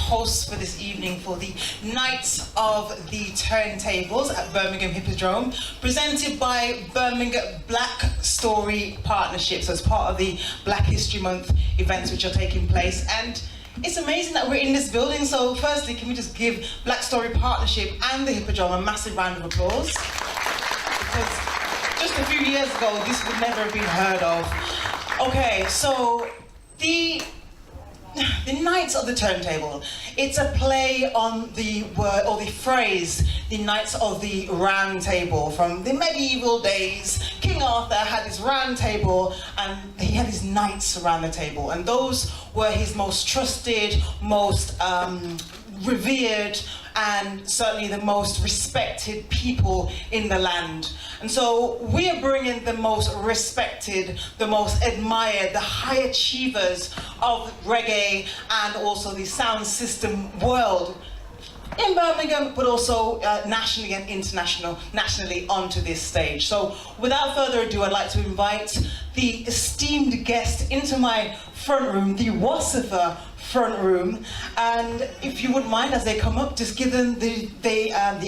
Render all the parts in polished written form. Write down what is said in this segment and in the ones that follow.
host for this evening for the Nights of the Turntables at Birmingham Hippodrome, presented by Birmingham Blackstory Partnership. So it's part of the Black History Month events which are taking place. And it's amazing that we're in this building. So firstly, can we just give Blackstory Partnership and the Hippodrome a massive round of applause? Because just a few years ago, this would never have been heard of. Okay, so the Knights of the Turntable, it's a play on the word or the phrase, the Knights of the Round Table. From the medieval days, King Arthur had his round table and he had his knights around the table, and those were his most trusted, most revered, and certainly the most respected people in the land. And so we are bringing the most respected, the most admired, the high achievers of reggae and also the sound system world in Birmingham, but also nationally and nationally onto this stage. So without further ado, I'd like to invite the esteemed guest into my front room, the Wassifa front room, and if you wouldn't mind, as they come up, just give them the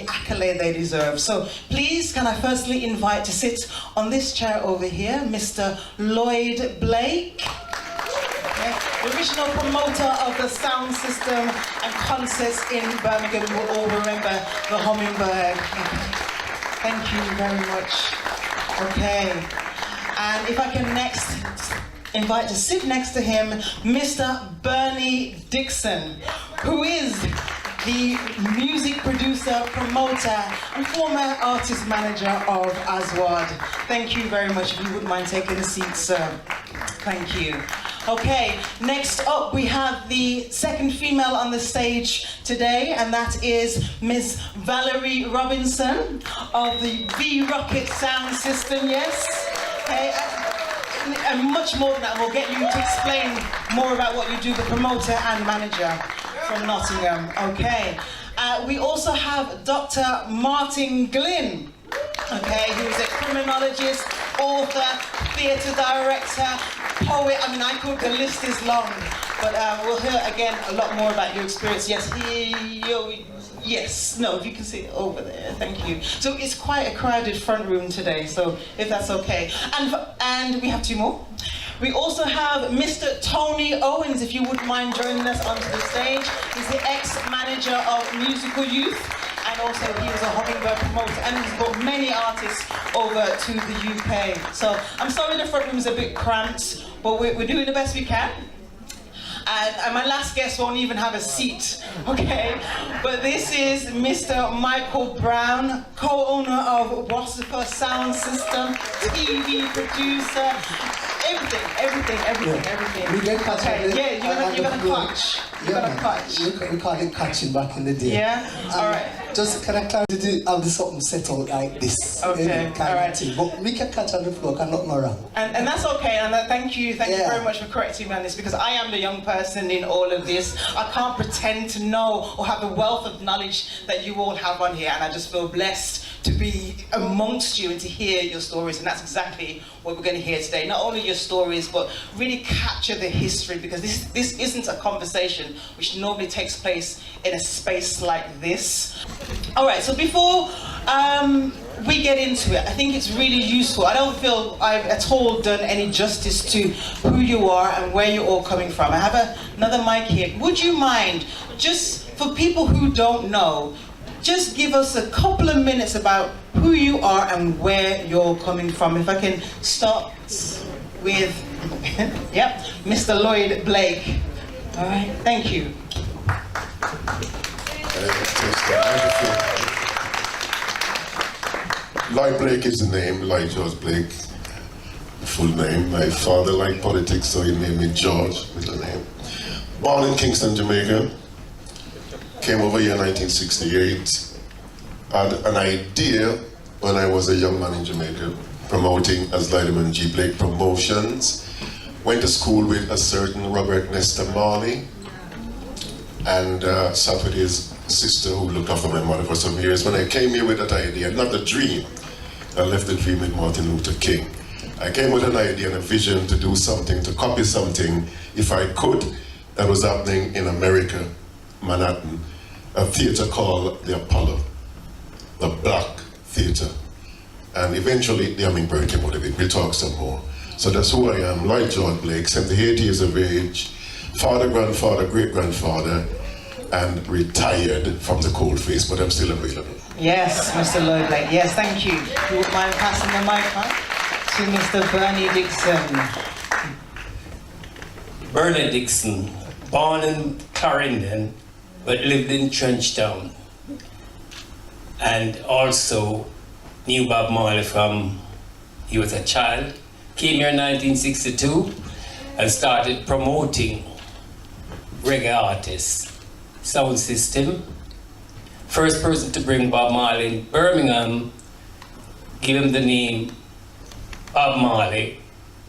accolade they deserve. So please, can I firstly invite to sit on this chair over here, Mr. Lloyd Blake, the original promoter of the sound system and concerts in Birmingham. You will all remember the Hummingbird. Thank you very much. Okay, and if I can next invite to sit next to him, Mr. Bernie Dixon, who is the music producer, promoter, and former artist manager of Aswad. Thank you very much. If you wouldn't mind taking a seat, sir. Thank you. Okay, next up we have the second female on the stage today, and that is Miss Valerie Robinson of the V-Rocket Sound System, yes? Okay. And much more than that, we'll get you to explain more about what you do, the promoter and manager from Nottingham. Okay. We also have Dr. Martin Glynn, okay, who is a criminologist, author, theatre director, poet. I mean, the list is long, but we'll hear again a lot more about your experience. Yes, yes, no, if you can see it over there, thank you. So it's quite a crowded front room today, so if that's okay. And we have two more. We also have Mr. Tony Owens, if you wouldn't mind joining us onto the stage. He's the ex-manager of Musical Youth, and also he was a Hummingbird promoter, and he's brought many artists over to the UK. So I'm sorry the front room is a bit cramped, but we're doing the best we can. And my last guest won't even have a seat, okay? But this is Mr. Mykal Brown, co-owner of Wassifa Sound System, TV producer, everything. We get catch. Okay, yeah, you're gonna catch. You're gonna catch. We call it catching back in the day. Yeah? Alright. Just can I clarify how the something set out like this? Okay, alright. But we can catch on the floor, can nothing wrong. And that's okay, and thank you very much for correcting me on this, because I am the young person in all of this. I can't pretend to know or have the wealth of knowledge that you all have on here, and I just feel blessed to be amongst you and to hear your stories, and that's exactly what we're going to hear today. Not only your stories, but really capture the history, because this isn't a conversation which normally takes place in a space like this. All right, so before we get into it, I think it's really useful. I don't feel I've at all done any justice to who you are and where you're all coming from. I have another mic here. Would you mind, just for people who don't know, just give us a couple of minutes about who you are and where you're coming from. If I can start with, yep, Mr. Lloyd Blake. All right, thank you. Lloyd Blake is the name, Lloyd George Blake, the full name. My father liked politics, so he named me George, middle name. Born in Kingston, Jamaica. Came over here in 1968. Had an idea when I was a young man in Jamaica, promoting as Lydeman G. Blake Promotions. Went to school with a certain Robert Nestor Marley, and sat with his sister who looked after my mother for some years. When I came here with that idea, not the dream, I left the dream with Martin Luther King. I came with an idea and a vision to do something, to copy something, if I could, that was happening in America. Manhattan, a theatre called the Apollo, the Black Theatre. And eventually the Hummingbird came out of it. We'll talk some more. So that's who I am, Lloyd George Blake, 78 years of age, father, grandfather, great-grandfather, and retired from the cold face, but I'm still available. Yes, Mr. Lloyd Blake. Yes, thank you. You wouldn't mind passing the mic on to Mr. Bernie Dixon. Bernie Dixon, born in Clarendon, but lived in Trenchtown. And also knew Bob Marley from he was a child. Came here in 1962 and started promoting reggae artists. Sound system. First person to bring Bob Marley in Birmingham, give him the name Bob Marley,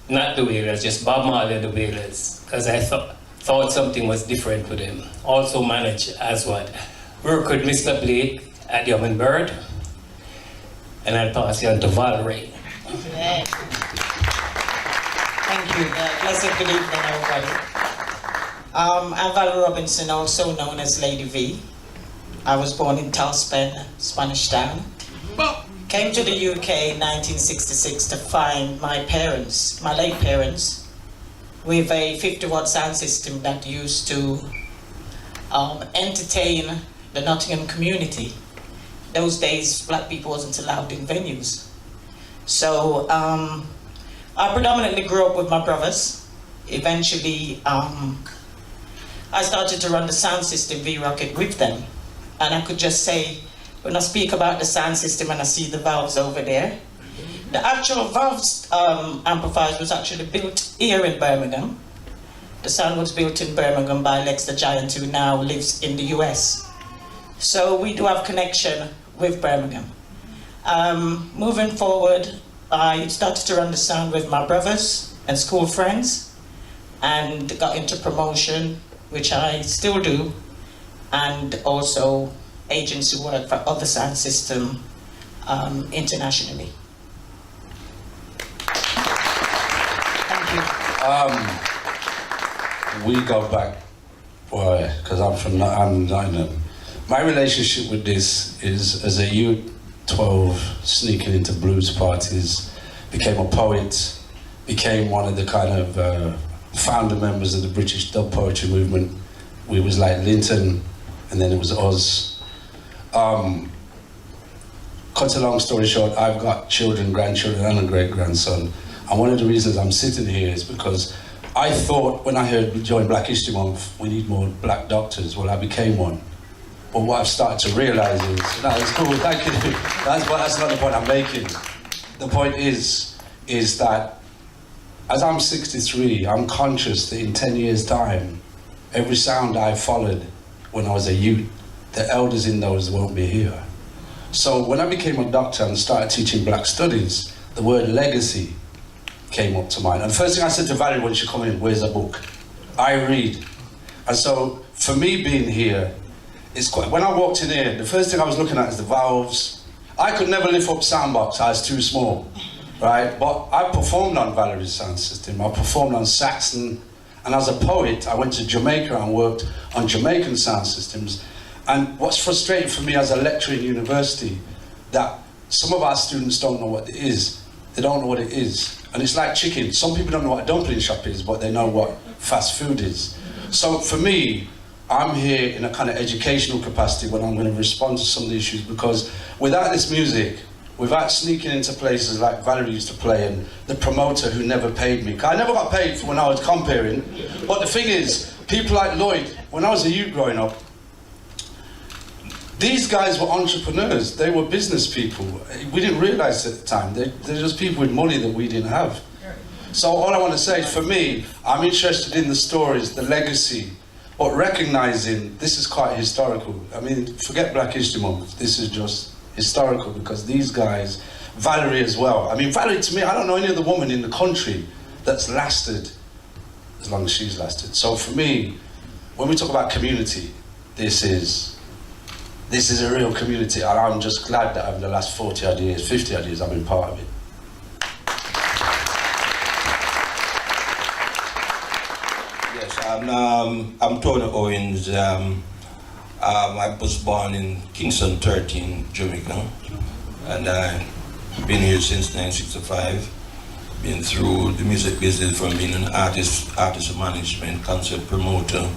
not the Wailers, just Bob Marley and the Wailers, because I thought something was different with him. Also managed as what? Work with Mr. Blake at the Hummingbird, and I'll pass you on to Valerie. Yeah. Thank you. Pleasant good evening, everybody. I'm Valerie Robinson, also known as Lady V. I was born in Talspen, Spanish Town. Came to the UK in 1966 to find my parents, my late parents, with a 50-watt sound system that used to entertain the Nottingham community. Those days, black people wasn't allowed in venues. So I predominantly grew up with my brothers. Eventually, I started to run the sound system V-Rocket with them. And I could just say, when I speak about the sound system and I see the valves over there, the actual valves amplifiers was actually built here in Birmingham. The sound was built in Birmingham by Lex the Giant, who now lives in the US. So we do have connection with Birmingham. Moving forward, I started to run the sound with my brothers and school friends, and got into promotion, which I still do, and also agents who work for other sound system internationally. Thank you. We go back, why? Because I'm Nottingham. My relationship with this is as a youth, 12, sneaking into blues parties, became a poet, became one of the kind of founder members of the British dub poetry movement. We was like Linton, and then it was us. Cut a long story short, I've got children, grandchildren, and a great-grandson. And one of the reasons I'm sitting here is because I thought when I heard we joined Black History Month, we need more black doctors. Well, I became one. But what I've started to realize is, no, it's cool, thank you. That's not the point I'm making. The point is that as I'm 63, I'm conscious that in 10 years' time, every sound I followed when I was a youth, the elders in those won't be here. So when I became a doctor and started teaching black studies, the word legacy came up to mind. And the first thing I said to Valerie when she came in, where's a book? I read. And so for me being here, it's quite, when I walked in here, the first thing I was looking at is the valves. I could never lift up soundbox, I was too small, right? But I performed on Valerie's sound system, I performed on Saxon, and as a poet, I went to Jamaica and worked on Jamaican sound systems. And what's frustrating for me as a lecturer in university, that some of our students don't know what it is. They don't know what it is. And it's like chicken. Some people don't know what a dumpling shop is, but they know what fast food is. So for me, I'm here in a kind of educational capacity when I'm going to respond to some of the issues, because without this music, without sneaking into places like Valerie used to play and the promoter who never paid me. I never got paid for when I was comparing. But the thing is, people like Lloyd, when I was a youth growing up, these guys were entrepreneurs, they were business people. We didn't realize at the time, they're just people with money that we didn't have. So all I want to say is, for me, I'm interested in the stories, the legacy, but recognizing this is quite historical. I mean, forget Black History Month, this is just historical, because these guys, Valerie as well. I mean, Valerie, to me, I don't know any other woman in the country that's lasted as long as she's lasted. So for me, when we talk about community, this is a real community, and I'm just glad that over the last 40 odd years, 50 odd years, I've been part of it. Yes, I'm Tony Owens. I was born in Kingston 13, Jamaica, and I've been here since 1965. Been through the music business from being an artist management, concert promoter.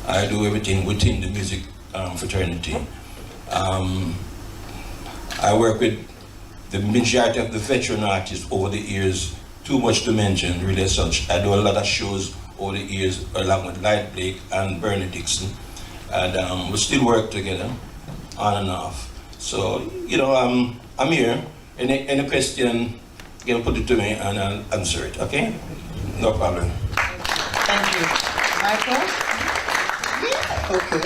I do everything within the music fraternity. I work with the majority of the veteran artists over the years, too much to mention, really as such. I do a lot of shows over the years along with I.D.E.A.L and Bernie Dixon. And we still work together, on and off. So, you know, I'm here. Any question, you can put it to me and I'll answer it, okay? No problem. Thank you. Mykal? Okay.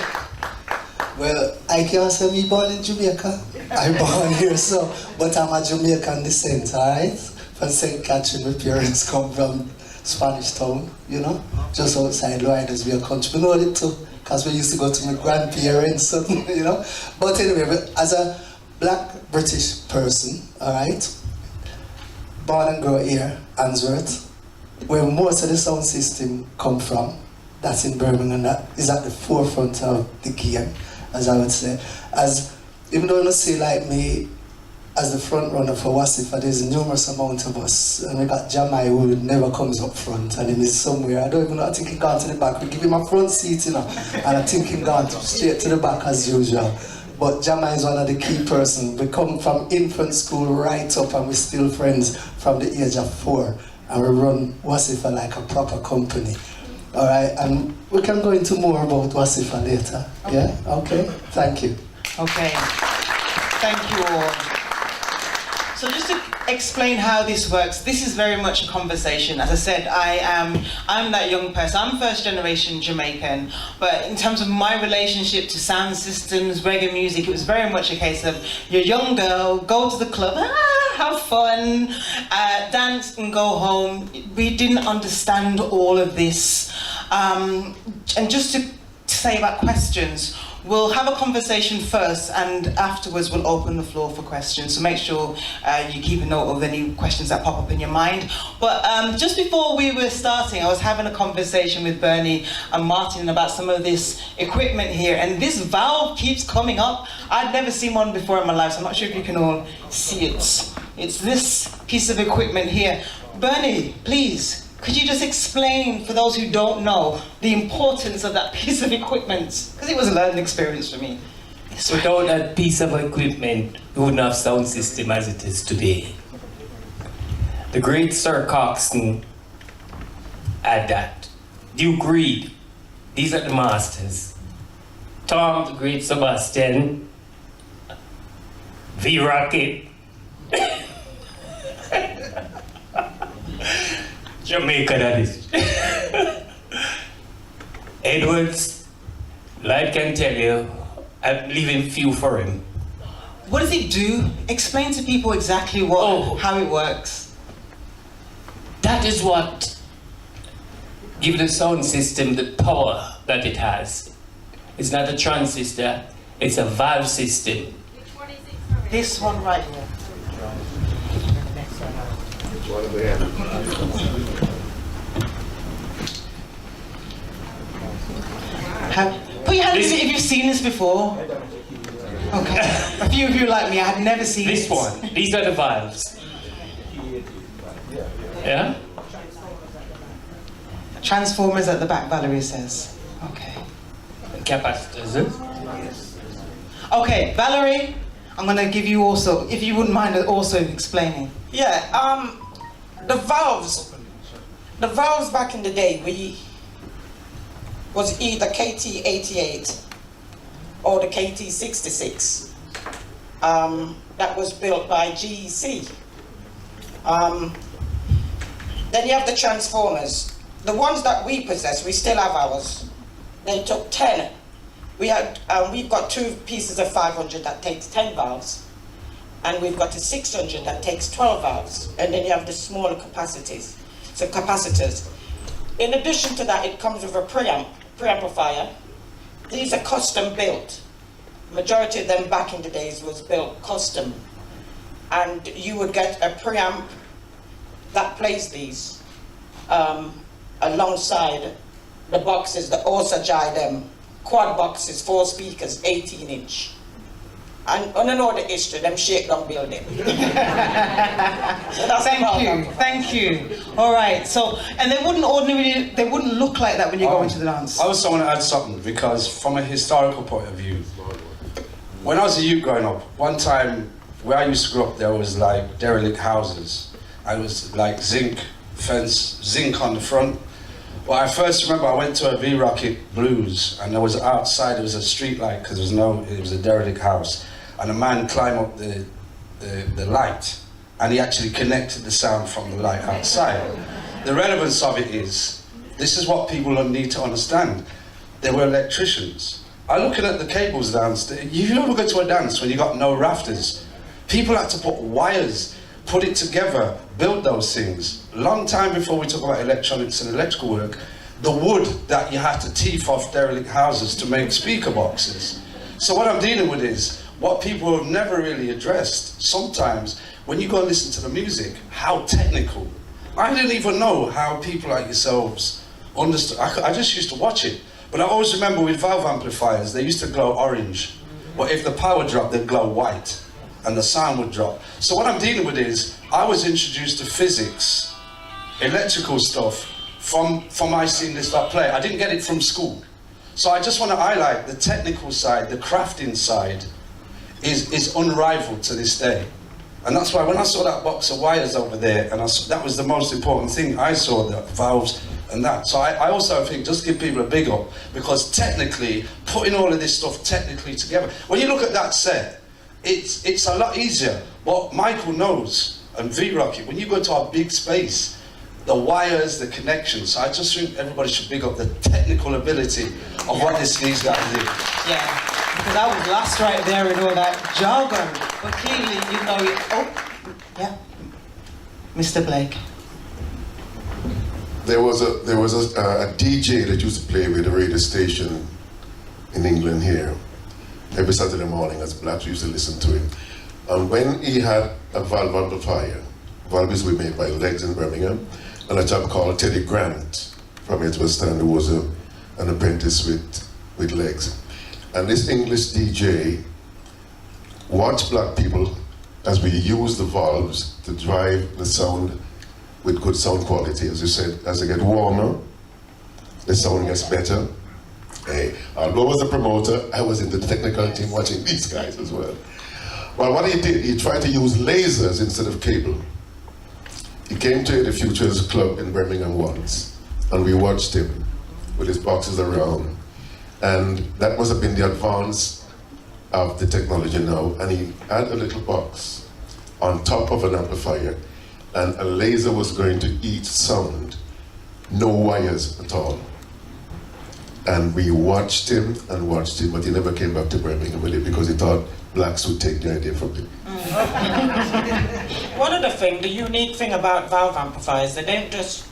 Well, I can't say me born in Jamaica. I'm born here, so, but I'm a Jamaican descent, alright? From St. Catherine, my parents come from Spanish Town, you know? Just outside Loydes, we are country. We know it too, because we used to go to my grandparents, you know? But anyway, as a black British person, alright? Born and grew here, Answorth, where most of the sound system come from. That's in Birmingham, that is at the forefront of the game, as I would say. As, even though I don't say like me, as the front runner for Wassifa, there's a numerous amount of us. And we got Jahmi who never comes up front, and he is somewhere. I don't even know, I think he gone to the back. We give him a front seat, you know, and I think he gone straight to the back as usual. But Jahmi is one of the key persons. We come from infant school right up, and we're still friends from the age of 4. And we run Wassifa like a proper company. All right, and we can go into more about Wassifa later. Okay. Yeah? Okay, thank you. Okay, thank you all. So just to explain how this works, this is very much a conversation. As I said, I'm that young person. I'm first generation Jamaican, but in terms of my relationship to sound systems, reggae music, it was very much a case of you're a young girl, go to the club, have fun, dance and go home. We didn't understand all of this. And just to say about questions, we'll have a conversation first, and afterwards we'll open the floor for questions. So make sure you keep a note of any questions that pop up in your mind. But just before we were starting, I was having a conversation with Bernie and Martin about some of this equipment here, and this valve keeps coming up. I'd never seen one before in my life, so I'm not sure if you can all see it. It's this piece of equipment here. Bernie, please, could you just explain, for those who don't know, the importance of that piece of equipment? Because it was a learning experience for me. Without that piece of equipment, we wouldn't have sound system as it is today. The great Sir Coxsone had that. Duke Reid, these are the masters. Tom, the great Sebastian, V-Rocket, Jamaica, that is. Edwards, Light can tell you, I'm leaving few for him. What does it do? Explain to people exactly how it works. That is what gives the sound system the power that it has. It's not a transistor, it's a valve system. Which one is it? Sorry. This one right here. Put your hand in if you've seen this before. Okay. A few of you like me, I had never seen this one. These are the valves. Yeah? Transformers at the back, Valerie says. Okay. Capacitors. Okay, Valerie, I'm going to give you also, if you wouldn't mind also explaining. Yeah, the valves back in the day, was either KT88 or the KT66 that was built by GEC. Then you have the transformers. The ones that we possess, we still have ours. They took 10. We've got 2 pieces of 500 that takes 10 valves, and we've got a 600 that takes 12 valves, and then you have the smaller capacitors. In addition to that, it comes with a preamplifier. These are custom built. Majority of them back in the days was built custom, and you would get a preamp that plays these alongside the boxes that also GJIGGY them quad boxes, 4 speakers, 18-inch. And I don't know the history, them shakedown building. So that's Thank you. All right, so, and they wouldn't look like that when you go into the dance. I also want to add something, because from a historical point of view, when I was a youth growing up, one time where I used to grow up, there was like derelict houses. I was like zinc on the front. Well, I first remember I went to a V-Rocket Blues, and there was outside, there was a street light, because it was a derelict house. And a man climbed up the light, and he actually connected the sound from the light outside. The relevance of it is, this is what people need to understand. They were electricians. I'm looking at the cables downstairs. You ever go to a dance when you got no rafters? People had to put wires, put it together, build those things. Long time before we talk about electronics and electrical work, the wood that you had to teeth off derelict houses to make speaker boxes. So what I'm dealing with is, what people have never really addressed, sometimes, when you go and listen to the music, how technical. I didn't even know how people like yourselves understood. I just used to watch it. But I always remember with valve amplifiers, they used to glow orange. But if the power dropped, they'd glow white, and the sound would drop. So what I'm dealing with is, I was introduced to physics, electrical stuff, from I seen this stuff play. I didn't get it from school. So I just want to highlight the technical side, the crafting side, is unrivaled to this day. And that's why when I saw that box of wires over there, and that was the most important thing I saw, the valves and that. So I also think, just give people a big up, because technically, putting all of this stuff technically together, when you look at that set, it's a lot easier. What Mykal knows, and V-Rocket, when you go to our big space, the wires, the connections, so I just think everybody should big up the technical ability of what these guys do. Yeah. Because I was lost right there in all that jargon. But clearly, you know it. Oh, yeah. Mr. Blake. There was a DJ that used to play with a radio station in England here. Every Saturday morning, as blacks used to listen to him. And when he had a valve amplifier, valves were made by Legs in Birmingham, and a chap called Teddy Grant from Edwardstown, who was an apprentice with Legs. And this English DJ watched black people as we use the valves to drive the sound with good sound quality. As you said, as they get warmer, the sound gets better. Hey, although I was a promoter, I was in the technical team watching these guys as well. Well, what he did, he tried to use lasers instead of cable. He came to the Futures Club in Birmingham once, and we watched him with his boxes around. And that must have been the advance of the technology now. And he had a little box on top of an amplifier, and a laser was going to eat sound, no wires at all. And we watched him, but he never came back to Birmingham with it because he thought blacks would take the idea from him. One other thing, the unique thing about valve amplifiers, they don't just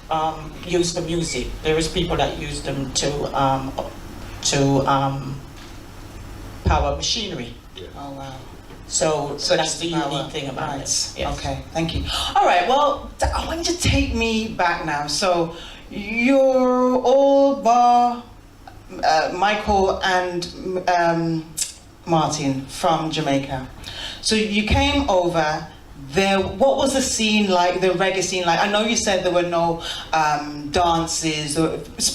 use for music. There is people that use them to power machinery. Yeah. Oh, wow. So that's the power. unique thing about it. Yes. Okay, thank you. All right, well, I want you to take me back now. So you're all bar Mykal and Martin from Jamaica. So you came over there. What was the scene like, the reggae scene like? I know you said there were no dances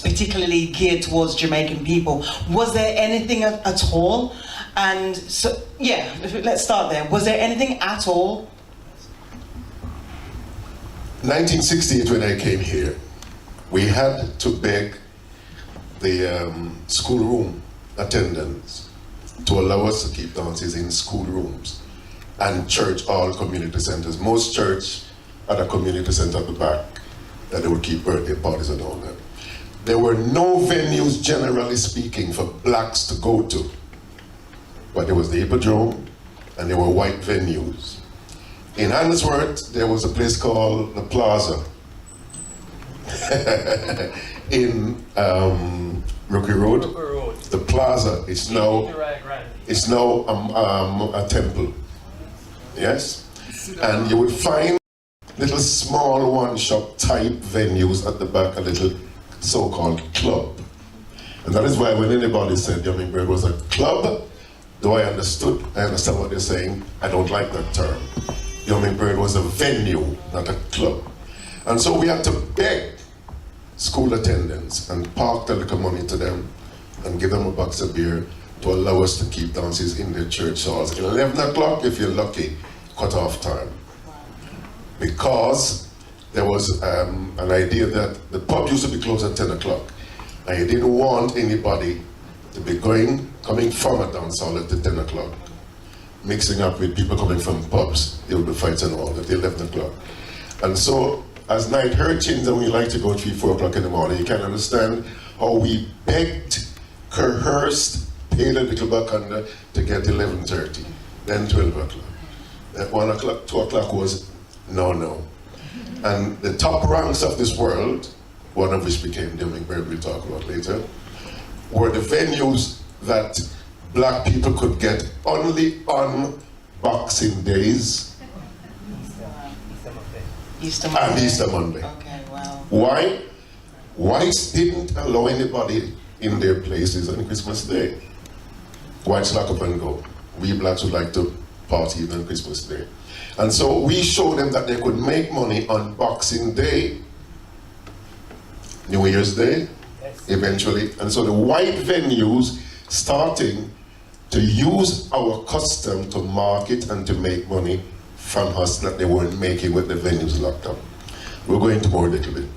particularly geared towards Jamaican people. Was there anything at all? And so, yeah, let's start there. Was there anything at all? 1968, when I came here, we had to beg the schoolroom attendants to allow us to keep dances in schoolrooms and church, all community centers. Most church had a community center at the back that they would keep birthday parties and all that. There were no venues, generally speaking, for blacks to go to. But there was the Hippodrome, and there were white venues. In Handsworth, there was a place called the Plaza. In Rookie Road, the Plaza is now a temple. Yes? And you would find little small one-shop type venues at the back, a little so-called club. And that is why when anybody said Hummingbird was a club, though I understand what they're saying, I don't like that term. Hummingbird was a venue, not a club. And so we had to beg school attendants and park the little money to them and give them a box of beer to allow us to keep dances in the church halls. 11 o'clock, if you're lucky, cut off time. Because there was an idea that the pub used to be closed at 10 o'clock. And you didn't want anybody to be coming from a dance hall at the 10 o'clock, mixing up with people coming from pubs. There would be fights and all at 11 o'clock. And so, as night urchins, and we like to go 3, 4 o'clock in the morning, you can understand how we begged, coerced, paid a little back under to get 11:30, then 12 o'clock. At 1 o'clock, 2 o'clock was no. And the top ranks of this world, one of which became the Hummingbird we'll talk about later, were the venues that black people could get only on Boxing Days and Easter Monday. Okay, wow. Why? Whites didn't allow anybody in their places on Christmas Day. Whites lock up and go. We blacks would like to party on Christmas Day. And so we showed them that they could make money on Boxing Day, New Year's Day, eventually. And so the white venues starting to use our custom to market and to make money from us that they weren't making with the venues locked up. We'll go into more a little bit.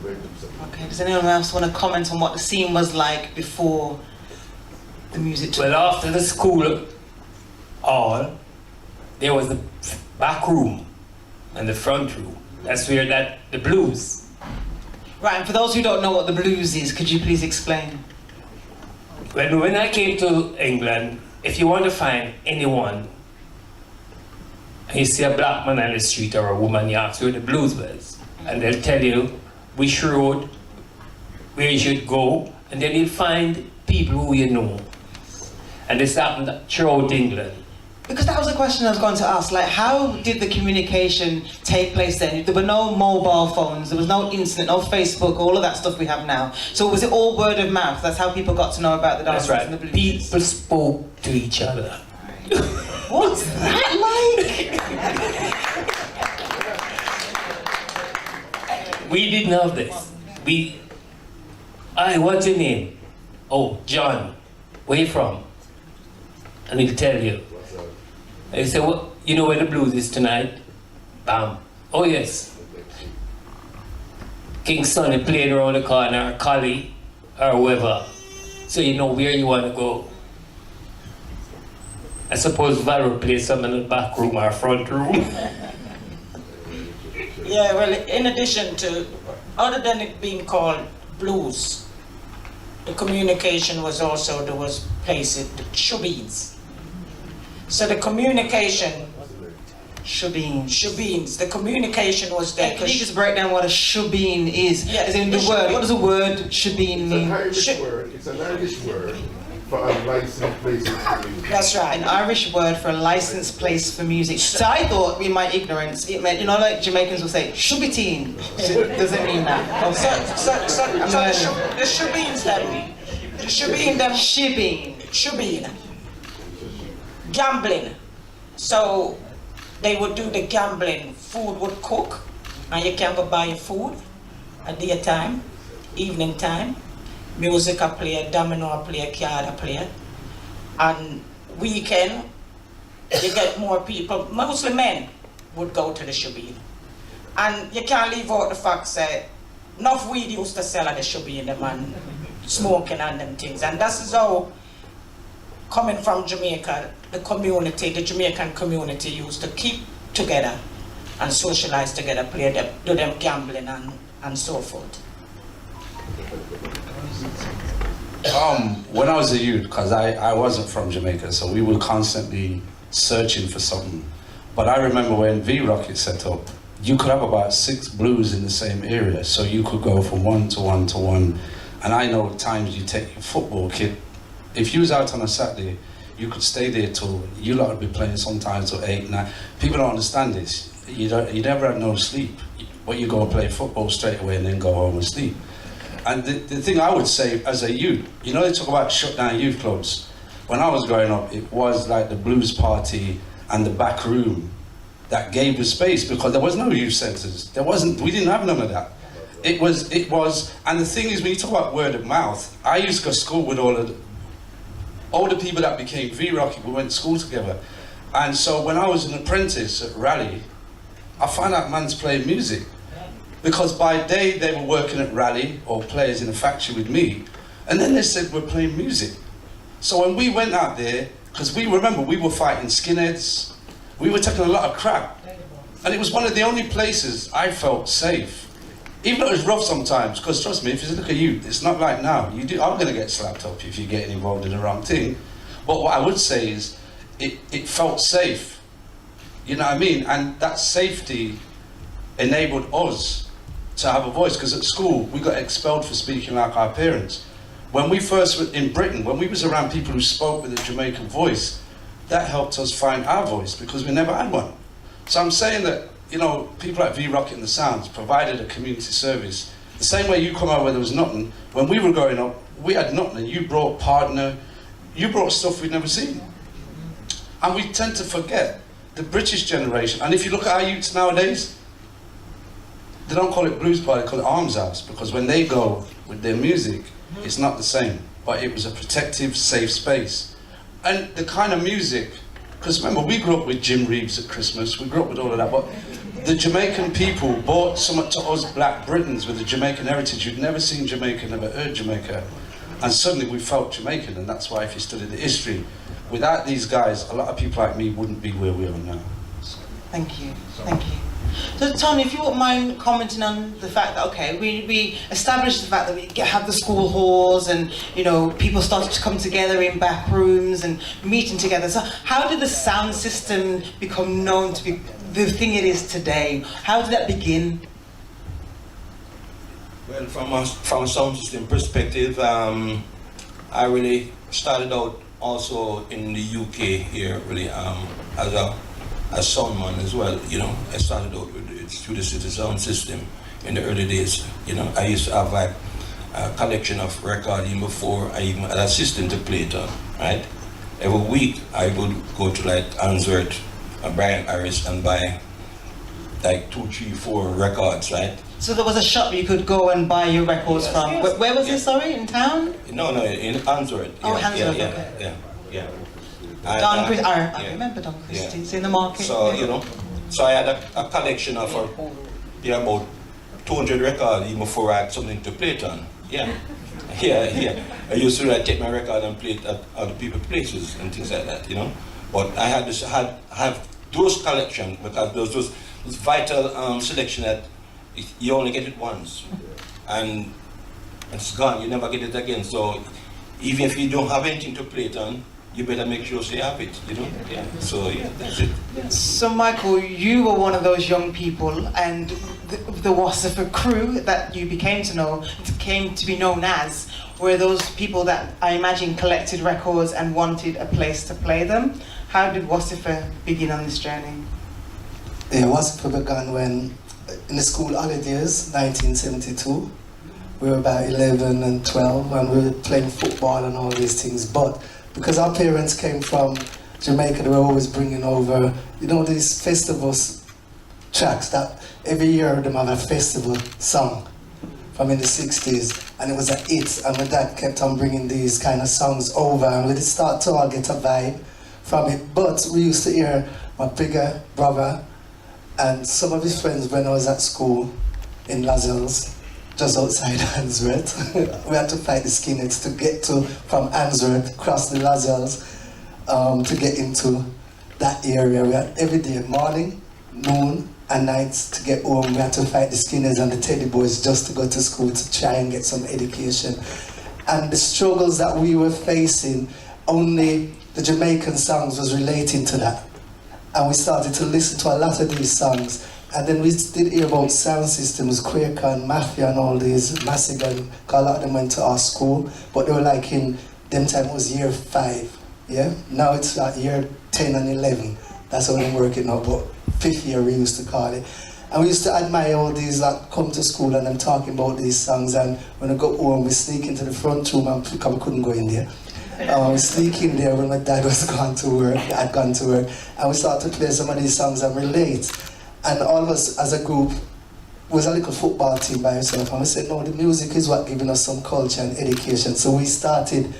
Okay, does anyone else want to comment on what the scene was like before the music took Well, off? after the school hall, there was the back room and the front room. That's where the blues. Right, and for those who don't know what the blues is, could you please explain? When I came to England, if you want to find anyone, and you see a black man on the street or a woman, you ask where the blues was. And they'll tell you which road, where you should go, and then you'll find people who you know. And this happened throughout England. Because that was a question I was going to ask, like how did the communication take place then? There were no mobile phones, there was no internet, no Facebook, all of that stuff we have now. So was it all word of mouth? That's how people got to know about the dances That's and the right. blues? People spoke to each other. What's that like? We didn't have this. What's your name? Oh, John. Where you from? And he'll tell you. And you say, well, you know where the blues is tonight? Bam. Oh yes. King Sonny playing around the corner, or Collie, or whoever. So you know where you want to go. I suppose Varo plays some in the back room or front room. Yeah, well, in addition to, other than it being called blues, the communication was also, there was places, the shubeens. So the communication, shubeens, the communication was there. Can you just break down what a shubeen is? Yeah, As in the word, what does the word shubeen mean? It's an Irish word for a licensed place for music. That's right. An Irish word for a licensed place for music. So I thought, in my ignorance, it meant, you know, like Jamaicans will say, shubiteen. Does it mean that? Okay. So the shubeens them, shubeen, gambling. So they would do the gambling. Food would cook, and you can go buy your food at daytime, evening time. Music I play, domino I play, card I play. And weekend, you get more people, mostly men, would go to the shubeen. And you can't leave out the fact that enough weed used to sell at the shubeen, them and smoking and them things. And that's how, coming from Jamaica, the Jamaican community used to keep together and socialize together, do them gambling and so forth. When I was a youth, because I wasn't from Jamaica, so we were constantly searching for something. But I remember when V-Rocket set up, you could have about 6 blues in the same area, so you could go from one to one to one. And I know times you take your football kit. If you was out on a Saturday, you could stay there till, you lot would be playing sometimes till 8, 9. People don't understand this. You never had no sleep, but you go and play football straight away and then go home and sleep. And the thing I would say as a youth, you know, they talk about shut down youth clubs. When I was growing up, it was like the blues party and the back room that gave the space, because there was no youth centres. We didn't have none of that. It was, and the thing is, when you talk about word of mouth, I used to go to school with all the people that became V-Rocky. We went to school together. And so when I was an apprentice at Raleigh, I found out man's playing music. Because by day they were working at Raleigh or players in a factory with me, and then they said we're playing music. So when we went out there, because we remember we were fighting skinheads, we were taking a lot of crap, and it was one of the only places I felt safe. Even though it was rough sometimes, because trust me, if you look at you, it's not like now. I'm going to get slapped up if you're getting involved in the wrong thing. But what I would say is, it felt safe. You know what I mean? And that safety enabled us to have a voice, because at school we got expelled for speaking like our parents. When we first were in Britain, when we was around people who spoke with a Jamaican voice, that helped us find our voice, because we never had one. So I'm saying that, you know, people like V-Rock and the Sounds provided a community service. The same way you come out where there was nothing, when we were growing up, we had nothing, and you brought partner, you brought stuff we'd never seen. And we tend to forget the British generation, and if you look at our youths nowadays, they don't call it blues party, they call it arms house, because when they go with their music, it's not the same, but it was a protective, safe space. And the kind of music, because remember, we grew up with Jim Reeves at Christmas, we grew up with all of that, but the Jamaican people brought something to us Black Britons with the Jamaican heritage. You'd never seen Jamaica, never heard Jamaica, and suddenly we felt Jamaican, and that's why if you study the history, without these guys, a lot of people like me wouldn't be where we are now. Thank you, thank you. So Tony, if you wouldn't mind commenting on the fact that, okay, we established the fact that we have the school halls, and, you know, people started to come together in back rooms and meeting together. So how did the sound system become known to be the thing it is today? How did that begin? Well, from a sound system perspective, I really started out also in the UK here, really, as a soundman as well. You know, I started out with the Studio City sound system in the early days. You know, I used to have a collection of records even before I even had a system to play it on, right? Every week I would go to like Answorth, Brian Harris, and buy like 2, 3, 4 records, right? So there was a shop you could go and buy your records from. Yes. Where was this, sorry, in town? No, in Answorth. Oh, yeah, Answorth, yeah. Don Christie, I remember Don Christie, it's in the market. So, you know, so I had a collection of about 200 records even before I had something to play it on. Yeah. I used to take my record and play it at other people's places and things like that, you know. But I had have those collections, because those vital selection that you only get it once, and it's gone. You never get it again. So even if you don't have anything to play it on, you better make sure you have it, you know? Yeah. So yeah, that's it. So Mykal, you were one of those young people, and the Wassifa crew that you came to be known as, were those people that I imagine collected records and wanted a place to play them. How did Wassifa begin on this journey? Yeah, Wassifa began when, in the school holidays, 1972, we were about 11 and 12, and we were playing football and all these things, but because our parents came from Jamaica, they were always bringing over, you know, these festivals tracks that every year them have a festival song from in the 60s, and it was a hit, and my dad kept on bringing these kind of songs over, and we did start to all get a vibe from it. But we used to hear my bigger brother and some of his friends when I was at school in Lascelles, just outside Answorth. We had to fight the skinheads to get from Answorth, cross the Lascelles, to get into that area. We had every day, morning, noon, and nights to get home. We had to fight the skinheads and the teddy boys just to go to school to try and get some education. And the struggles that we were facing, only the Jamaican songs was relating to that. And we started to listen to a lot of these songs. And then we did hear about sound systems, Quaker and Mafia and all these, Massigan, because a lot of them went to our school, but they were like in, them time it was year 5, yeah? Now it's year 10 and 11, that's how they're working now, but 5th year we used to call it. And we used to admire all these that come to school and them talking about these songs, and when I got home, we sneak into the front room and because we couldn't go in there. We sneak in there when my dad was gone to work, had gone to work, and we started to play some of these songs and relate. And all of us as a group was a little football team by ourselves, and we said, no, the music is what giving us some culture and education. So we started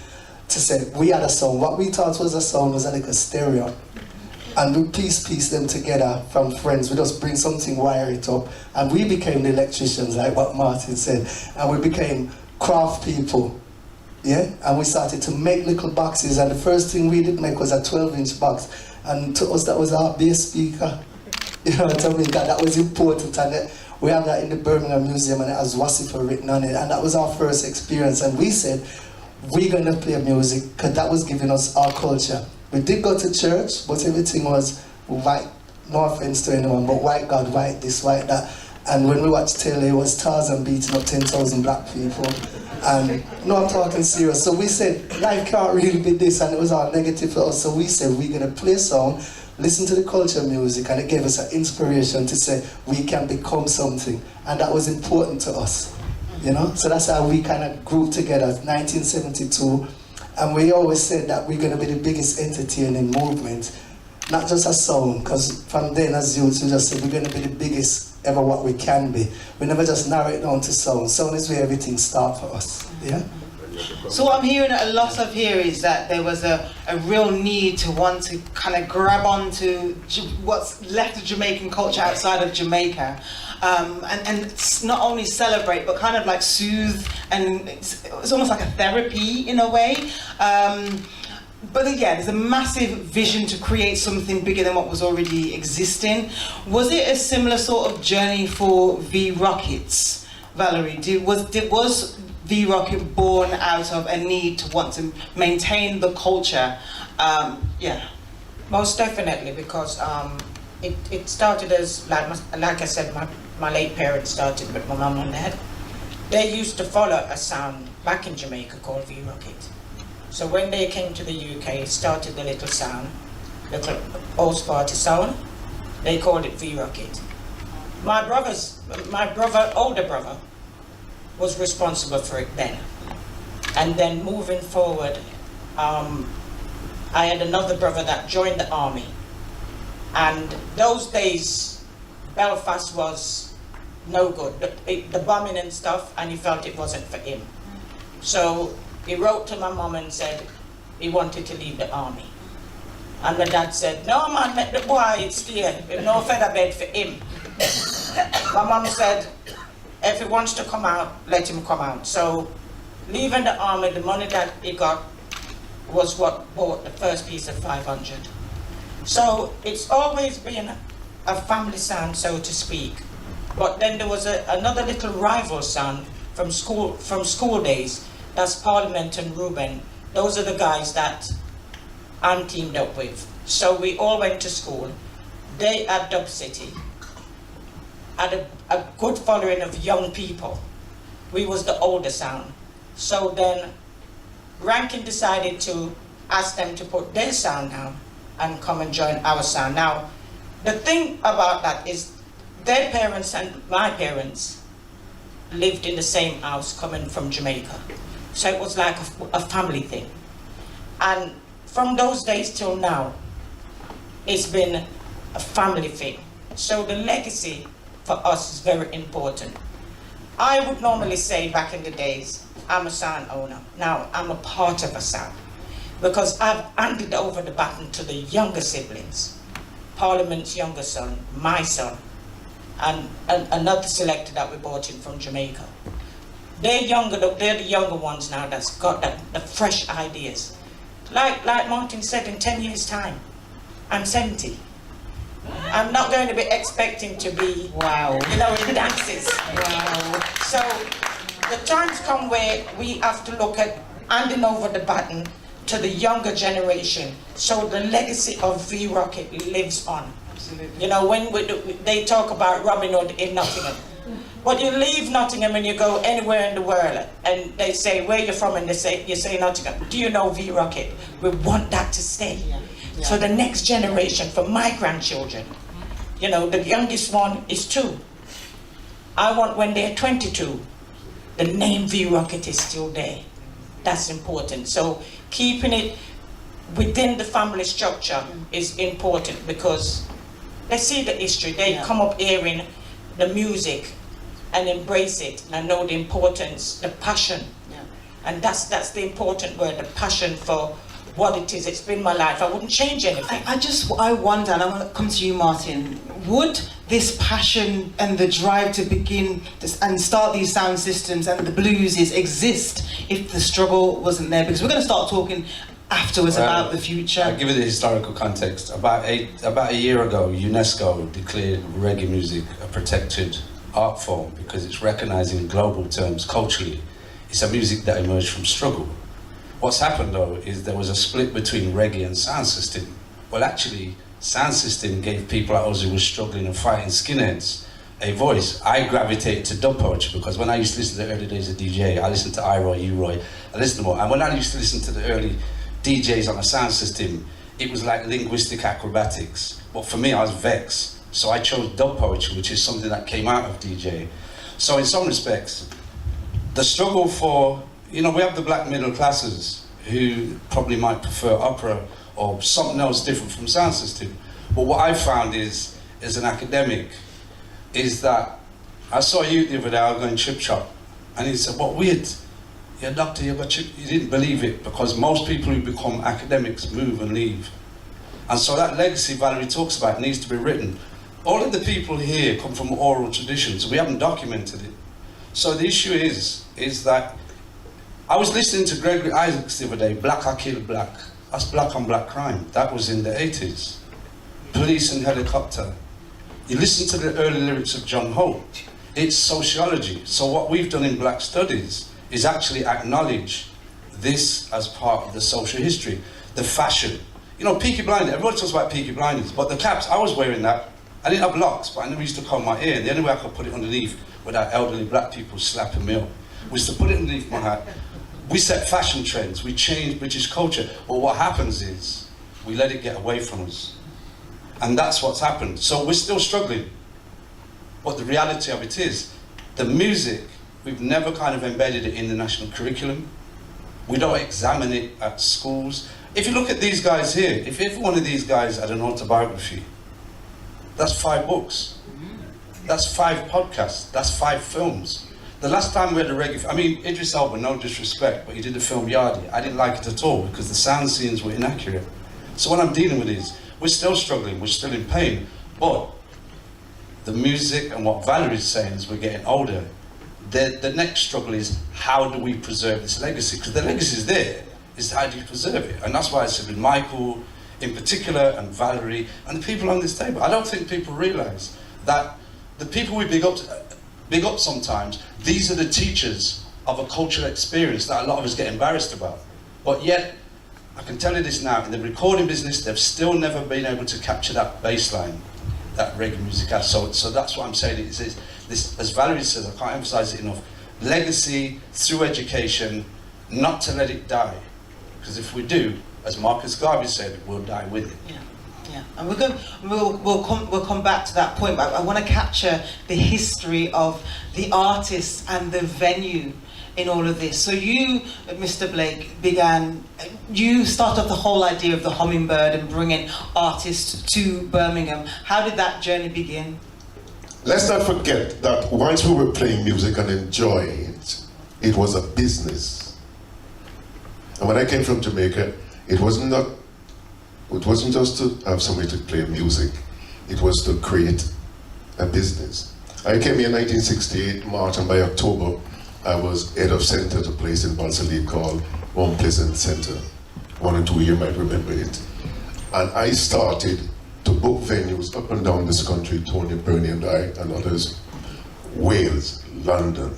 to say, we had a sound. What we thought was a sound was like a stereo. And we piece them together from friends. We just bring something, wire it up, and we became the electricians, like what Martin said. And we became craft people, yeah? And we started to make little boxes, and the first thing we did make was a 12-inch box. And to us, that was our bass speaker. You know what I mean? That was important, and we have that in the Birmingham Museum, and it has Wassifa written on it, and that was our first experience. And we said, we're gonna play music, because that was giving us our culture. We did go to church, but everything was white, no offense to anyone, but white God, white this, white that. And when we watched telly, it was Tarzan beating up 10,000 black people. And no, I'm talking serious. So we said, life can't really be this, and it was all negative for us. So we said, we're gonna play a song, listen to the culture music, and it gave us an inspiration to say, we can become something. And that was important to us, you know? So that's how we kind of grew together, 1972. And we always said that we're going to be the biggest entertaining movement, not just a song, because from then as youths we just said we're going to be the biggest ever what we can be. We never just narrow it down to sound. Sound is where everything starts for us, yeah? So what I'm hearing a lot of here is that there was a real need to want to kind of grab onto what's left of Jamaican culture outside of Jamaica, and not only celebrate but kind of like soothe, and it's almost like a therapy in a way. But yeah, there's a massive vision to create something bigger than what was already existing. Was it a similar sort of journey for V-Rockets, Valerie? Was V-Rocket born out of a need to want to maintain the culture? Yeah. Most definitely, because it started as, like I said, my late parents started with my mum and dad. They used to follow a sound back in Jamaica called V-Rocket. So when they came to the UK, started the little sound, little house party sound, they called it V-Rocket. My older brother, was responsible for it then. And then moving forward, I had another brother that joined the army. And those days, Belfast was no good, the bombing and stuff, and he felt it wasn't for him. So he wrote to my mom and said he wanted to leave the army. And my dad said, no man, let the boy stay, there's no feather bed for him. My mom said, if he wants to come out, let him come out. So leaving the army, the money that he got was what bought the first piece of 500. So it's always been a family sound, so to speak. But then there was another little rival sound from school days. That's Parliament and Ruben. Those are the guys that I'm teamed up with. So we all went to school. They at Dub City had a good following of young people. We was the older sound. So then Rankin decided to ask them to put their sound down and come and join our sound. Now, the thing about that is their parents and my parents lived in the same house coming from Jamaica. So it was like a family thing. And from those days till now, it's been a family thing. So the legacy for us is very important. I would normally say back in the days, I'm a sound owner. Now I'm a part of a sound because I've handed over the baton to the younger siblings, Parliament's younger son, my son, and another selector that we brought in from Jamaica. They're the younger ones now that's got the fresh ideas. Like Martin said, in 10 years' time, I'm 70. I'm not going to be expecting to be, in dances. Wow. So the times come where we have to look at handing over the baton to the younger generation, so the legacy of V-Rocket lives on. Absolutely. You know, when they talk about Robin Hood in Nottingham, but you leave Nottingham and you go anywhere in the world, and they say, where you're from, and you say Nottingham. Do you know V-Rocket? We want that to stay. Yeah. Yeah. So the next generation, for my grandchildren, You know, the youngest one is 2. I want when they're 22, the name V-Rocket is still there. That's important. So keeping it within the family structure is important because they see the history. They come up hearing the music and embrace it and know the importance, the passion. And that's the important word, the passion for what it is. It's been my life. I wouldn't change anything. I wonder, and I want to come to you, Martin, would this passion and the drive to begin and start these sound systems and the blueses exist if the struggle wasn't there? Because we're going to start talking afterwards about the future. I'll give you the historical context. About a year ago, UNESCO declared reggae music a protected art form because it's recognised in global terms culturally. It's a music that emerged from struggle. What's happened though is there was a split between reggae and sound system. Well, actually, sound system gave people like us who were struggling and fighting skinheads a voice. I gravitated to dub poetry because when I used to listen to the early days of DJ, I listened to I.D.E.A.L, U-Roy, I listened to more. And when I used to listen to the early DJs on the sound system, it was like linguistic acrobatics. But for me, I was vexed. So I chose dub poetry, which is something that came out of DJ. So in some respects, the struggle for, you know, we have the black middle classes who probably might prefer opera or something else different from sound system. But what I found is, as an academic, is that I saw you the other day, I was going chip shop, and he said, what weird, yeah, doctor, you got chip, you didn't believe it, because most people who become academics move and leave. And so that legacy Valerie talks about needs to be written. All of the people here come from oral traditions, we haven't documented it. So the issue is that I was listening to Gregory Isaacs the other day, Black I Kill Black. That's black on black crime. That was in the 80s. Police and Helicopter. You listen to the early lyrics of John Hope. It's sociology. So what we've done in Black Studies is actually acknowledge this as part of the social history. The fashion. You know, Peaky Blinders, everybody talks about Peaky Blinders, but the caps, I was wearing that. I didn't have locks, but I never used to comb my ear. And the only way I could put it underneath without elderly black people slapping me up was to put it underneath my hat. We set fashion trends, we changed British culture, but what happens is we let it get away from us. And that's what's happened. So we're still struggling. But the reality of it is, the music, we've never kind of embedded it in the national curriculum. We don't examine it at schools. If you look at these guys here, if every one of these guys had an autobiography, that's 5 books. That's 5 podcasts, that's 5 films. The last time we had a reggae, I mean, Idris Elba, no disrespect, but he did the film Yardie. I didn't like it at all because the sound scenes were inaccurate. So what I'm dealing with is, we're still struggling, we're still in pain, but the music and what Valerie's saying is we're getting older. The next struggle is, how do we preserve this legacy? Because the legacy is there, is how do you preserve it? And that's why I said with Mykal in particular, and Valerie, and the people on this table, I don't think people realise that the people we big up sometimes, these are the teachers of a cultural experience that a lot of us get embarrassed about. But yet, I can tell you this now, in the recording business, they've still never been able to capture that baseline that reggae music has. So that's what I'm saying. It's this, as Valerie says, I can't emphasize it enough, legacy through education, not to let it die. Because if we do, as Marcus Garvey said, we'll die with it. Yeah, and we'll come back to that point, but I want to capture the history of the artists and the venue in all of this. So you, Mr. Blake, you started the whole idea of the Hummingbird and bringing artists to Birmingham. How did that journey begin? Let's not forget that once we were playing music and enjoying it, it was a business. And when I came from Jamaica, it wasn't just to have somebody to play music, it was to create a business. I came here in 1968, March, and by October, I was head of center at a place in Balsalib called Mount Pleasant Center. 1 or 2 you might remember it. And I started to book venues up and down this country, Tony, Bernie and I and others, Wales, London,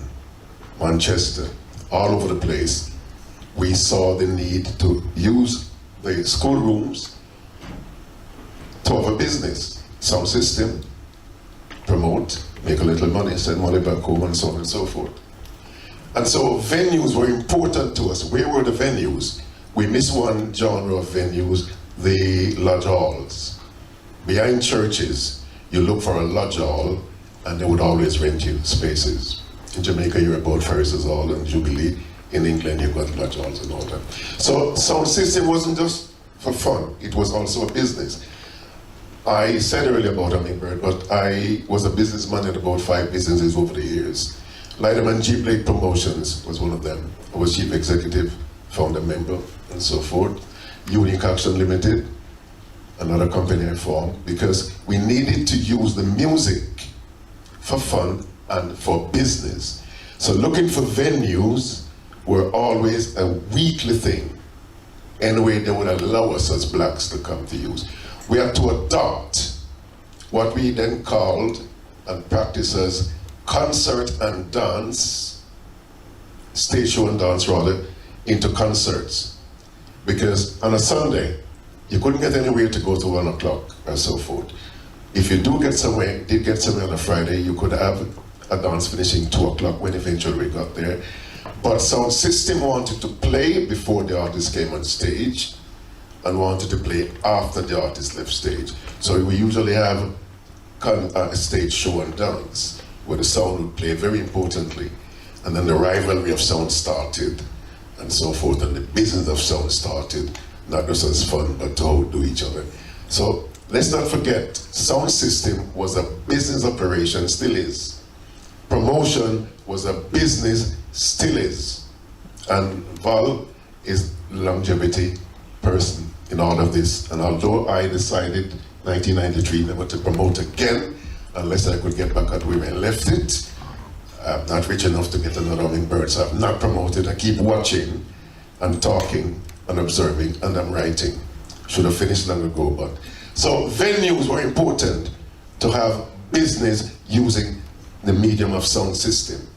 Manchester, all over the place. We saw the need to use the schoolrooms to have a business, sound system, promote, make a little money, send money back home, and so on and so forth. And so venues were important to us. Where were the venues? We missed one genre of venues, the lodge halls. Behind churches, you look for a lodge hall, and they would always rent you spaces. In Jamaica, you're about Ferris's Hall and Jubilee. In England, you've got lodge halls and all that. So sound system wasn't just for fun, it was also a business. I said earlier about Hummingbird, but I was a businessman in about 5 businesses over the years. Lighterman G. Blake Promotions was one of them. I was chief executive, founder member, and so forth. Unique Action Limited, another company I formed, because we needed to use the music for fun and for business. So looking for venues were always a weekly thing. Anyway, they would allow us as blacks to come to use. We had to adopt what we then called and practiced as concert and dance, stage show and dance rather, into concerts. Because on a Sunday, you couldn't get anywhere to go to 1 o'clock and so forth. If you did get somewhere on a Friday, you could have a dance finishing 2 o'clock when eventually we got there. But sound system wanted to play before the artist came on stage and wanted to play after the artist left stage. So we usually have a stage show and dance where the sound would play very importantly. And then the rivalry of sound started and so forth, and the business of sound started, not just as fun, but to outdo each other. So let's not forget, sound system was a business operation, still is. Promotion was a business, still is. And Val is longevity person in all of this. And although I decided 1993 never to promote again, unless I could get back at where I left it, I'm not rich enough to get another Hummingbird, so I've not promoted. I keep watching and talking and observing, and I'm writing. Should have finished long ago, but. So venues were important to have business using the medium of sound system,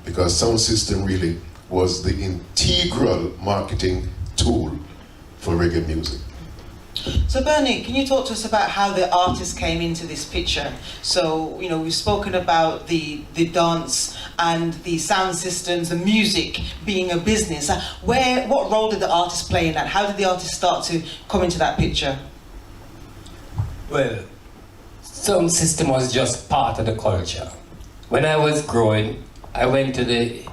because sound system really was the integral marketing tool for reggae music. So Bernie, can you talk to us about how the artists came into this picture? So, you know, we've spoken about the dance and the sound systems, the music being a business. What role did the artists play in that? How did the artists start to come into that picture? Well, sound system was just part of the culture. When I was growing, I went to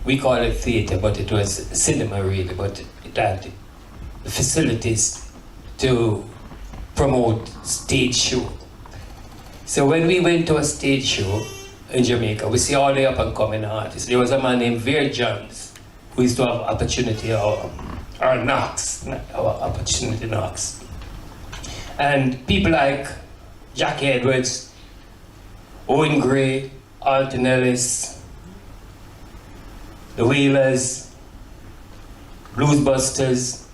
we call it theater, but it was cinema really, but it had the facilities to promote stage show. So when we went to a stage show in Jamaica, we see all the up and coming artists. There was a man named Veer Johns who used to have opportunity or knocks, our opportunity knocks. And people like Jackie Edwards, Owen Gray, Alton Ellis, the Wheelers, Bluesbusters,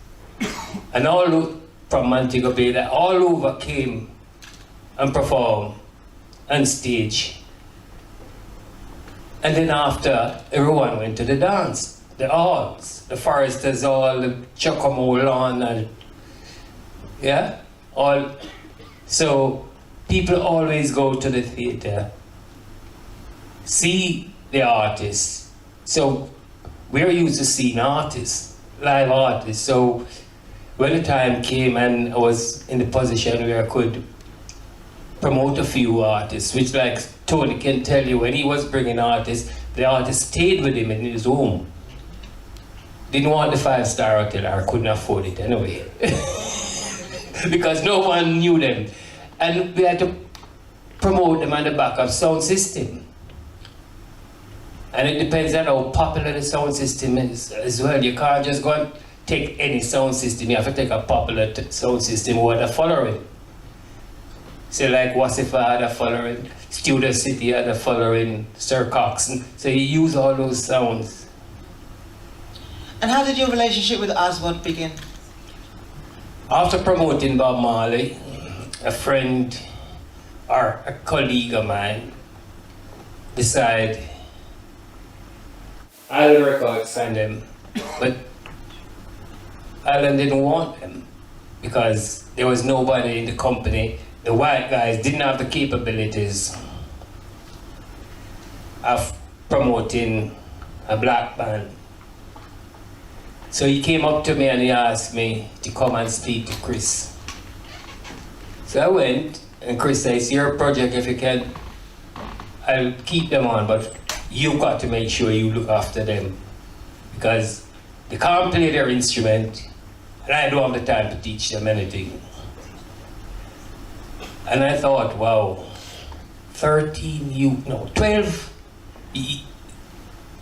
and all from Montego Bay, that all over came and performed on stage. And then after, everyone went to the dance, the halls, the Foresters Hall, the Chocomo Lawn, and yeah, all. So people always go to the theater, see the artists. So we're used to seeing artists, live artists. So when the time came and I was in the position where I could promote a few artists, which like Tony can tell you, when he was bringing artists, the artist stayed with him in his home. Didn't want the 5-star hotel, or couldn't afford it anyway. Because no one knew them. And we had to promote them on the back of sound system. And it depends on how popular the sound system is as well. You can't just go and take any sound system. You have to take a popular sound system with a following. So like Wassifa had a following, Studio City had a following, Sir Cox. So you use all those sounds. And how did your relationship with Oswald begin? After promoting Bob Marley, a friend or a colleague of mine decided I'll record sign them, but Alan didn't want them because there was nobody in the company. The white guys didn't have the capabilities of promoting a black band. So he came up to me and he asked me to come and speak to Chris. So I went And Chris says, your project, if you can, I'll keep them on, but you've got to make sure you look after them. Because they can't play their instrument, and I don't have the time to teach them anything. And I thought, wow, 12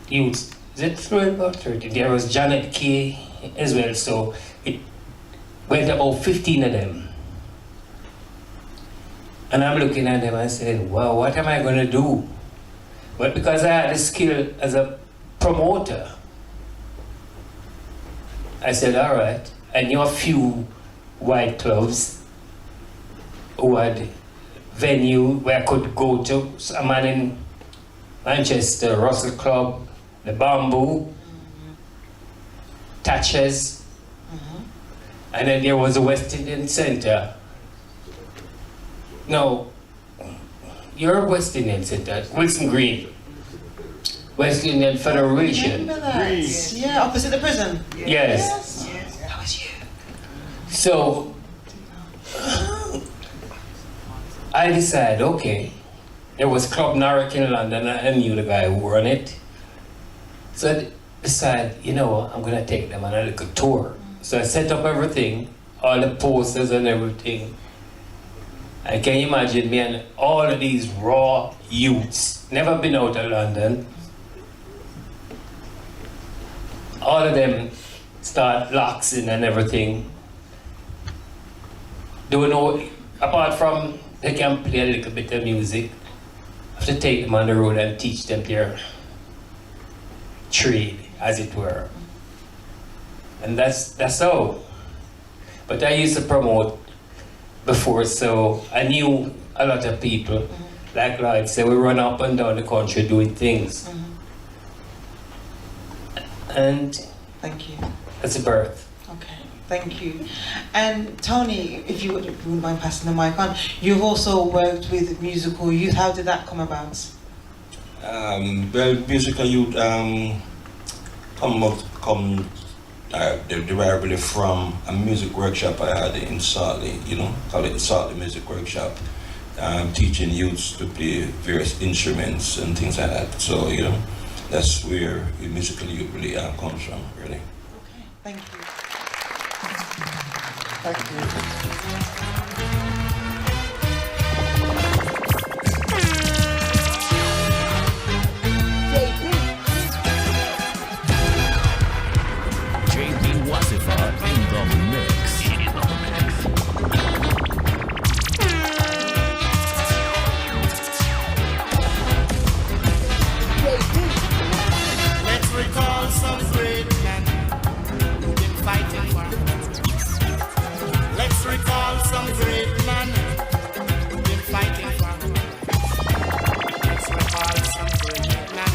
youths. Is it 12 or 13? There was Janet Kay as well, so it went about 15 of them. And I'm looking at them and saying, wow, what am I going to do? But because I had a skill as a promoter, I said, all right, I knew a few white clubs who had venue where I could go to. A man in Manchester, Russell Club, the Bamboo, Thatcher's, and then there was the West Indian Centre. No, you're West Indian Centre, Wilson Green. West Indian Federation. Remember that? Yeah, opposite the prison. Yes. That was you. So, I decided, okay, there was Club Norwich in London, and I knew the guy who ran it. So I decided, you know, I'm gonna take them on a little tour. So I set up everything, all the posters and everything. And can you imagine me and all of these raw youths, never been out of London. All of them start laxing and everything. Don't know, apart from they can play a little bit of music, I have to take them on the road and teach them their trade, as it were. And that's all. But I used to promote before, so I knew a lot of people. Like Lloyd said, we run up and down the country doing things. And Thank you. that's a birth. Okay, thank you. And Tony, if you wouldn't mind passing the mic on, you've also worked with musical youth. How did that come about? Well, musical youth derived from a music workshop I had in Saltley, you know, call it the Saltley Music Workshop, teaching youths to play various instruments and things like that. So, you know, that's where the musical youth really comes from, really. Okay, thank you. Thank you. Wassifa in the mix. Let's recall some great men who've been fighting for us. Let's recall some great men who've been fighting for us. Let's recall some great men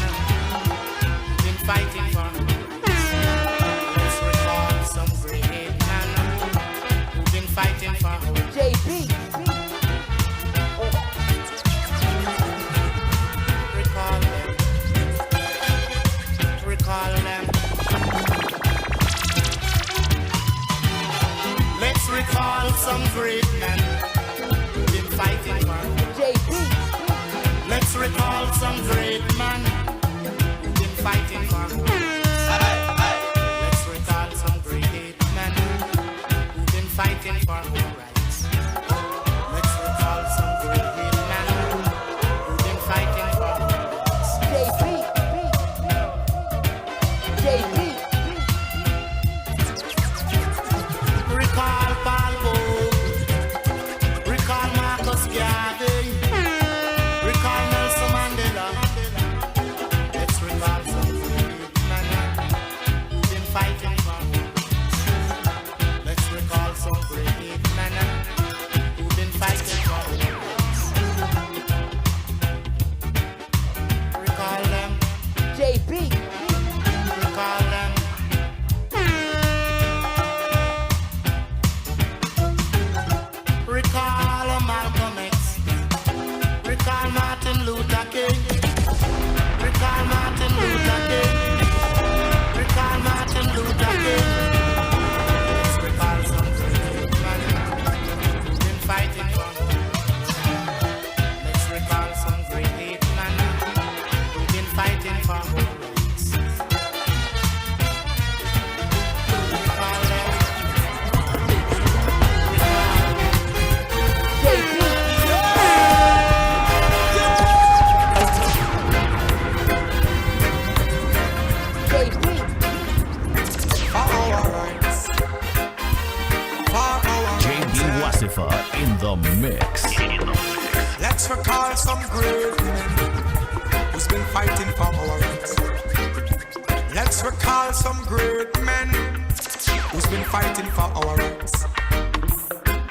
who've been fighting for us. Fighting for JB. Recall them. Let's recall some great men who've been fighting for JB. Let's recall some great men who've been fighting for. Let's recall some great men who've been fighting for our rights. Let's recall some great men who've been fighting for our rights. JB. Recall Balbo. Recall Marcus Garvey. Recall Nelson Mandela. Let's recall some great men Let's recall some great men who's been fighting for our rights. Let's recall some great men who's been fighting for our rights.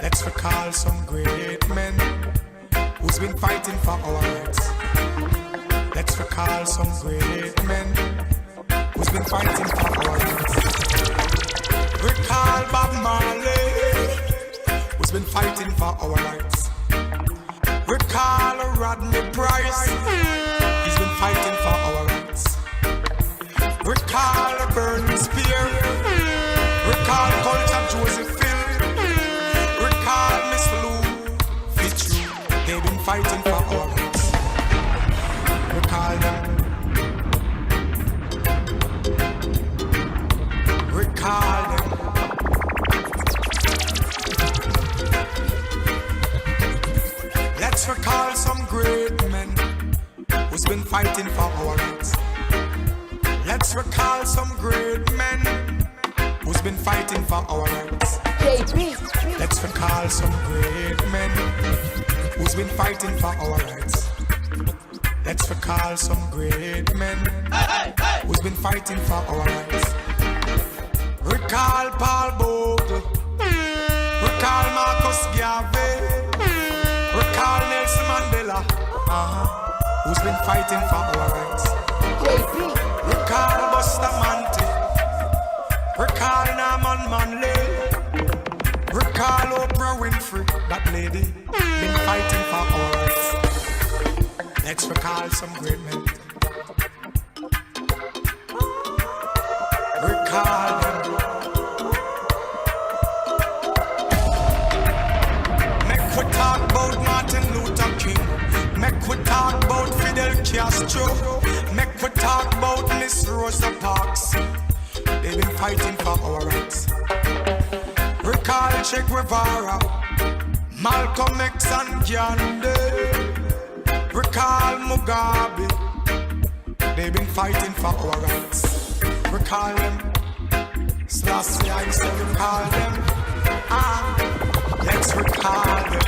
Let's recall some great men who's been fighting for our rights. Let's recall some great men who's been fighting for our rights. Recall Bob Marley, who's been fighting for our rights. Recall Rodney Price, he's been fighting for our rights. Recall Burning Spear, recall Culture Josephine, recall Miss Lou Fitzroy, they've been fighting for our rights. Recall them. Recall them. Let's recall some great men who's been fighting for our rights. Let's recall some great men who's been fighting for our rights. Let's recall some great men who's been fighting for our rights. Let's recall some great men who's been fighting for our rights. Recall Paul Bogle, recall Marcus Garvey, recall Nelson Mandela, who's been fighting for our rights. Recall Buster Manti, recall Norman Manley, recall Oprah Winfrey, that lady, been fighting for our rights. Let's recall some great men. Recall them. Make we talk about Martin Luther King. Make we talk about Fidel Castro. Make we talk about Miss Rosa Parks. They've been fighting for our rights. Recall Che Guevara, Malcolm X and Gandhi. Recall Mugabe. They've been fighting for our rights. Recall them. Selassie, I say recall them. Let's recall them.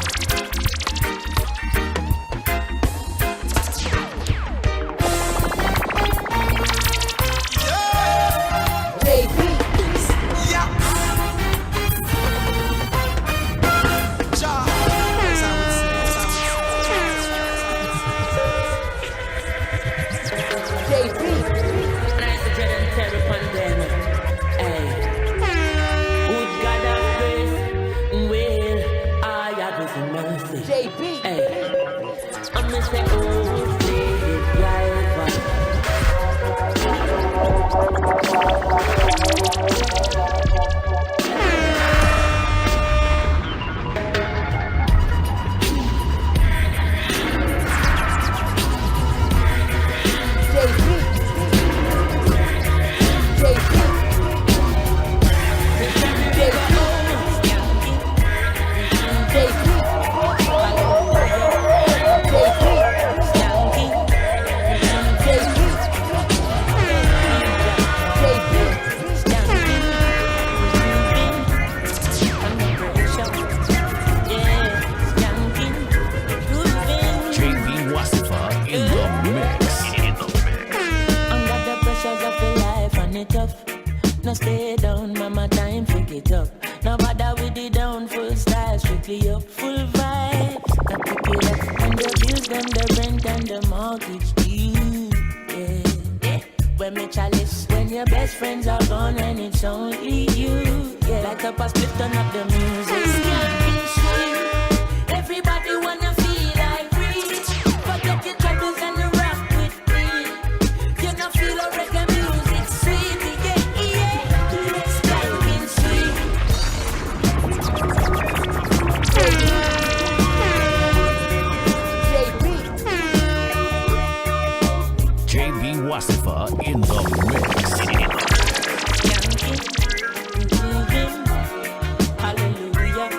No stay down, mama, time to get up. No bother with the down, full style, strictly up, full vibes. Not pick it up, and the bills, them, the rent, and the mortgage due. Yeah. When me chalice, when your best friends are gone, and it's only you. Yeah, like up a split, turn up the music. Skanking sweet, everybody wanna feel like free. Forget your troubles and rock with me. You know feel a reggae music sweet. Wassifa in the mix. Hallelujah.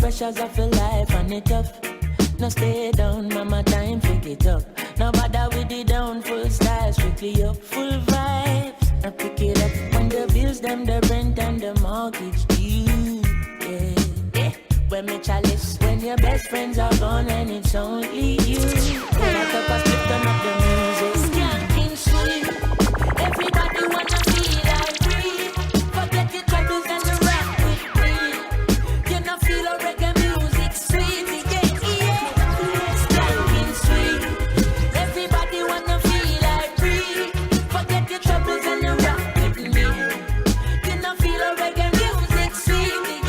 pressures of your life and it tough. No stay down, mama, time pick it up. No bother with the down, full style, strictly up, full vibes. I pick it up when the bills, them, the rent and the mortgage due. Yeah. When me chalice, when your best friends are gone and it's only you. When I cup a split, turn up the music. Skanking sweet, everybody wanna feel like free. Forget your troubles and the rock with me. You know feel a reggae music sweet, yeah. Skanking sweet, everybody wanna feel like free. Forget your troubles and the rock with me. You know feel a reggae music sweet,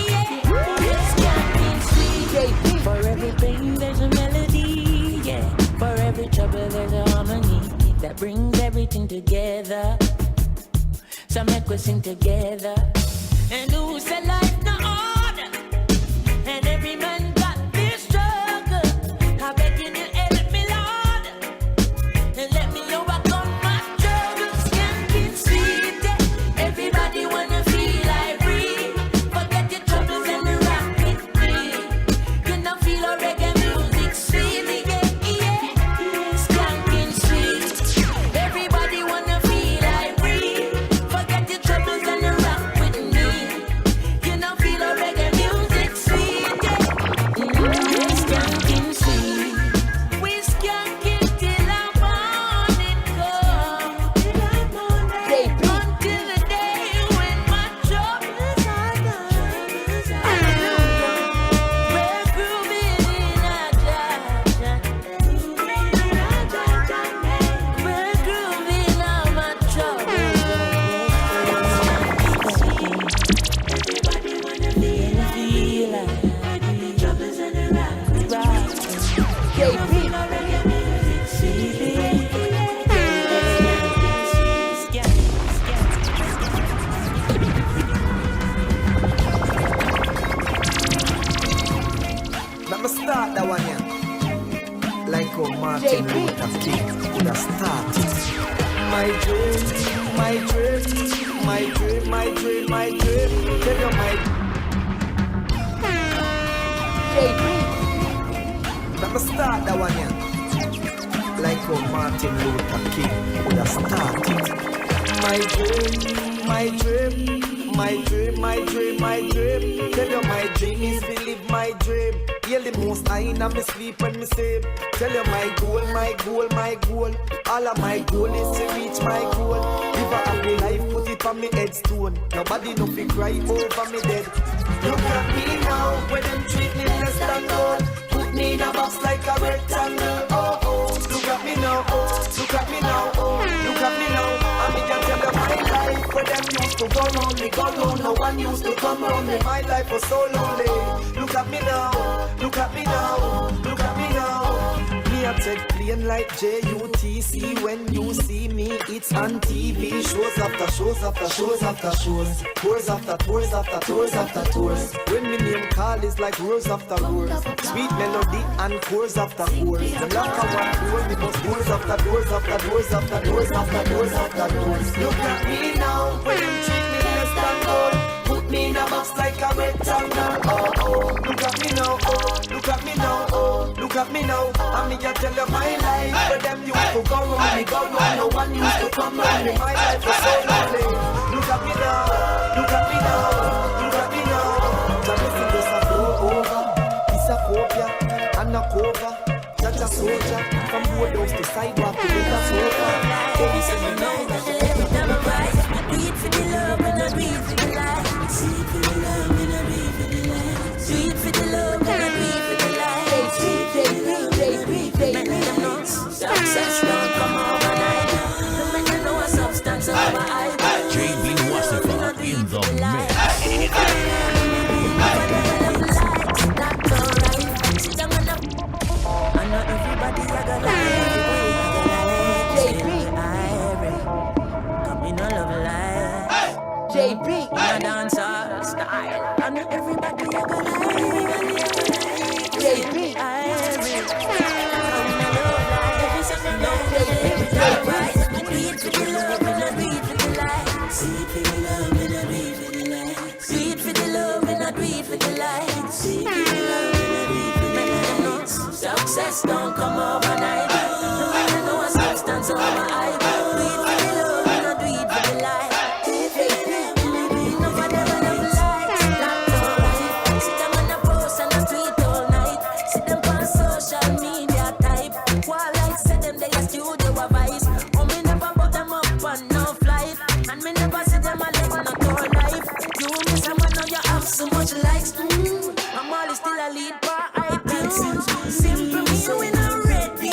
yeah. Skanking sweet, for every pain there's a melody, yeah. For every trouble there's a harmony that brings everything together. So make we sing together. And who said life no order? And every man got this struggle. I beg you to help me, Lord, and let me overcome my struggles. Skanking sweet, yeah. Everybody wanna feel like free. Forget your troubles and the rock with me. You know feel a reggae music sweet, yeah. Skanking sweet, everybody wanna feel like free. Forget your troubles and the rock with me. You know feel a reggae music sweet, yeah. Skanking sweet, we skanking till our morning come. Until the day when my troubles are gone. We're grooving in a jazz. We're grooving on my troubles. Everybody wanna feel like troubles and the rock. Let me start that one here. Like how Martin Luther King would have started. My dream, my dream, my dream, my dream, my dream. Tell you my Let me start that one here. Like how Martin Luther King would have started. My dream, my dream, my dream, my dream, my dream. Tell you my dream is to live my dream. Hear the most high in me sleep when me sleep. Tell you my goal, my goal, my goal. All of my goal is to reach my goal. Live a happy life, put it on me headstone. Nobody no fi cry over me dead. Look at me now, when them treat me less than gold. Put me in a box like a rectangle. Oh oh, look at me now, oh, look at me now, oh, look at me now. And me can tell you my life, where them used to go round me, go round. No one used to come round me. My life was so lonely. Look at me now, look at me now, look at me now. Me a take plain like JUTC. When you see me, it's on TV. Shows after shows after shows after shows. Tours after tours after tours after tours. When me name call is like roars after roars. Sweet melody and chords after chords. The lack of one door because doors after doors after doors after doors after doors after doors. Look at me now, when you treat me less than gold. Put me in a box like a rectangle. Oh oh, look at me now, oh, look at me now, oh, look at me now. And me can tell you my life, where them used to go round me, go round. No one used to come round me. My life was so lonely. Look at me now, look at me now, look at me now. Jamaican just a flow over. It's a copia and a cover. Judge a soldier from boardhouse to sidewalk to get a sofa. Baby say me know that the left them right. I do it for the love and I do it for the life. Sweet for the love and I do it for the life. Sweet for the love and I do it for the life. Sweet for the love and I do it for the life. Make them know success don't come overnight. Don't make them know a substance over I. JB Wassifa in the mix. I know everybody I got JP, come in all of life. JP, my dancer style. I know everybody I got JP, Sweet for the love and I breathe for the light. Sweet for the love and I breathe for the light. Sweet for the love and I breathe for the light. See the love when I do it for the lights. Success don't come overnight. I know a substance over I do it for the love when I do it for the light. No for them and them lights. Not alright. See them on the post and the tweet all night. See them on social media type. While I say them they a studio advice. Oh me never put them up on no flight. And me never see them a live not all life. You miss someone now you have so much likes. I'm always still a lead for I.D.E.A.L. Simple me when I'm ready.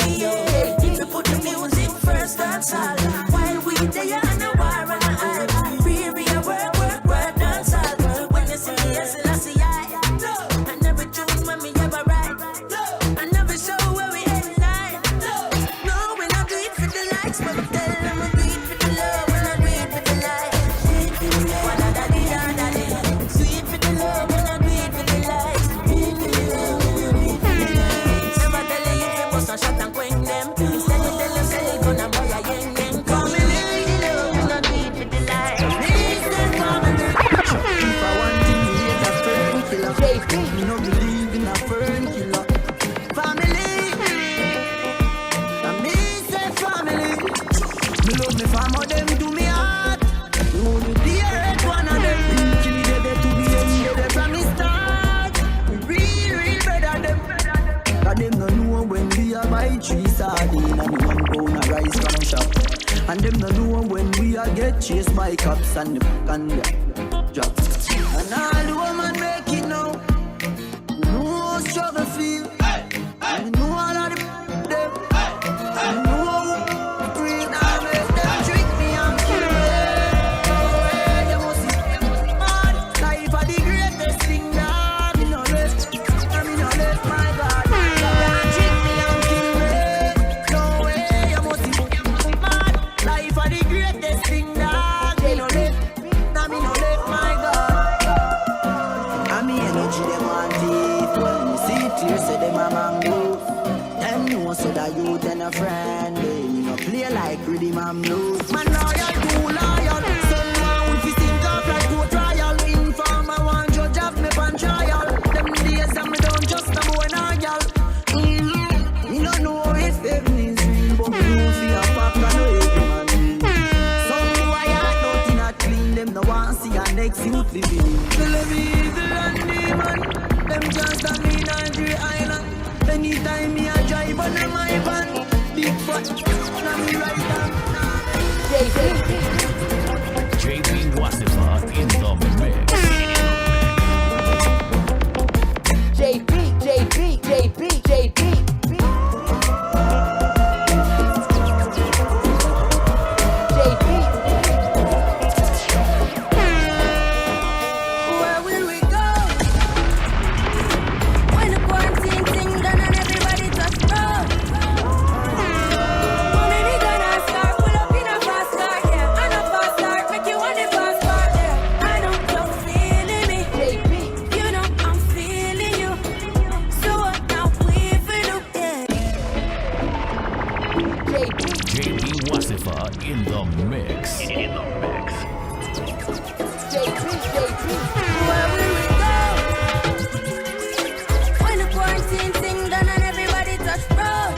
You put the music first, that's all. While we there on the war and the hype. Real work, that's all. When you see me, yes, I see I. And every tune when me ever write. And every show where we headline. No, when I do it for the likes, but tell them I do it for the love. When I do it for the light. One of the day. Sweet for the love when I do it for the lights. Never tell you if you must not shut and quench them. Instead you tell them say you gonna buy a yang. Come in the love when I do it for the lights. If I want to hate a fern killer, me no believe in a fern killer. Family, and me say family. Me love me family, them do me heart. No the dearest one of them. We kill it there to the end, there from the start. We real better them. Cause them no know when we a buy 3 sardines and 1 pound of rice from shop. And them no know when we a get chased by cops and the can drop. And all the woman make it now. No struggle feel. And know all of them. And know who bring all make them trick me and kill me. Oh, you must see man. Life are the greatest thing that me no left. And me no left my God. Can't trick me and kill me. No way, you must see man. Life are the greatest thing that me no left. And me no left my God. And me energy them want it. When me see it clear, say them a mango. Them know so that you then a friend. Me no play like rhythm and blues. Man loyal, too loyal. Someone if you think of like go trial. Informer one judge have me pan trial. Them days and me don't just a boy loyal. Me no know if heaven is real, but me know fear pop and no every man real. Some boy are not in a clean. Them no want see a next youth living. Believe me, evil and demon. Them can't stop me in I.D.E.A.L. Anytime me a drive on my van. Big fat, now me right down. JP Wassifa in the mix. JP. Where will we go? When the quarantine thing done and everybody touch road. Mommy, me gonna start, pull up in a fast car, yeah. I know fast start, make you want the fast part, yeah. I know you're feeling me, JP. You know I'm feeling you. So what now we feel, yeah. JP Wassifa in the mix. Where will we go? When the quarantine thing done and everybody touch road.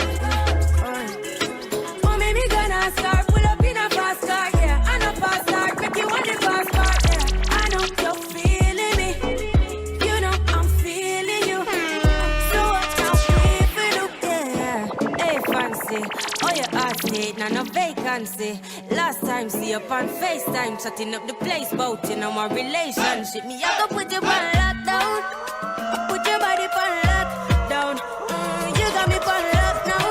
Mommy, me gonna start, pull up in a fast car, yeah. I know fast start, make you want the fast part, yeah. I know you're feeling me. You know I'm feeling you. So what now we feel, yeah. Hey, fancy, oh your heart state, now no vacancy. Last time see up on FaceTime, shutting up the place, bout in our relationship. Me, I go put you on lockdown. Put your body on lockdown. You got me on lock now.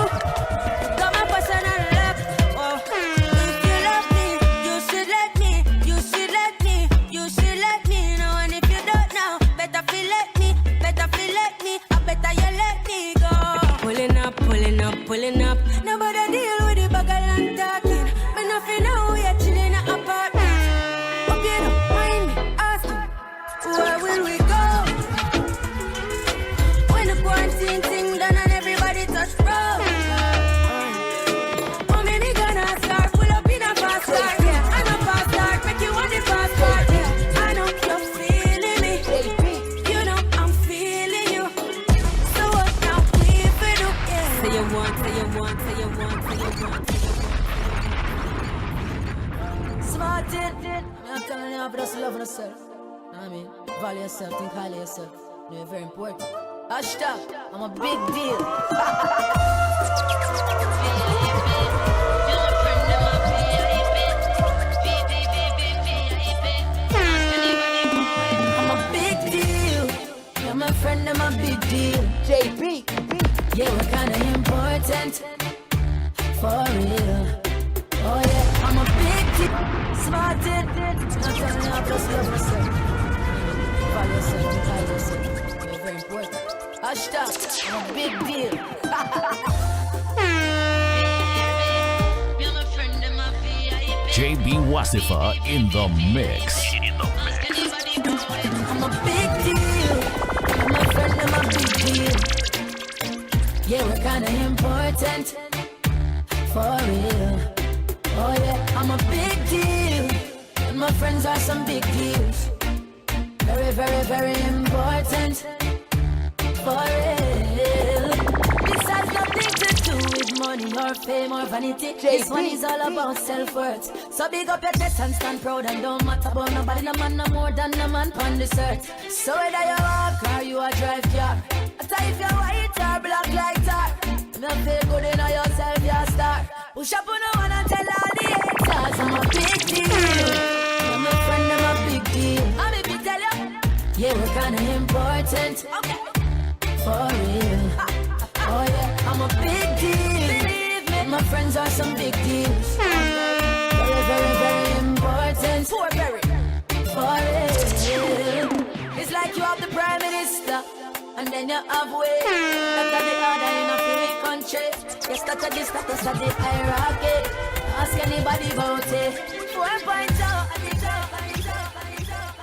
Got my person on lock. Oh, if you love me, you should let me. You should let me. You should let me know. And if you don't know, better feel let me. Better feel let me. I better you let me go. Pulling up. Nobody deal with the bugger and talking. Me nothing now, we are chilling at apartment. Hope you don't mind me asking, where will we go? When the quarantine thing done and everybody touch road. Mommy, me gonna start, pull up in a fast car, yeah. I know fast start, make you want the fast part, yeah. I know you're feeling me. You know I'm feeling Value yourself, think highly of yourself. You're very important. Hashtag, I'm a big deal. I'm a big deal. You're my friend, I'm a big deal. JB. Yeah, we're kinda important. For real. Oh yeah, I'm a big deal. Smart it. Not telling you how to love yourself. Value yourself, value yourself. You're very important. Hashtag, I'm a big deal. JB Wassifa in the mix. I'm a big deal. You're my friend, I'm a big deal. Yeah, we're kinda important. For real. Oh yeah, I'm a big deal. And my friends are some big deals. Very, very, very important. For real. This has nothing to do with money or fame or vanity. This one is all about self-worth. So big up your chest and stand proud and don't matter about nobody. No man no more than no man on this earth. So whether you walk or you a drive car, after if you're white or black like tar, you feel good in yourself, you're a star. Push up on no one and tell all the haters I'm a big deal. I'm a friend, I'm a big deal. I'm a big tell you. Yeah, we're kinda important. Okay. For real. Oh yeah, I'm a big deal. Believe me, my friends are some big deals. Very, very, very important. Poor Berry. For real. It's like you have the Prime Minister, and then you have way. That's the order in a free country. Yes, that's a this, that's a the hierarchy. Ask anybody about it. 4.0 at the top, at the top, at the top, at the top.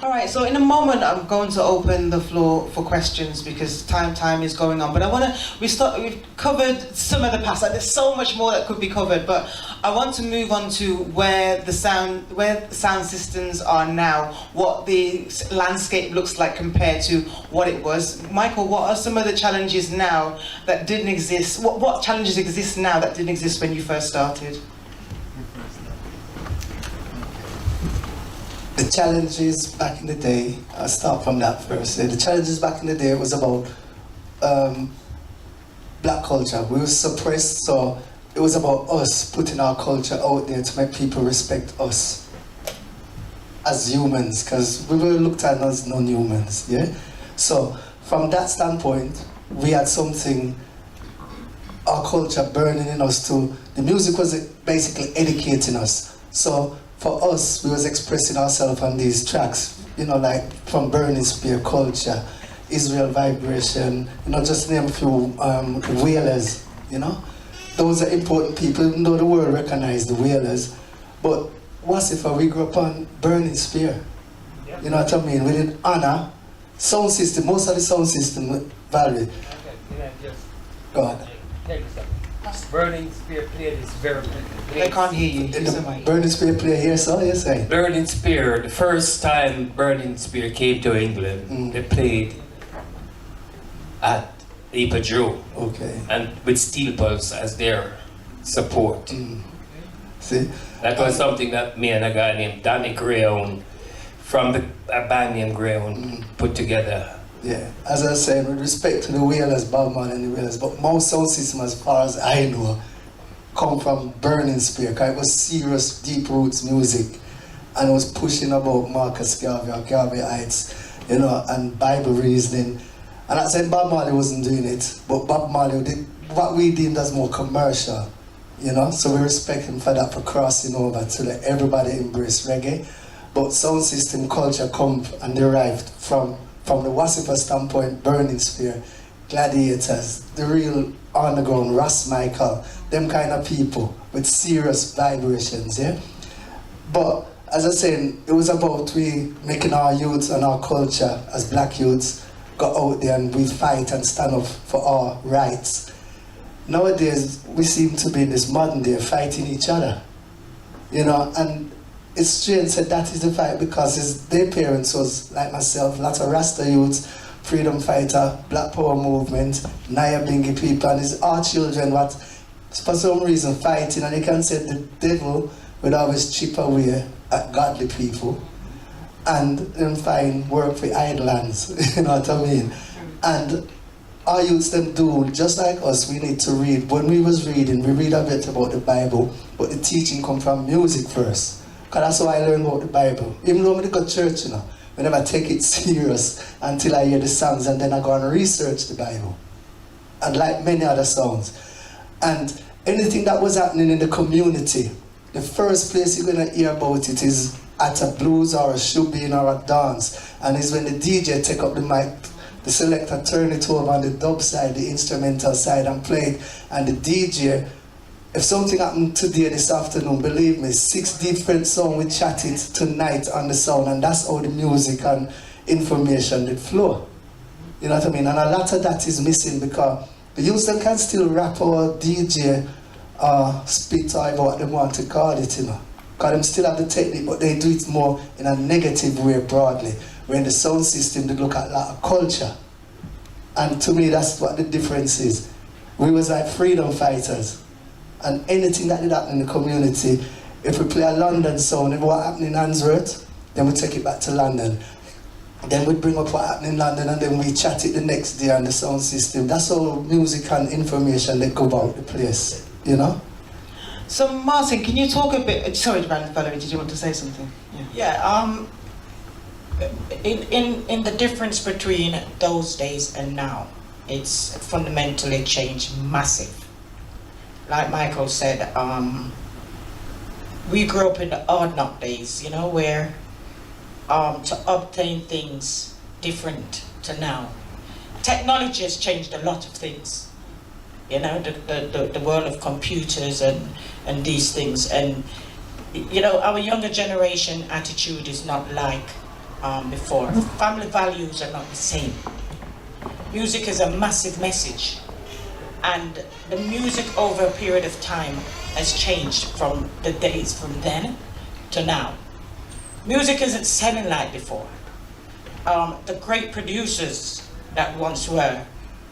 All right, so in a moment I'm going to open the floor for questions because time is going on. But I want to we've covered some of the past. Like, there's so much more that could be covered, but I want to move on to where the sound systems are now, what the landscape looks like compared to what it was. Mykal, what are some of the challenges now that didn't exist? What challenges exist now that didn't exist when you first started? The challenges back in the day, I'll start from that first. The challenges back in the day was about black culture. We were suppressed, so it was about us putting our culture out there to make people respect us as humans, because we were looked at as non-humans, yeah? So from that standpoint, we had something, our culture burning in us too. The music was basically educating us. So for us, we was expressing ourselves on these tracks, you know, like from Burning Spear culture, Israel Vibration, you know, just name a few, the Wailers, you know. Those are important people, even though the world recognized the Wailers. But Wassifa, we grew up on Burning Spear. Yep. You know what I mean? We did honor, sound system, most of the sound system, Valerie. Okay, can I just... Go on. Take a second. Burning Spear played this very I can't hear you. The Burning Spear play here, so you say? Burning Spear, the first time Burning Spear came to England, they played at the Hippodrome. Okay. And with Steel Pulse as their support. See? That was something that me and a guy named Danny Greyhound from a band named Greyhound put together. Yeah, as I said, with respect to the Wailers, Bob Marley and the Wailers, but most sound system, as far as I know, come from Burning Spear, because it was serious, deep roots music, and it was pushing about Marcus Garvey or Garvey Heights, you know, and Bible reasoning. And I said Bob Marley wasn't doing it, but Bob Marley did what we deemed as more commercial, you know, so we respect him for that, for crossing over to let everybody embrace reggae. But sound system culture come and derived from the Wassifa standpoint, Burning Spear, Gladiators, the real underground, Ras Mykal, them kind of people with serious vibrations, yeah? But as I said, it was about we making our youths and our culture as black youths go out there and we fight and stand up for our rights. Nowadays, we seem to be in this modern day fighting each other, you know, and it's strange that that is the fight because their parents was, like myself, lots of Rasta youths freedom fighter, Black Power movement, Nyabinghi people, and it's our children what for some reason fighting, and you can say the devil would always chip away at godly people and then find work for idlers, you know what I mean? And our youths them do, just like us, we need to read. When we was reading, we read a bit about the Bible, but the teaching come from music first. Because that's how I learned about the Bible. Even though I go to church, you know, I never take it serious until I hear the songs, and then I go and research the Bible. And like many other songs. And anything that was happening in the community, the first place you're going to hear about it is at a blues or a shubin or a dance. And it's when the DJ take up the mic, the selector turn it over on the dub side, the instrumental side, and play it. And the DJ, if something happened today, this afternoon, believe me, 6 different songs we chatted tonight on the sound, and that's how the music and information did flow. You know what I mean? And a lot of that is missing because the youth them can still rap or DJ spit or what they want to call it, you know. Because them still have the technique, but they do it more in a negative way broadly. When the sound system, they look at a lot of culture. And to me, that's what the difference is. We was like freedom fighters. And anything that did happen in the community, if we play a London sound, if what happened in Handsworth, then we take it back to London. Then we bring up what happened in London, and then we chat it the next day on the sound system. That's how music and information they go about the place, you know? So Martin, can you talk a bit, sorry Valerie, did you want to say something? Yeah, in the difference between those days and now, it's fundamentally changed, massive. Like Mykal said, we grew up in the odd knock days, you know, where to obtain things different to now. Technology has changed a lot of things, you know, the world of computers and these things. And, you know, our younger generation attitude is not like before. Family values are not the same. Music is a massive message. And the music over a period of time has changed from the days from then to now. Music isn't selling like before. The great producers that once were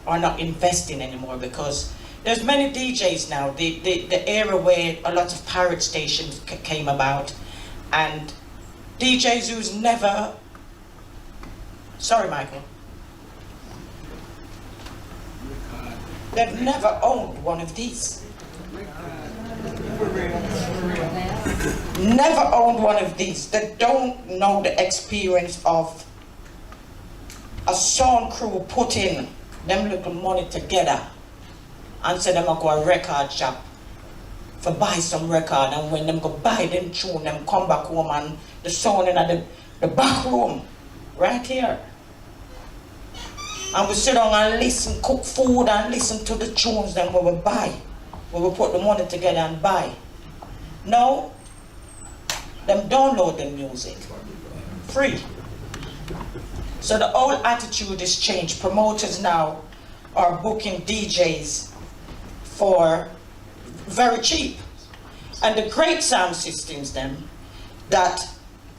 are not investing anymore because there's many DJs now. The era where a lot of pirate stations came about, and DJs who's never... Sorry, Mykal. They've never owned one of these. Never owned one of these. They don't know the experience of a sound crew putting them little money together and say them go a record shop for buy some record, and when them go buy them tune, them come back home and the sound in the back room, right here. And we sit down and listen, cook food and listen to the tunes then we will buy. We will put the money together and buy. No, them download the music. Free. So the whole attitude is changed. Promoters now are booking DJs for very cheap. And the great sound systems then that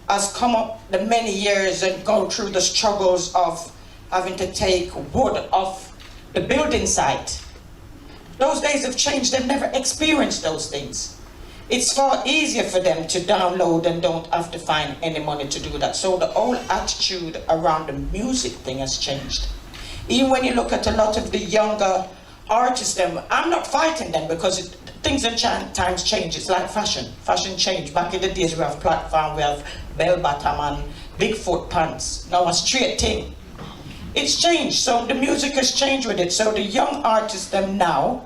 has come up the many years and go through the struggles of having to take wood off the building site. Those days have changed. They've never experienced those things. It's far easier for them to download and don't have to find any money to do that. So the whole attitude around the music thing has changed. Even when you look at a lot of the younger artists, I'm not fighting them because things and times change. It's like fashion. Fashion changed. Back in the days we have platform, we have bell bottom and Bigfoot pants. Now a straight thing. It's changed, so the music has changed with it. So the young artists, them now,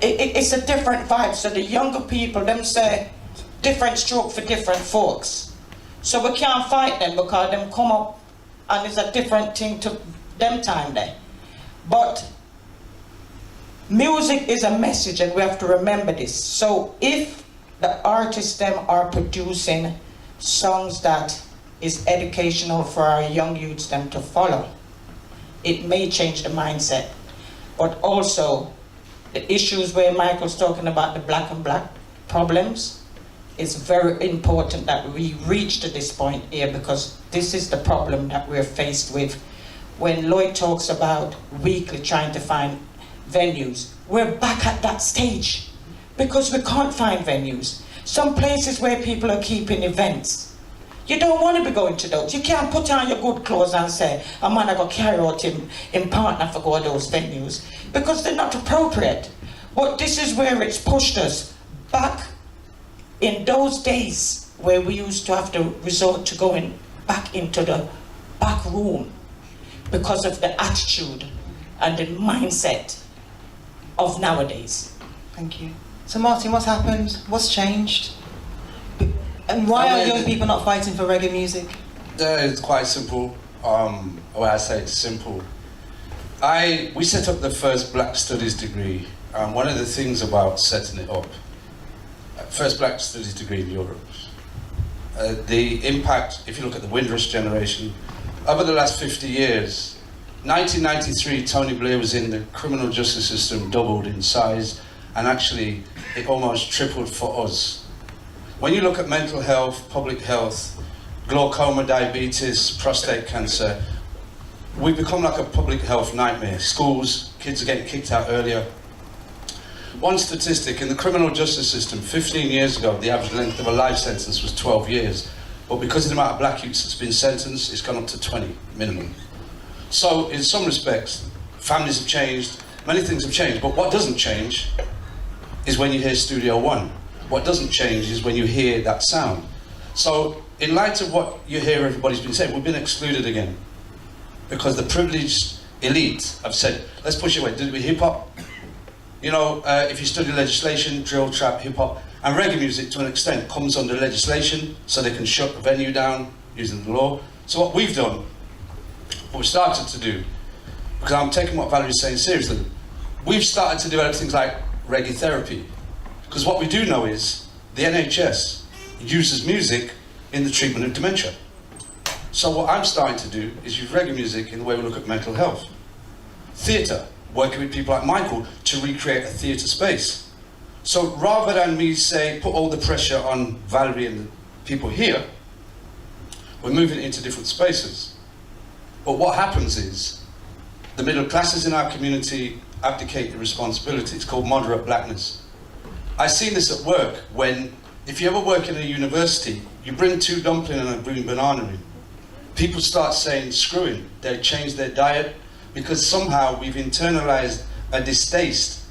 it's a different vibe. So the younger people, them say, different stroke for different folks. So we can't fight them because them come up and it's a different thing to them time there. But music is a message and we have to remember this. So if the artists, them are producing songs that is educational for our young youths them to follow, it may change the mindset. But also the issues where Mykal's talking about the black and black problems, it's very important that we reach to this point here because this is the problem that we're faced with when Lloyd talks about weekly trying to find venues, we're back at that stage because we can't find venues. Some places where people are keeping events, you don't want to be going to those. You can't put on your good clothes and say, a man I got carry out in partner for go to those venues because they're not appropriate. But this is where it's pushed us back in those days where we used to have to resort to going back into the back room because of the attitude and the mindset of nowadays. Thank you. So Martin, what's happened? What's changed? And why are young people not fighting for reggae music? It's quite simple. Well, I say it's simple. We set up the first Black Studies degree. One of the things about setting it up, first Black Studies degree in Europe, the impact, if you look at the Windrush generation, over the last 50 years, 1993, Tony Blair was in, the criminal justice system doubled in size, and actually it almost tripled for us. When you look at mental health, public health, glaucoma, diabetes, prostate cancer, we've become like a public health nightmare. Schools, kids are getting kicked out earlier. One statistic, in the criminal justice system, 15 years ago, the average length of a life sentence was 12 years. But because of the amount of black youths that's been sentenced, it's gone up to 20, minimum. So, in some respects, families have changed, many things have changed, but what doesn't change is when you hear Studio One. What doesn't change is when you hear that sound. So, in light of what you hear everybody's been saying, we've been excluded again. Because the privileged elite have said, let's push it away. Did it with hip-hop? You know, if you study legislation, drill, trap, hip-hop, and reggae music to an extent comes under legislation, so they can shut the venue down using the law. So what we've done, what we started to do, because I'm taking what Valerie's saying seriously, we've started to develop things like reggae therapy. Because what we do know is the NHS uses music in the treatment of dementia. So what I'm starting to do is use reggae music in the way we look at mental health. Theatre, working with people like Mykal to recreate a theatre space. So rather than me say, put all the pressure on Valerie and the people here, we're moving into different spaces. But what happens is, the middle classes in our community abdicate the responsibility. It's called moderate blackness. I've seen this at work when, if you ever work in a university, you bring 2 dumplings and a green banana in. People start saying, screwing, they change their diet, because somehow we've internalized a distaste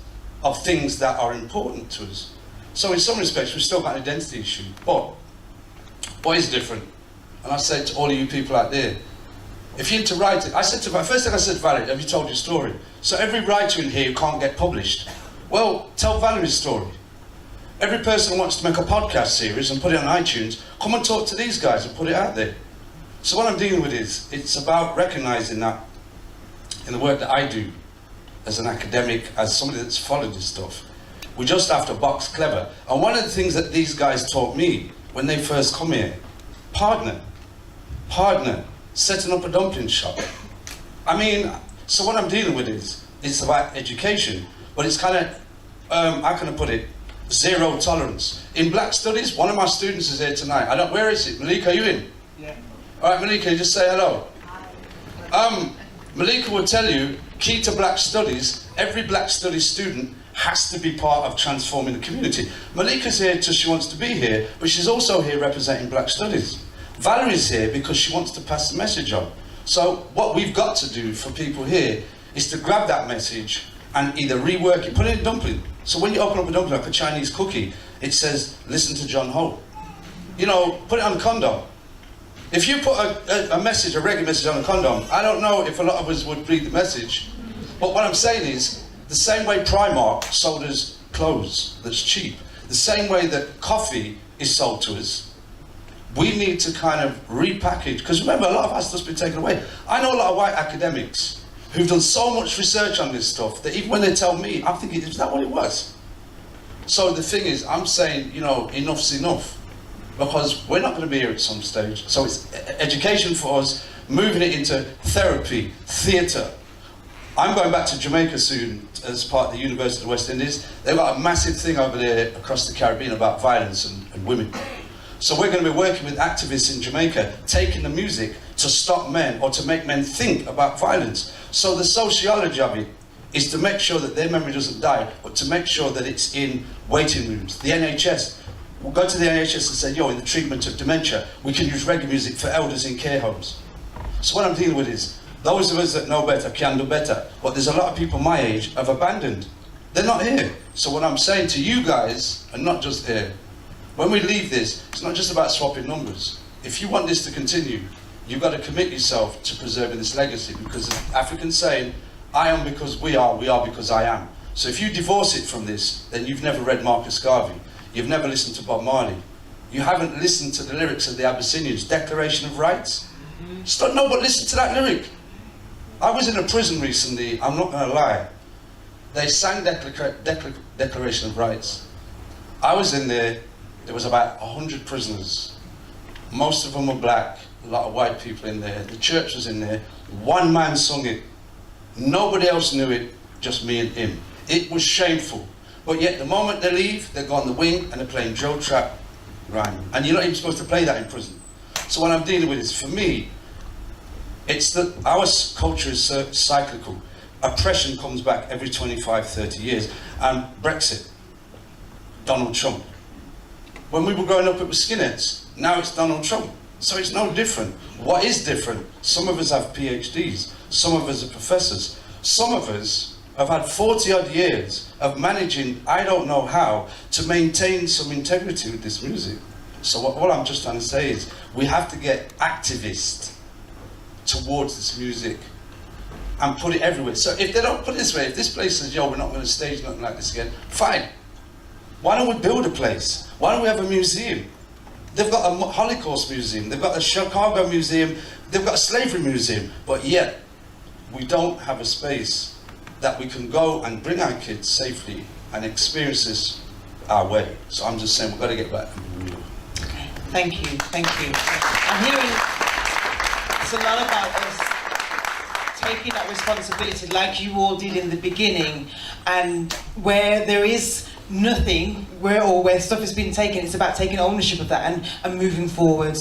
of things that are important to us. So in some respects, we've still got an identity issue, but what is different? And I said to all of you people out there, if you're into writing, I said to first thing I said to Valerie, have you told your story? So every writer in here who can't get published, well, tell Valerie's story. Every person who wants to make a podcast series and put it on iTunes, come and talk to these guys and put it out there. So what I'm dealing with is, it's about recognizing that in the work that I do as an academic, as somebody that's followed this stuff, we just have to box clever. And one of the things that these guys taught me when they first come here, partner, setting up a dumpling shop. I mean, so what I'm dealing with is, it's about education, but it's kind of, how can I put it, zero tolerance. In Black Studies, one of my students is here tonight. Where is it? Malika, are you in? Yeah. All right, Malika, just say hello. Hi. Malika will tell you, key to Black Studies, every Black Studies student has to be part of transforming the community. Malika's here because she wants to be here, but she's also here representing Black Studies. Valerie's here because she wants to pass the message on. So what we've got to do for people here is to grab that message and either rework it, put it in a dumpling. So when you open up a dumpling like a Chinese cookie, it says, listen to John Hope. You know, put it on a condom. If you put a message, a reggae message on a condom, I don't know if a lot of us would read the message. But what I'm saying is, the same way Primark sold us clothes that's cheap, the same way that coffee is sold to us, we need to kind of repackage, because remember, a lot of our stuff's been taken away. I know a lot of white academics who've done so much research on this stuff that even when they tell me, I'm thinking, is that what it was? So the thing is, I'm saying, you know, enough's enough. Because we're not going to be here at some stage. So it's education for us, moving it into therapy, theatre. I'm going back to Jamaica soon as part of the University of the West Indies. They've got a massive thing over there across the Caribbean about violence and women. So we're going to be working with activists in Jamaica, taking the music to stop men or to make men think about violence. So the sociology of it is to make sure that their memory doesn't die, but to make sure that it's in waiting rooms. The NHS, we'll go to the NHS and say, yo, in the treatment of dementia, we can use reggae music for elders in care homes. So what I'm dealing with is, those of us that know better can do better, but there's a lot of people my age have abandoned. They're not here. So what I'm saying to you guys, and not just here, when we leave this, it's not just about swapping numbers. If you want this to continue, you've got to commit yourself to preserving this legacy, because the African saying, I am because we are because I am. So if you divorce it from this, then you've never read Marcus Garvey. You've never listened to Bob Marley. You haven't listened to the lyrics of the Abyssinians, Declaration of Rights. No, but listen to that lyric. I was in a prison recently, I'm not going to lie. They sang Declaration of Rights. I was in there, there was about 100 prisoners. Most of them were black, a lot of white people in there. The church was in there. One man sung it. Nobody else knew it, just me and him. It was shameful. But yet the moment they leave, they go on the wing and they're playing Joe Trap rhyme. And you're not even supposed to play that in prison. So what I'm dealing with is, for me, it's that our culture is cyclical. Oppression comes back every 25, 30 years. And Brexit, Donald Trump. When we were growing up, it was skinheads. Now it's Donald Trump. So it's no different. What is different? Some of us have PhDs. Some of us are professors. Some of us have had 40 odd years of managing, I don't know how, to maintain some integrity with this music. So what I'm just trying to say is, we have to get activists towards this music and put it everywhere. So if they don't put it this way, if this place says, yo, we're not going to stage nothing like this again, fine. Why don't we build a place? Why don't we have a museum? They've got a Holocaust museum, they've got a Chicago museum, they've got a slavery museum, but yet we don't have a space that we can go and bring our kids safely and experience this our way. So I'm just saying, we've got to get back. Okay. Thank you, thank you. I'm hearing it's a lot about us taking that responsibility like you all did in the beginning, and where there is nothing, where stuff has been taken, it's about taking ownership of that and moving forward.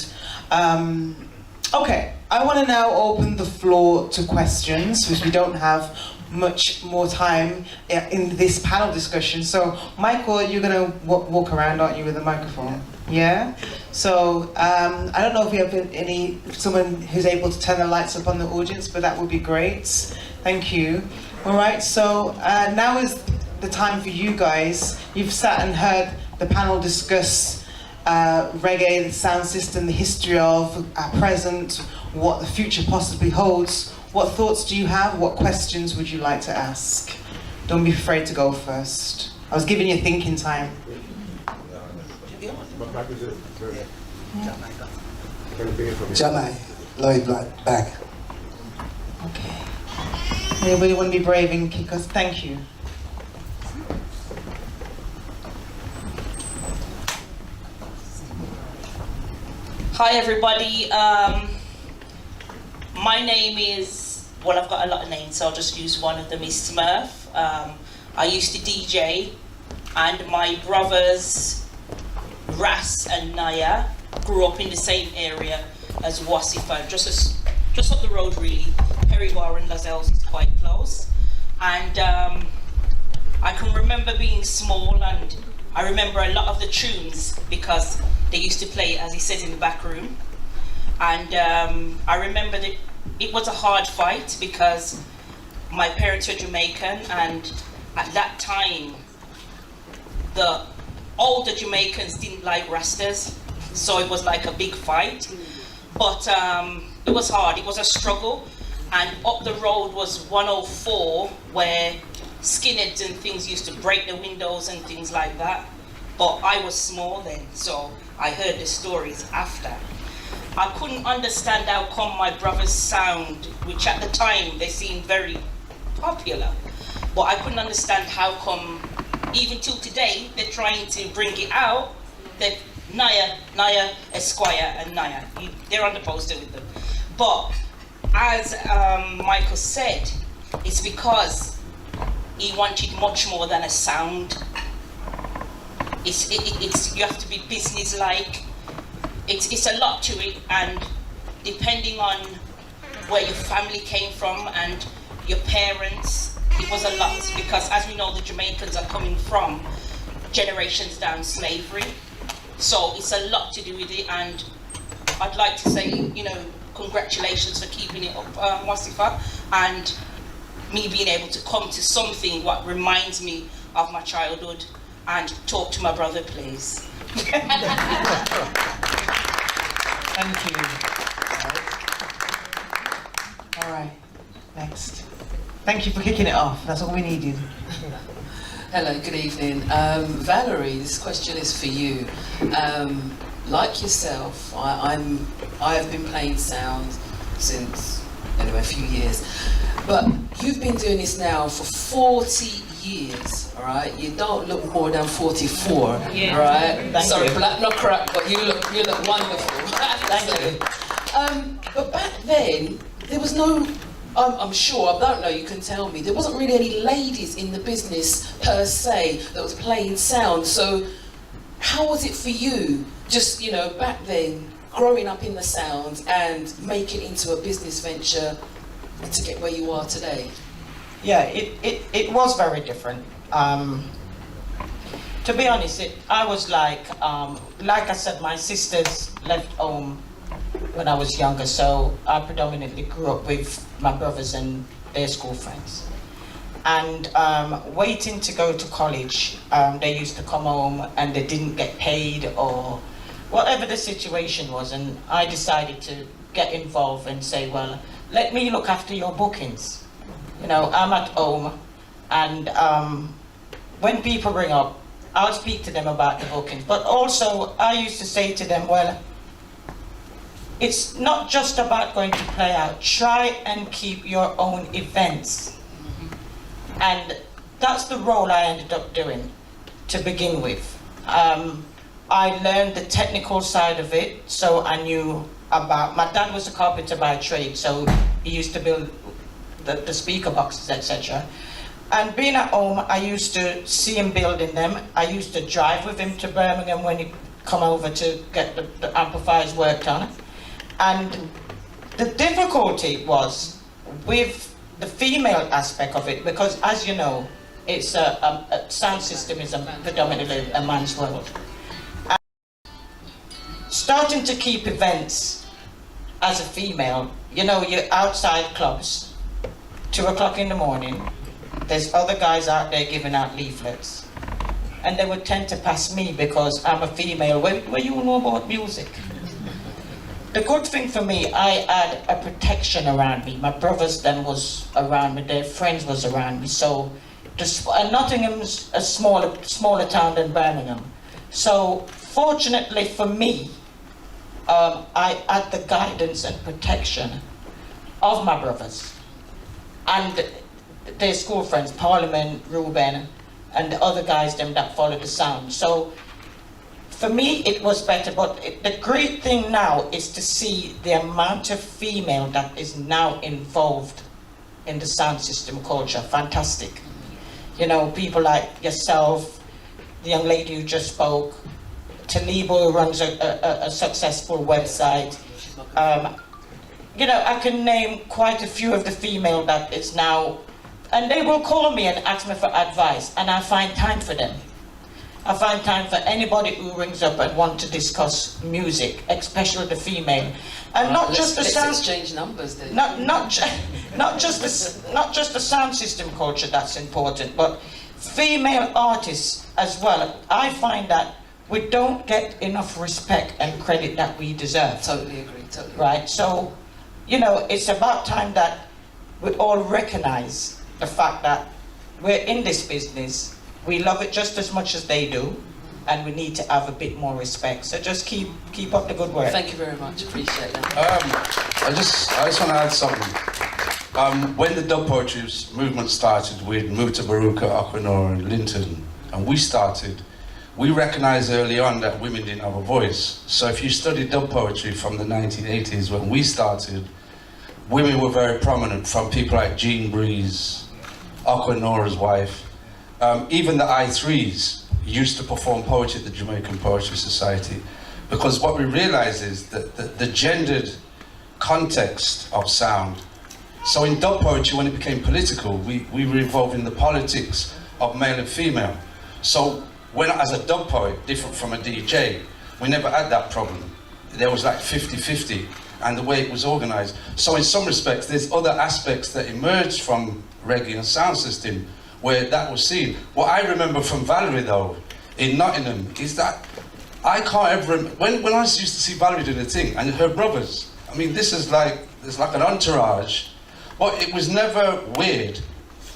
Okay, I want to now open the floor to questions, because we don't have much more time in this panel discussion. So, Mykal, you're going to walk around, aren't you, with a microphone? Yeah? So, I don't know if we have someone who's able to turn the lights up on the audience, but that would be great. Thank you. All right, so now is the time for you guys. You've sat and heard the panel discuss reggae, the sound system, the history of our present, what the future possibly holds. What thoughts do you have? What questions would you like to ask? Don't be afraid to go first. I was giving you thinking time. Jahmi, Lloyd back. Okay. Anybody want to be brave and kick us? Thank you. Hi everybody, my name is, well, I've got a lot of names, so I'll just use one of them, is Smurf. I used to DJ, and my brothers, Ras and Naya, grew up in the same area as Wassifa, just up the road really. Perigord and Lascelles is quite close. And I can remember being small, and I remember a lot of the tunes because they used to play it, as he says, in the back room. And I remember that it was a hard fight because my parents were Jamaican, and at that time, the older Jamaicans didn't like Rastas, so it was like a big fight. But it was hard, it was a struggle. And up the road was 104, where skinheads and things used to break the windows and things like that. But I was small then, so I heard the stories after. I couldn't understand how come my brothers sound, which at the time they seemed very popular, but I couldn't understand how come, even till today, they're trying to bring it out, that Naya, Esquire and Naya, they're on the poster with them. But as Mykal said, it's because he wanted much more than a sound. You have to be business-like. It's a lot to it, and depending on where your family came from and your parents, it was a lot, because as we know, the Jamaicans are coming from generations down slavery, so it's a lot to do with it. And I'd like to say, you know, congratulations for keeping it up, Wassifa, and me being able to come to something what reminds me of my childhood and talk to my brother, please. Thank you. All right, next. Thank you for kicking it off. That's all we needed. Hello, good evening. Valerie, this question is for you. Like yourself, I have been playing sound since, anyway, a few years. But you've been doing this now for 40 years, all right? You don't look more than 44, all right? Sorry, black, not crack, but you look wonderful. Thank you. But back then, there was no, I'm sure, I don't know, you can tell me, there wasn't really any ladies in the business per se that was playing sound. So how was it for you, just, you know, back then, growing up in the sound and making it into a business venture to get where you are today? Yeah, it was very different. To be honest, I was like I said, my sisters left home when I was younger, so I predominantly grew up with my brothers and their school friends. And waiting to go to college, they used to come home and they didn't get paid or whatever the situation was, and I decided to get involved and say, well, let me look after your bookings. You know, I'm at home, and when people ring up, I'll speak to them about the bookings. But also, I used to say to them, well, it's not just about going to play out. Try and keep your own events. And that's the role I ended up doing to begin with. I learned the technical side of it, so I knew about, my dad was a carpenter by trade, so he used to build the speaker boxes, etc. And being at home, I used to see him building them. I used to drive with him to Birmingham when he'd come over to get the amplifiers worked on. And the difficulty was with the female aspect of it, because as you know, it's a sound system is predominantly a man's world. And starting to keep events as a female, you know, you're outside clubs, 2 o'clock in the morning, there's other guys out there giving out leaflets, and they would tend to pass me because I'm a female. What you know about music? The good thing for me, I had a protection around me. My brothers then was around me, their friends was around me. So, and Nottingham's a smaller town than Birmingham. So, fortunately for me, I had the guidance and protection of my brothers and their school friends, Parliament, Ruben, and the other guys them that followed the sound. So for me it was better, but the great thing now is to see the amount of female that is now involved in the sound system culture. Fantastic. You know, people like yourself, the young lady who just spoke, Talibo, who runs a successful website. You know, I can name quite a few of the female that is now, and they will call me and ask me for advice, and I find time for them. I find time for anybody who rings up and want to discuss music, especially the female, and not just the sound. Let's exchange numbers then. Not just the sound system culture that's important, but female artists as well. I find that we don't get enough respect and credit that we deserve. Totally agree. Totally. Right. So, you know, it's about time that we all recognize the fact that we're in this business. We love it just as much as they do, and we need to have a bit more respect. So just keep up the good work. Thank you very much. Appreciate that. I just want to add something. When the dub poetry movement started with Muta Baruka, Aquanor, and Linton, and we started, we recognized early on that women didn't have a voice. So if you study dub poetry from the 1980s, when we started, women were very prominent, from people like Jean Breeze, Aquanora's wife. Even the I.D.E.A.L used to perform poetry at the Jamaican Poetry Society, because what we realized is that the gendered context of sound. So in dub poetry, when it became political, we were involved in the politics of male and female. So when, as a dub poet, different from a DJ, we never had that problem. There was like 50-50, and the way it was organised. So in some respects, there's other aspects that emerged from reggae and sound system where that was seen. What I remember from Valerie, though, in Nottingham, is that I can't ever when I used to see Valerie doing the thing, and her brothers, I mean, this is like, there's like an entourage, but it was never weird.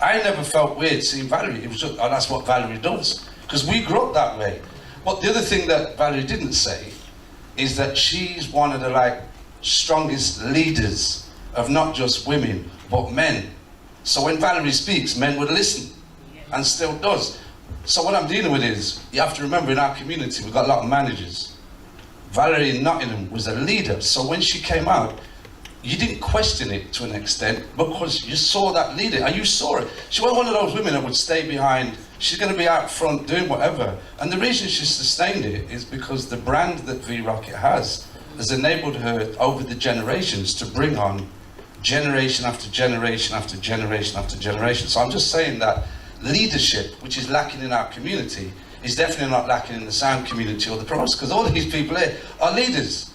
I never felt weird seeing Valerie. It was just, oh, that's what Valerie does. Because we grew up that way. But the other thing that Valerie didn't say is that she's one of the like strongest leaders of not just women, but men. So when Valerie speaks, men would listen, and still does. So what I'm dealing with is, you have to remember in our community, we've got a lot of managers. Valerie in Nottingham was a leader, so when she came out, you didn't question it to an extent because you saw that leader and you saw it. She wasn't one of those women that would stay behind. She's going to be out front doing whatever. And the reason she sustained it is because the brand that V-Rocket has enabled her over the generations to bring on generation after generation after generation after generation. So I'm just saying that leadership, which is lacking in our community, is definitely not lacking in the sound community or the pros, because all these people here are leaders.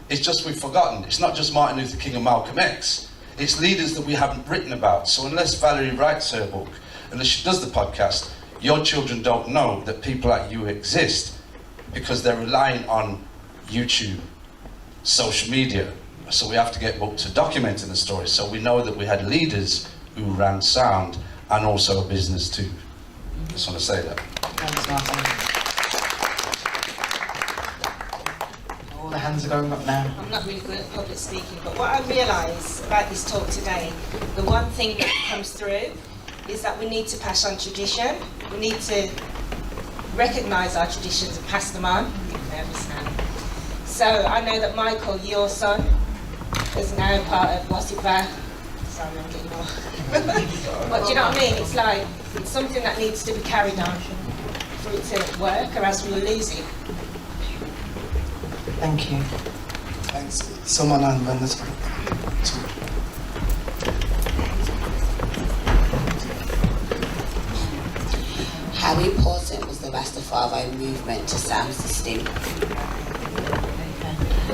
It's just we've forgotten. It's not just Martin Luther King and Malcolm X. It's leaders that we haven't written about. So unless Valerie writes her book, unless she does the podcast, your children don't know that people like you exist because they're relying on YouTube, social media. So we have to get books to documenting the story. So we know that we had leaders who ran sound and also a business too. Just want to say that. Thanks, Martin. All the hands are going up now. I'm not really good at public speaking, but what I realise about this talk today, the one thing that comes through is that we need to pass on tradition. We need to recognise our traditions and pass them on. So I know that Mykal, your son, is now part of Wassifa. Sorry, I'm getting more. But do you know what I mean? It's like, it's something that needs to be carried on for it to work, or else we will lose it. Thank you. Thanks. Someone on this one. How important was the Rastafari movement to sound system?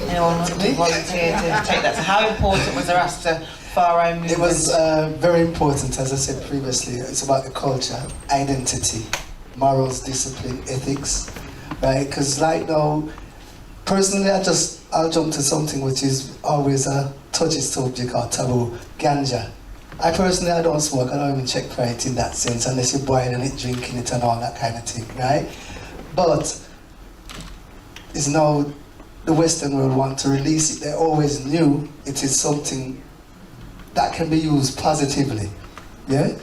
Anyone want to volunteer to take that? So how important was the Rastafari movement? It was very important, as I said previously. It's about the culture, identity, morals, discipline, ethics, right? Because like now, personally, I'll jump to something which is always a touchy subject or taboo, ganja. I don't smoke, I don't even check for it in that sense, unless you're boiling it, drinking it and all that kind of thing, right? But it's now the Western world want to release it. They always knew it is something that can be used positively, yeah?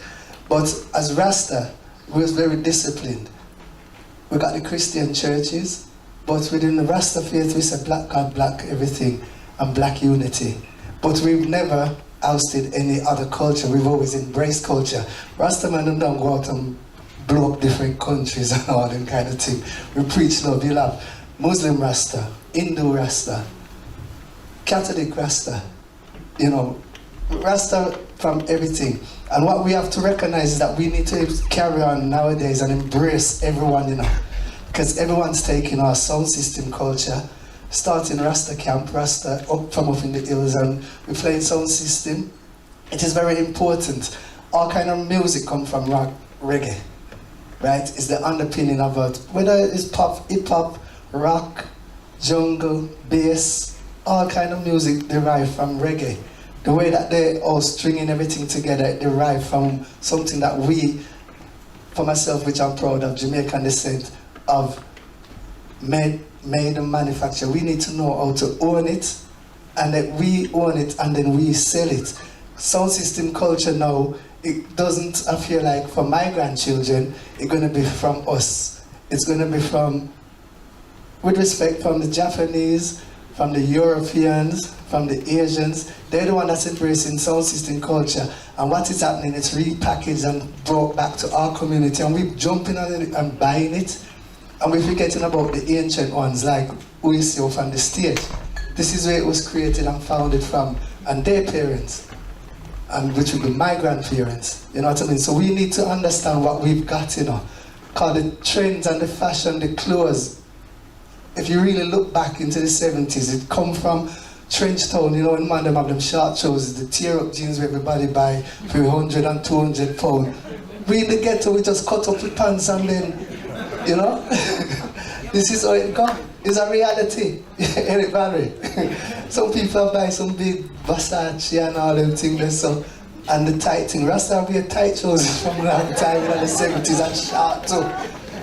But as Rasta, we was very disciplined. We got the Christian churches, but within the Rasta faith, we said black God, black everything, and black unity. But we've never ousted any other culture. We've always embraced culture. Rasta man don't go out and blow up different countries and all that kind of thing. We preach love. You'll have Muslim Rasta, Hindu Rasta, Catholic Rasta, you know, Rasta from everything. And what we have to recognize is that we need to carry on nowadays and embrace everyone, you know, because everyone's taking our sound system culture, starting Rasta camp, Rasta up in the hills, and we playing sound system. It is very important. All kind of music come from rock, reggae, right? It's the underpinning of it. Whether it's pop, hip hop, rock, jungle, bass, all kind of music derived from reggae. The way that they all stringing everything together derived from something that we, for myself, which I'm proud of, Jamaican descent, of made and manufacture. We need to know how to own it, and that we own it and then we sell it. Sound system culture now, it doesn't, I feel like for my grandchildren, it's going to be from us. It's going to be from, with respect, from the Japanese, from the Europeans, from the Asians. They're the one that's embracing sound system culture. And what is happening, it's repackaged and brought back to our community, and we're jumping on it and buying it. And we're forgetting about the ancient ones like we see from the state. This is where it was created and founded from, and their parents, and which would be my grandparents. You know what I mean? So we need to understand what we've got, you know. Cause the trends and the fashion, the clothes, if you really look back into the 70s, it come from Trenchtown, you know, when man them have them short trousers, the tear-up jeans where everybody buy for 100 and 200 pounds. We in the ghetto, we just cut up the pants and then, you know? This is how it goes. It's a reality. Eric Valerie. Some people buy some big Versace and all them things, so, and the tight thing. Rasta wear tight trousers from a long time in the 70s and short too.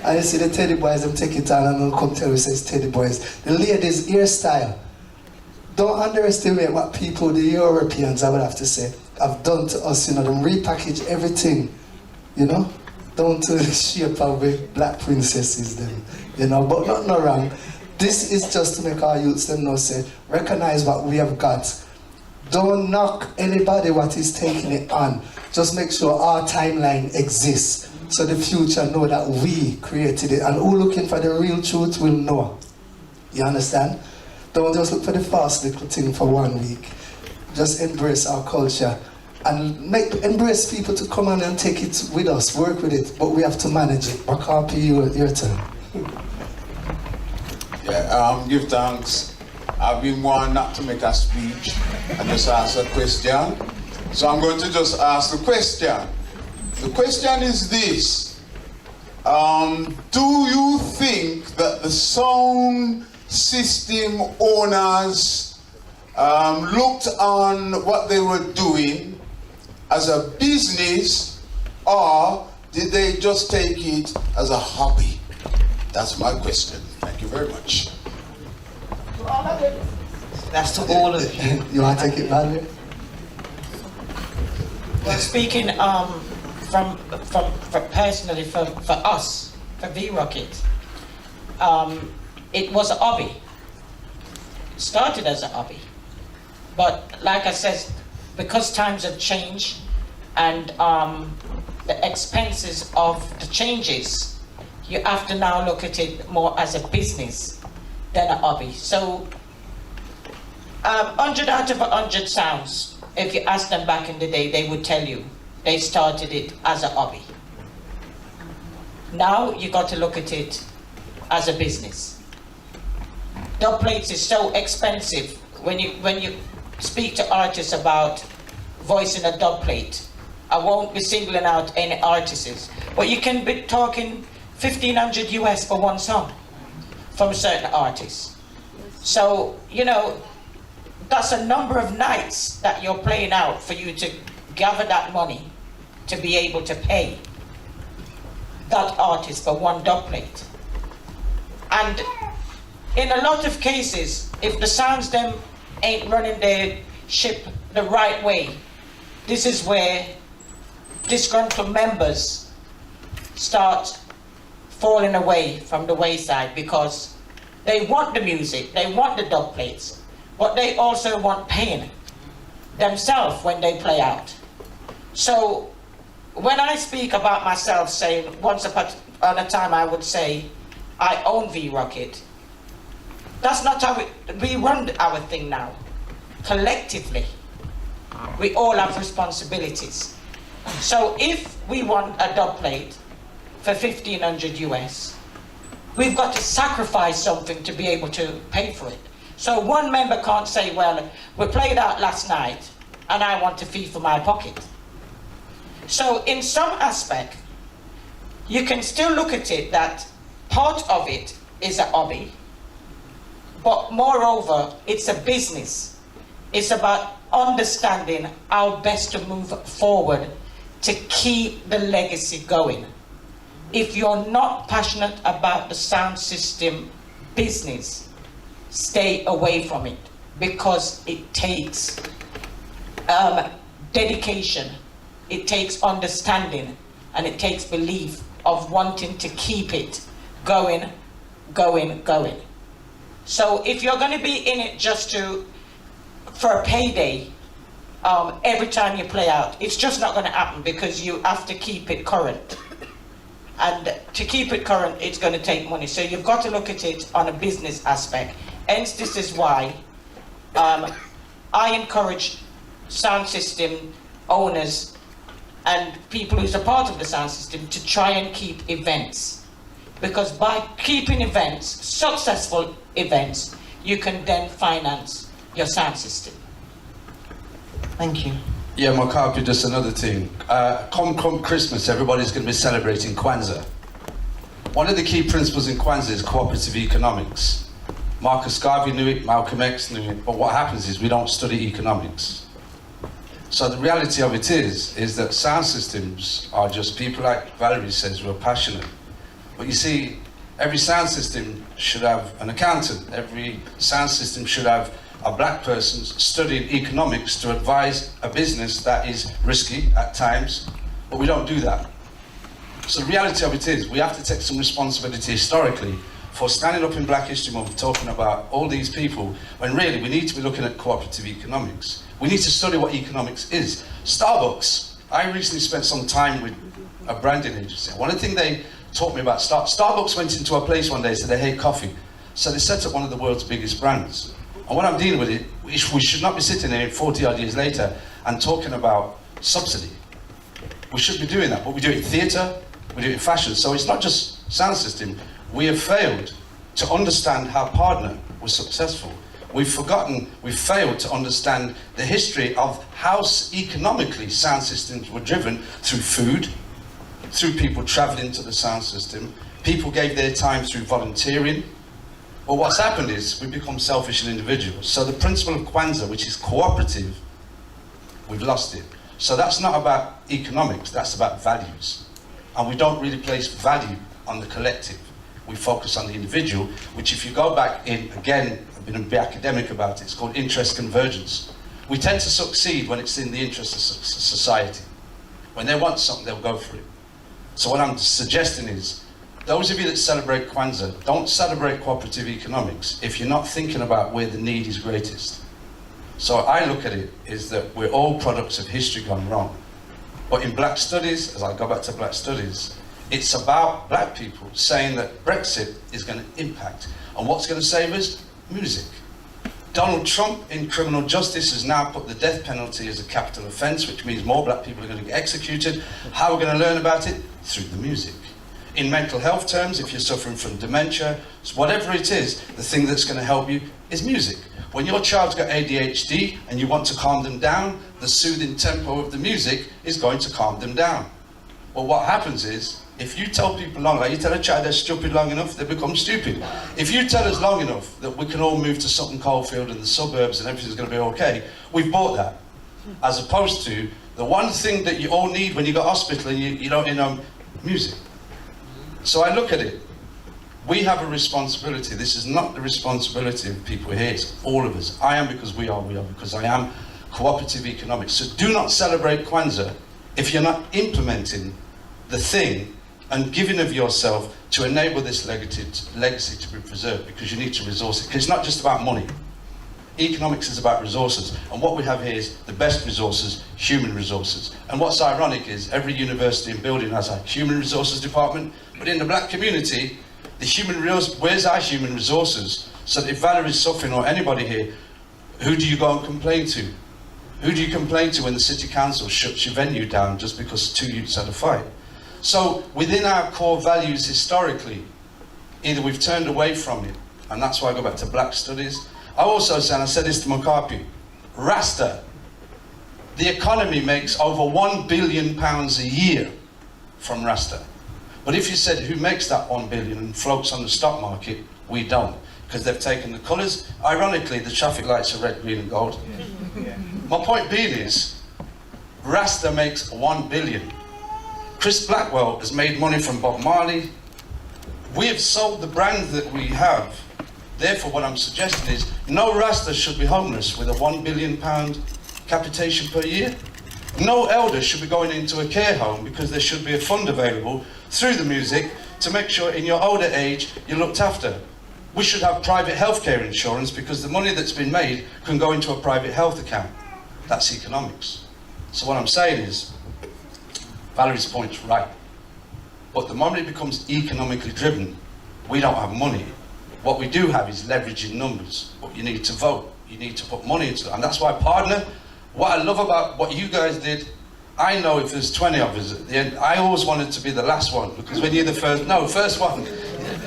And you see the Teddy Boys, them take it on and they'll come tell you it's Teddy Boys. The ladies' hairstyle. Don't underestimate what people, the Europeans, I would have to say, have done to us, you know, them repackage everything, you know, down to the shape of the black princesses, them, you know, but nothing wrong. This is just to make our youths them know, say, recognize what we have got. Don't knock anybody what is taking it on. Just make sure our timeline exists, so the future know that we created it, and who looking for the real truth will know. You understand? Don't just look for the fast little thing for 1 week. Just embrace our culture and embrace people to come on and take it with us, work with it, but we have to manage it. Back up to you, your turn. Yeah, give thanks. I've been warned not to make a speech and just ask a question. So I'm going to just ask the question. The question is this. Do you think that the sound system owners looked on what they were doing as a business, or did they just take it as a hobby? That's my question. Thank you very much. That's to all of you. You want to take it, Valerie? Well, speaking from personally for us, for V-Rocket, it was a hobby. It started as a hobby. But like I said, because times have changed and the expenses of the changes, you have to now look at it more as a business than a hobby. So 100 out of 100 sounds, if you ask them back in the day, they would tell you they started it as a hobby. Now you got to look at it as a business. Dub plates is so expensive. When you speak to artists about voicing a dub plate, I won't be singling out any artists, but you can be talking $1,500 US for one song from certain artists. So, you know, that's a number of nights that you're playing out for you to gather that money to be able to pay that artist for one dub plate. And in a lot of cases, if the sounds them ain't running their ship the right way, this is where disgruntled members start falling away from the wayside, because they want the music, they want the dub plates, but they also want paying themselves when they play out. So when I speak about myself saying once upon a time I would say I own V-Rocket, that's not how we run our thing now. Collectively, we all have responsibilities. So if we want a dub plate for $1,500 US, we've got to sacrifice something to be able to pay for it. So one member can't say, well, we played out last night and I want a fee for my pocket. So in some aspect, you can still look at it that part of it is a hobby, but moreover, it's a business. It's about understanding how best to move forward to keep the legacy going. If you're not passionate about the sound system business, stay away from it, because it takes dedication, it takes understanding, and it takes belief of wanting to keep it going. So if you're going to be in it just for a payday, every time you play out, it's just not going to happen, because you have to keep it current. And to keep it current, it's going to take money. So you've got to look at it on a business aspect. Hence, this is why I encourage sound system owners and people who's a part of the sound system to try and keep events. Because by keeping events, successful events, you can then finance your sound system. Thank you. Yeah, Mykal, just another thing. Come Christmas, everybody's going to be celebrating Kwanzaa. One of the key principles in Kwanzaa is cooperative economics. Marcus Garvey knew it, Malcolm X knew it, but what happens is we don't study economics. So the reality of it is that sound systems are just people like Valerie says who are passionate. But you see, every sound system should have an accountant. Every sound system should have a black person studying economics to advise a business that is risky at times, but we don't do that. So the reality of it is we have to take some responsibility historically for standing up in Black History Month talking about all these people when really we need to be looking at cooperative economics. We need to study what economics is. Starbucks, I recently spent some time with a branding agency. One of the things they taught me about Starbucks went into a place one day and said they hate coffee. So they set up one of the world's biggest brands. And what I'm dealing with it, we should not be sitting here 40 odd years later and talking about subsidy. We should be doing that, but we do it in theatre, we do it in fashion. So it's not just sound system. We have failed to understand how Partner was successful. We've failed to understand the history of how economically sound systems were driven through food, through people travelling to the sound system. People gave their time through volunteering. But what's happened is we've become selfish and individuals. So the principle of Kwanzaa, which is cooperative, we've lost it. So that's not about economics, that's about values. And we don't really place value on the collective. We focus on the individual, which if you go back in, again, I've been a bit academic about it, it's called interest convergence. We tend to succeed when it's in the interest of society. When they want something, they'll go for it. So what I'm suggesting is, those of you that celebrate Kwanzaa, don't celebrate cooperative economics if you're not thinking about where the need is greatest. So I look at it is that we're all products of history gone wrong. But in Black Studies, as I go back to Black Studies, it's about black people saying that Brexit is going to impact. And what's going to save us? Music. Donald Trump in criminal justice has now put the death penalty as a capital offence, which means more black people are going to get executed. How are we going to learn about it? Through the music. In mental health terms, if you're suffering from dementia, whatever it is, the thing that's going to help you is music. When your child's got ADHD and you want to calm them down, the soothing tempo of the music is going to calm them down. Well, what happens is, if you tell people long, like you tell a child they're stupid long enough, they become stupid. If you tell us long enough that we can all move to Sutton Coldfield and the suburbs and everything's going to be okay, we've bought that. As opposed to the one thing that you all need when you go to hospital and you don't know, music. So I look at it. We have a responsibility. This is not the responsibility of people here, it's all of us. I am because we are because I am cooperative economics. So do not celebrate Kwanzaa if you're not implementing the thing and giving of yourself to enable this legacy to be preserved, because you need to resource it. Because it's not just about money. Economics is about resources, and what we have here is the best resources, human resources. And what's ironic is every university and building has a human resources department, but in the black community, where's our human resources? So that if Valerie's suffering or anybody here, who do you go and complain to? Who do you complain to when the city council shuts your venue down just because two youths had a fight? So within our core values historically, either we've turned away from it, and that's why I go back to Black Studies. I also say, and I said this to Mykal, Rasta, the economy makes over £1 billion a year from Rasta. But if you said who makes that 1 billion and floats on the stock market, we don't, because they've taken the colours. Ironically, the traffic lights are red, green and gold. My point being is, Rasta makes 1 billion. Chris Blackwell has made money from Bob Marley. We have sold the brand that we have. Therefore, what I'm suggesting is, no Rasta should be homeless with a £1 billion capitation per year. No elder should be going into a care home because there should be a fund available through the music to make sure in your older age you're looked after. We should have private healthcare insurance because the money that's been made can go into a private health account. That's economics. So what I'm saying is, Valerie's point's right. But the moment it becomes economically driven, we don't have money. What we do have is leverage in numbers, but you need to vote. you need to put money into it. And that's why, partner, what I love about what you guys did, I know if there's 20 of us at the end, I always wanted to be the last one, because when you're the first one,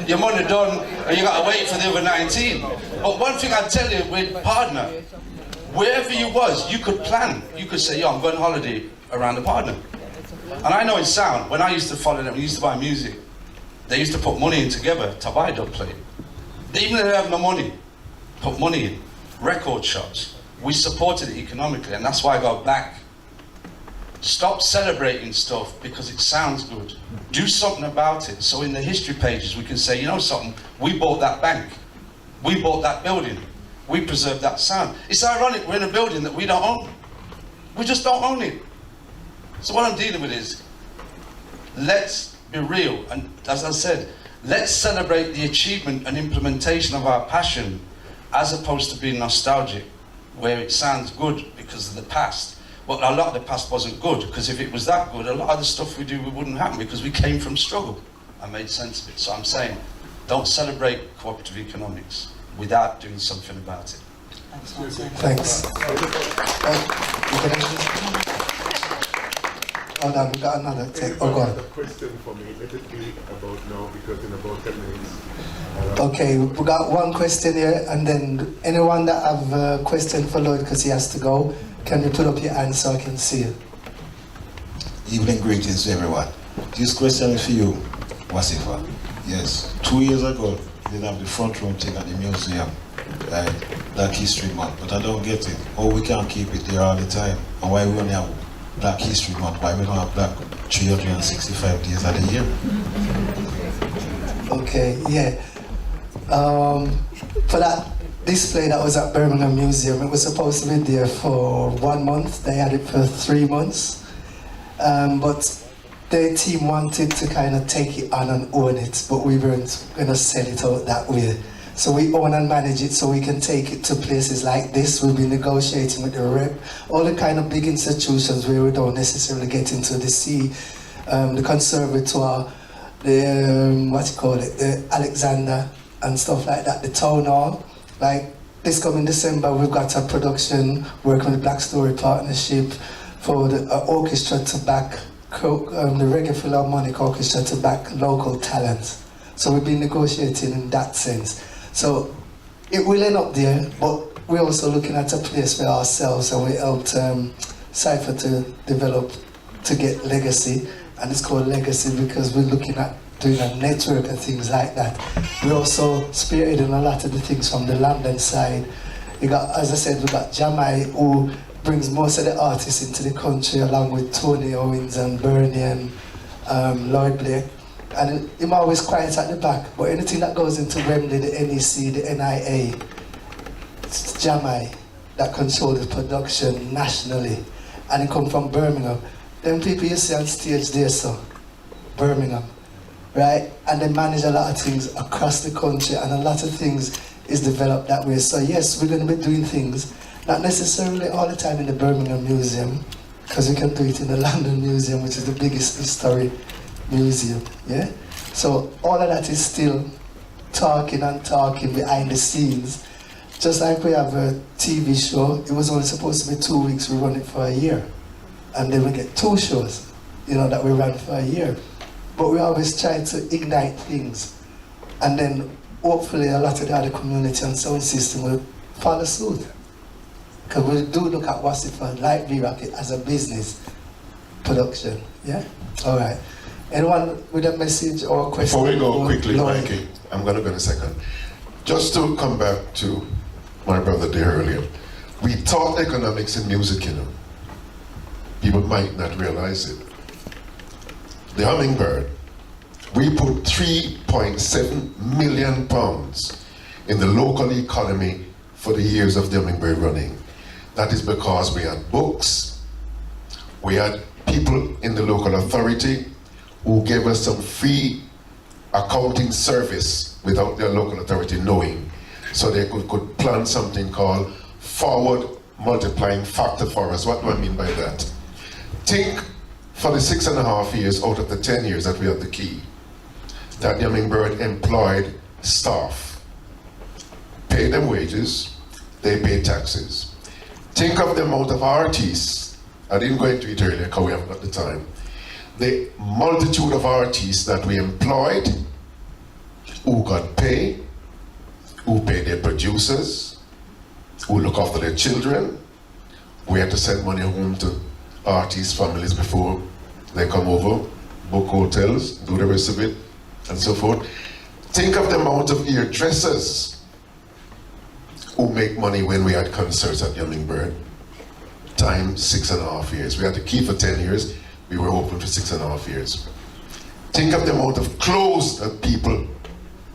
your money done, and you got to wait for the other 19. But one thing I tell you with partner, wherever you was, you could plan. You could say, yo, I'm going on holiday around the partner. And I know in sound, when I used to follow them, we used to buy music, they used to put money in together to buy dub plate. Even if they have no money, put money in. Record shops. We supported it economically, and that's why I got back. Stop celebrating stuff because it sounds good. Do something about it. So in the history pages, we can say, you know something, we bought that bank. We bought that building. We preserved that sound. It's ironic, we're in a building that we don't own. We just don't own it. So what I'm dealing with is, let's be real. And as I said, let's celebrate the achievement and implementation of our passion as opposed to being nostalgic, where it sounds good because of the past. But a lot of the past wasn't good, because if it was that good, a lot of the stuff we do wouldn't happen, because we came from struggle. I made sense of it. So I'm saying, don't celebrate cooperative economics without doing something about it. Thanks. Hold on, we got another take. Oh, go on. A question for me. Let it be about now, because in about 10 minutes. Okay, we got one question here, and then anyone that have a question for Lloyd, because he has to go, can you put up your hand so I can see it? Evening greetings to everyone. This question is for you, Wassifa. Yes, 2 years ago, they have the front room thing at the museum, Black History Month, but I don't get it. Oh, we can't keep it there all the time. And why we only have Black History Month? Why we don't have Black 365 days of the year? Okay, yeah. For that display that was at Birmingham Museum, it was supposed to be there for 1 month. They had it for 3 months. But their team wanted to kind of take it on and own it, but we weren't going to sell it out that way. So we own and manage it so we can take it to places like this. We'll be negotiating with the R.I.E.P, all the kind of big institutions where we don't necessarily get into the sea, the conservatoire, the, the Alexander and stuff like that, the town hall. Like this coming December, we've got a production working with Blackstory Partnership for the orchestra to back, the Reggae Philharmonic Orchestra to back local talent. So we've been negotiating in that sense. So it will end up there, but we're also looking at a place for ourselves, and we helped Cypher to develop, to get Legacy, and it's called Legacy because we're looking at doing a network and things like that. We're also spearheading a lot of the things from the London side. You got, as I said, we got Jahmi, who brings most of the artists into the country, along with Tony Owens and Bernie and Lloyd Blake. And I'm always quiet at the back, but anything that goes into Wembley, the NEC, the NIA, it's Jahmi that control the production nationally. And it come from Birmingham. Them people you see on stage there, so Birmingham, right? And they manage a lot of things across the country, and a lot of things is developed that way. So yes, we're going to be doing things, not necessarily all the time in the Birmingham Museum, because we can do it in the London Museum, which is the biggest history museum, yeah? So all of that is still talking and talking behind the scenes. Just like we have a TV show, it was only supposed to be 2 weeks, we run it for a year. And then we get 2 shows, you know, that we run for a year. But we always try to ignite things. And then hopefully a lot of the other community and sound system will follow suit. Because we do look at Wassifa, like B-Rock, as a business production, yeah? All right. Anyone with a message or question? Before we go quickly, Mikey, I'm going to go in a second. Just to come back to my brother there earlier. We taught economics in music, you know. People might not realize it. The Hummingbird, we put £3.7 million in the local economy for the years of the Hummingbird running. That is because we had books, we had people in the local authority who gave us some free accounting service without their local authority knowing, so they could plan something called forward multiplying factor for us. What do I mean by that? Think for the 6.5 years out of the 10 years that we had the key, that the Hummingbird employed staff, paid them wages, they pay taxes. Think of the amount of artists, I didn't go into it earlier because we haven't got the time, the multitude of artists that we employed, who got pay, who paid their producers, who look after their children. We had to send money home to artists' families before they come over, book hotels, do the rest of it, and so forth. Think of the amount of hairdressers who make money when we had concerts at Hummingbird. Time 6.5 years. We had to keep for 10 years. We were open for 6.5 years. Think of the amount of clothes that people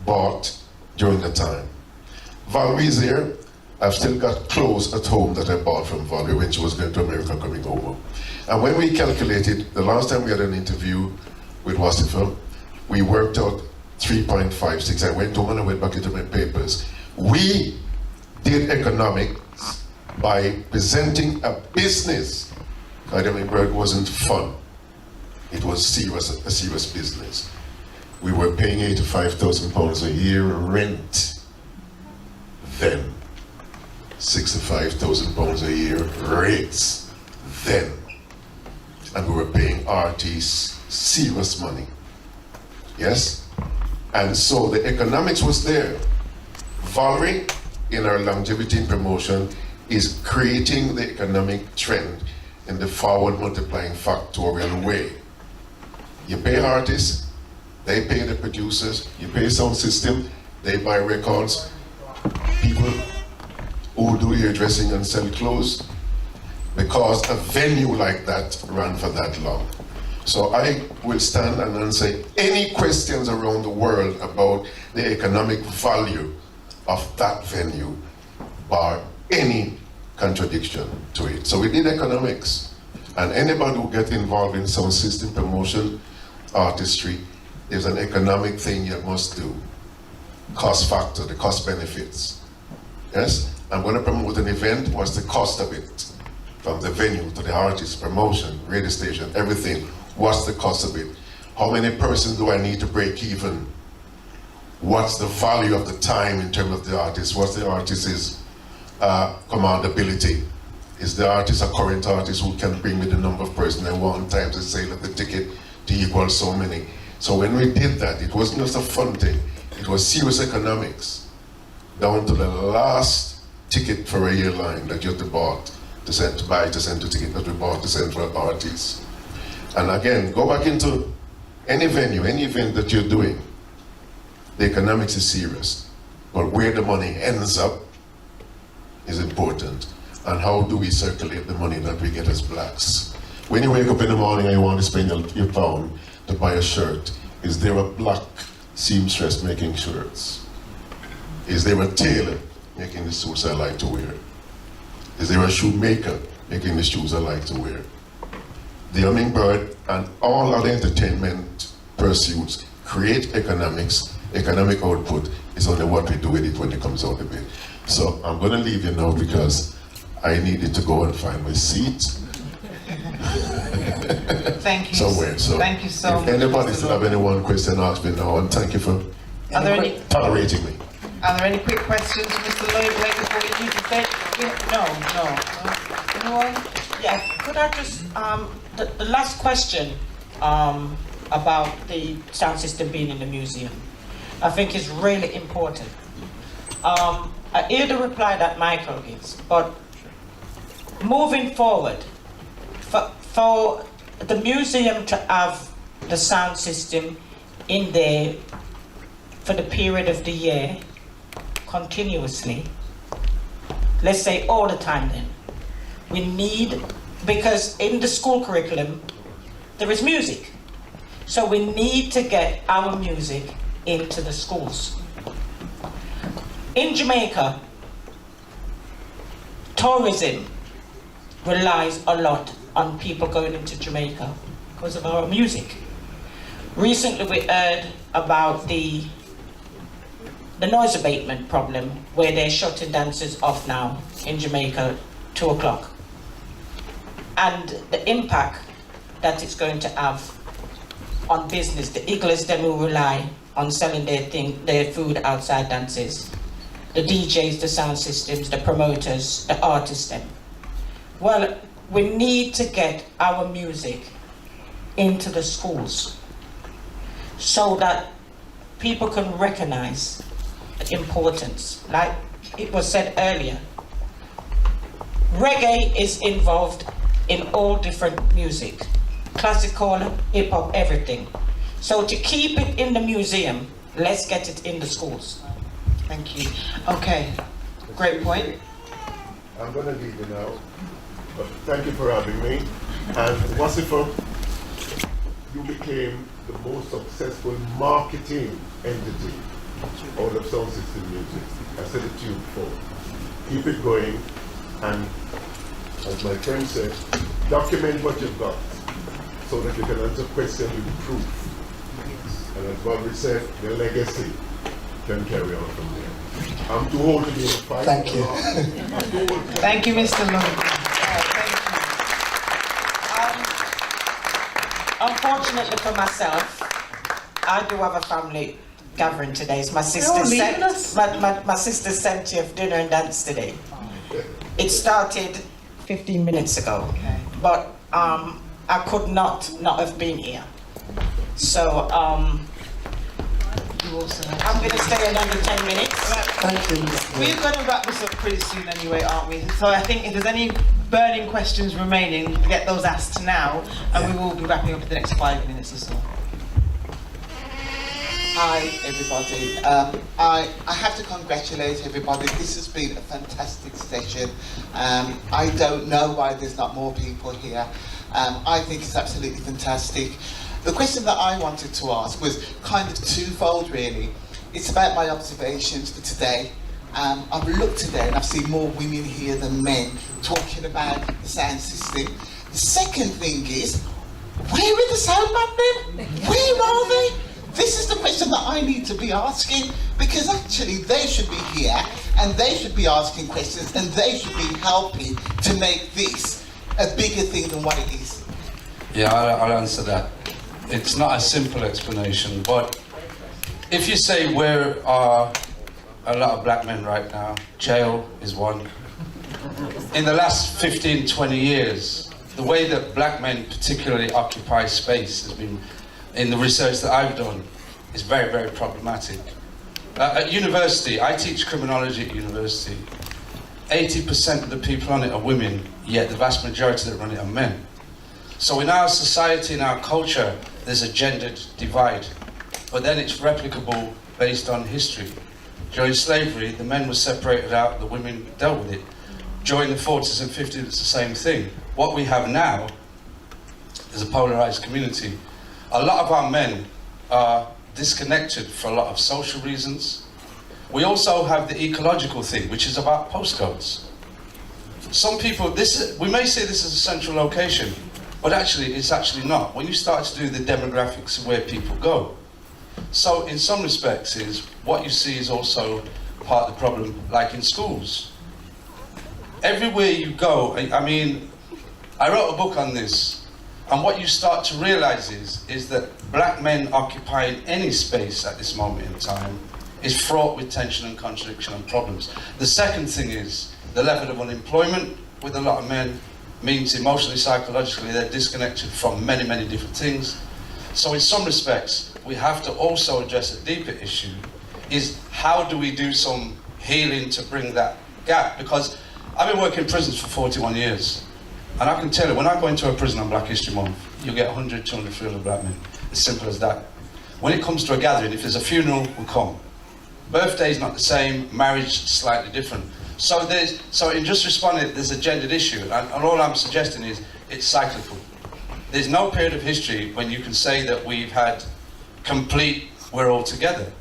bought during the time. Valerie's here. I've still got clothes at home that I bought from Valerie when she was going to America coming over. And when we calculated, the last time we had an interview with Wassifa, we worked out 3.56. I went home and I went back into my papers. We did economics by presenting a business. Hummingbird wasn't fun. It was a serious business. We were paying £85,000 a year rent then. £65,000 a year rates then. And we were paying artists serious money. Yes? And so the economics was there. Valerie, in our longevity and promotion, is creating the economic trend in the forward multiplying factorial way. You pay artists, they pay the producers, you pay sound system, they buy records, people who do hairdressing and sell clothes, because a venue like that ran for that long. So I will stand and answer any questions around the world about the economic value of that venue, bar any contradiction to it. So we did economics. And anybody who gets involved in sound system promotion, artistry, there's an economic thing you must do. Cost factor, the cost benefits. Yes? I'm going to promote an event, what's the cost of it? From the venue to the artist, promotion, radio station, everything. What's the cost of it? How many persons do I need to break even? What's the value of the time in terms of the artist? What's the artist's commandability? Is the artist a current artist who can bring me the number of persons I want times the sale of the ticket to equal so many? So when we did that, it wasn't just a fun thing. It was serious economics, down to the last ticket for a airline that you had to bought to send to ticket that we bought to send for artists. And again, go back into any venue, any event that you're doing. The economics is serious, but where the money ends up is important. And how do we circulate the money that we get as blacks? When you wake up in the morning and you want to spend your pound to buy a shirt, is there a black seamstress making shirts? Is there a tailor making the suits I like to wear? Is there a shoemaker making the shoes I like to wear? The Hummingbird and all other entertainment pursuits create economics. Economic output is only what we do with it when it comes out of it. So I'm going to leave you now because I needed to go and find my seat. Thank you. Somewhere. So thank you so much. If anybody still have any one question, ask me now, and thank you for tolerating me. Are there any quick questions, Mr. Lloyd, before you need to say? No. Anyone? Yeah, could I just, the last question about the sound system being in the museum, I think is really important. I hear the reply that Mykal gives, but moving forward, for the museum to have the sound system in there for the period of the year, continuously, let's say all the time then, we need, because in the school curriculum, there is music. So we need to get our music into the schools. In Jamaica, tourism relies a lot on people going into Jamaica because of our music. Recently we heard about the noise abatement problem where they're shutting dancers off now in Jamaica 2 o'clock. And the impact that it's going to have on business, the igglers them who rely on selling their food outside dances. the DJs, the sound systems, the promoters, the artists them. Well, we need to get our music into the schools so that people can recognize the importance. Like it was said earlier, reggae is involved in all different music, classical, hip-hop, everything. So to keep it in the museum, let's get it in the schools. Thank you. Okay, great point. I'm going to leave you now. But thank you for having me. And Wassifa, you became the most successful marketing entity out of sound system music. I said it to you before. Keep it going, and as my friend said, document what you've got so that you can answer questions with proof. And as Bobby said, your legacy can carry on from there. I'm too old to be in a fight. Thank you. Thank you, Mr. Long. Unfortunately for myself, I do have a family gathering today. It's my sister's my sister's 70th dinner and dance today. It started 15 minutes ago, but I could not have been here. So I'm going to stay another 10 minutes. Thank you. We're going to wrap this up pretty soon anyway, aren't we? So I think if there's any burning questions remaining, get those asked now, and we will be wrapping up in the next 5 minutes or so. Hi everybody. I have to congratulate everybody. This has been a fantastic session. I don't know why there's not more people here. I think it's absolutely fantastic. The question that I wanted to ask was kind of twofold really. It's about my observations for today. I've looked today and I've seen more women here than men talking about the sound system. The second thing is, where are the sound men? Where are they? This is the question that I need to be asking, because actually they should be here and they should be asking questions and they should be helping to make this a bigger thing than what it is. Yeah, I'll answer that. It's not a simple explanation, but if you say where are a lot of black men right now, jail is one. In the last 15, 20 years, the way that black men particularly occupy space has been, in the research that I've done, is very, very problematic. At university, I teach criminology at university. 80% of the people on it are women, yet the vast majority that run it are men. So in our society, in our culture, there's a gendered divide, but then it's replicable based on history. During slavery, the men were separated out, the women dealt with it. During the 40s and 50s, it's the same thing. What we have now is a polarized community. A lot of our men are disconnected for a lot of social reasons. We also have the ecological thing, which is about postcodes. Some people, we may say this is a central location, but actually it's actually not. When you start to do the demographics of where people go. So in some respects is what you see is also part of the problem, like in schools. Everywhere you go, I mean, I wrote a book on this, and what you start to realize is that black men occupying any space at this moment in time is fraught with tension and contradiction and problems. The second thing is the level of unemployment with a lot of men means emotionally, psychologically, they're disconnected from many, many different things. So in some respects, we have to also address a deeper issue, is how do we do some healing to bring that gap? Because I've been working in prisons for 41 years, and I can tell you, when I go into a prison on Black History Month, you get 100, 200, 300 black men. As simple as that. When it comes to a gathering, if there's a funeral, we come. Birthday's not the same, marriage slightly different. So in just responding, there's a gendered issue, and all I'm suggesting is it's cyclical. There's no period of history when you can say that we've had complete, we're all together.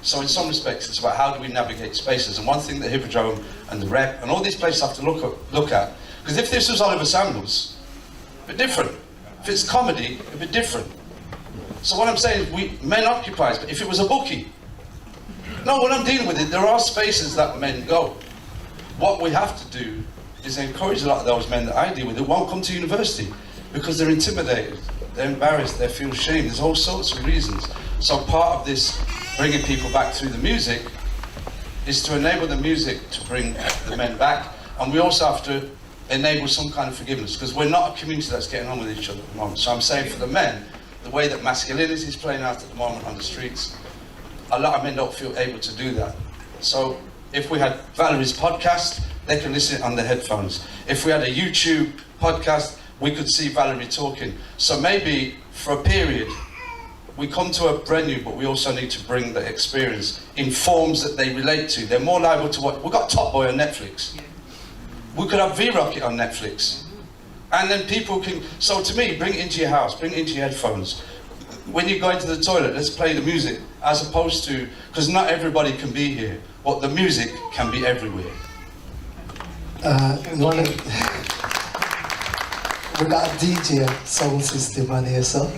So in some respects, it's about how do we navigate spaces. And one thing that Hippodrome and the R.I.E.P and all these places have to look at, because if this was Oliver Samuels, it'd be different. If it's comedy, it'd be different. So what I'm saying is men occupies, but if it was a bookie, no, when I'm dealing with it, there are spaces that men go. What we have to do is encourage a lot of those men that I deal with who won't come to university because they're intimidated, they're embarrassed, they feel shame. There's all sorts of reasons. So part of this bringing people back through the music is to enable the music to bring the men back, and we also have to enable some kind of forgiveness, because we're not a community that's getting on with each other at the moment. So I'm saying for the men, the way that masculinity is playing out at the moment on the streets, a lot of men don't feel able to do that. So if we had Valerie's podcast, they can listen on their headphones. If we had a YouTube podcast, we could see Valerie talking. So maybe for a period, we come to a venue, but we also need to bring the experience in forms that they relate to. They're more liable to watch. We've got Top Boy on Netflix. We could have V-Rocket on Netflix. And then people can, so to me, bring it into your house, bring it into your headphones. When you go into the toilet, let's play the music, as opposed to, because not everybody can be here, but the music can be everywhere. We got a DJ sound system on here, so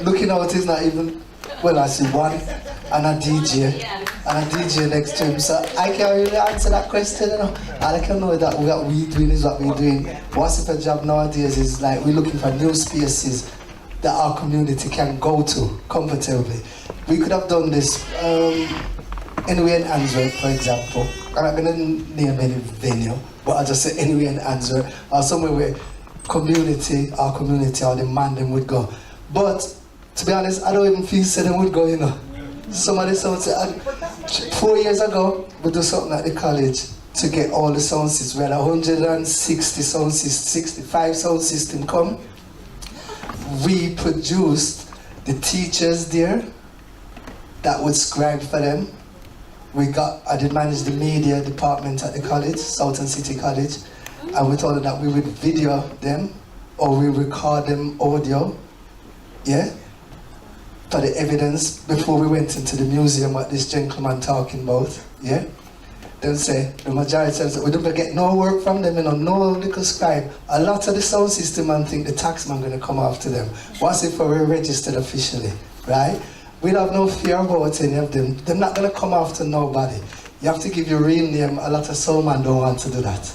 looking out is not even, well, I see one and a DJ next to him, so I can't really answer that question, you know. All I can know that what we doing is what we're doing. Wassifa job nowadays is like we're looking for new spaces that our community can go to comfortably. We could have done this anywhere in Antwerp, for example. I'm not going to name any venue, but I'll just say anywhere in Antwerp or somewhere where our community or the man them would go. But to be honest, I don't even feel say them would go, you know. Somebody said 4 years ago, we do something at the college to get all the sound systems. We had 160 sound systems, 65 sound system come. We produced the teachers there that would scribe for them. I did manage the media department at the college, Southern City College, and we told them that we would video them or we record them audio, yeah, for the evidence before we went into the museum what this gentleman talking about, yeah. They'll say, the majority says that we don't get no work from them, you know, no little scribe. A lot of the sound system man think the taxman gonna come after them. What's if we're registered officially, right? We don't have no fear about any of them. They're not gonna come after nobody. You have to give your real name. A lot of soundmen don't want to do that.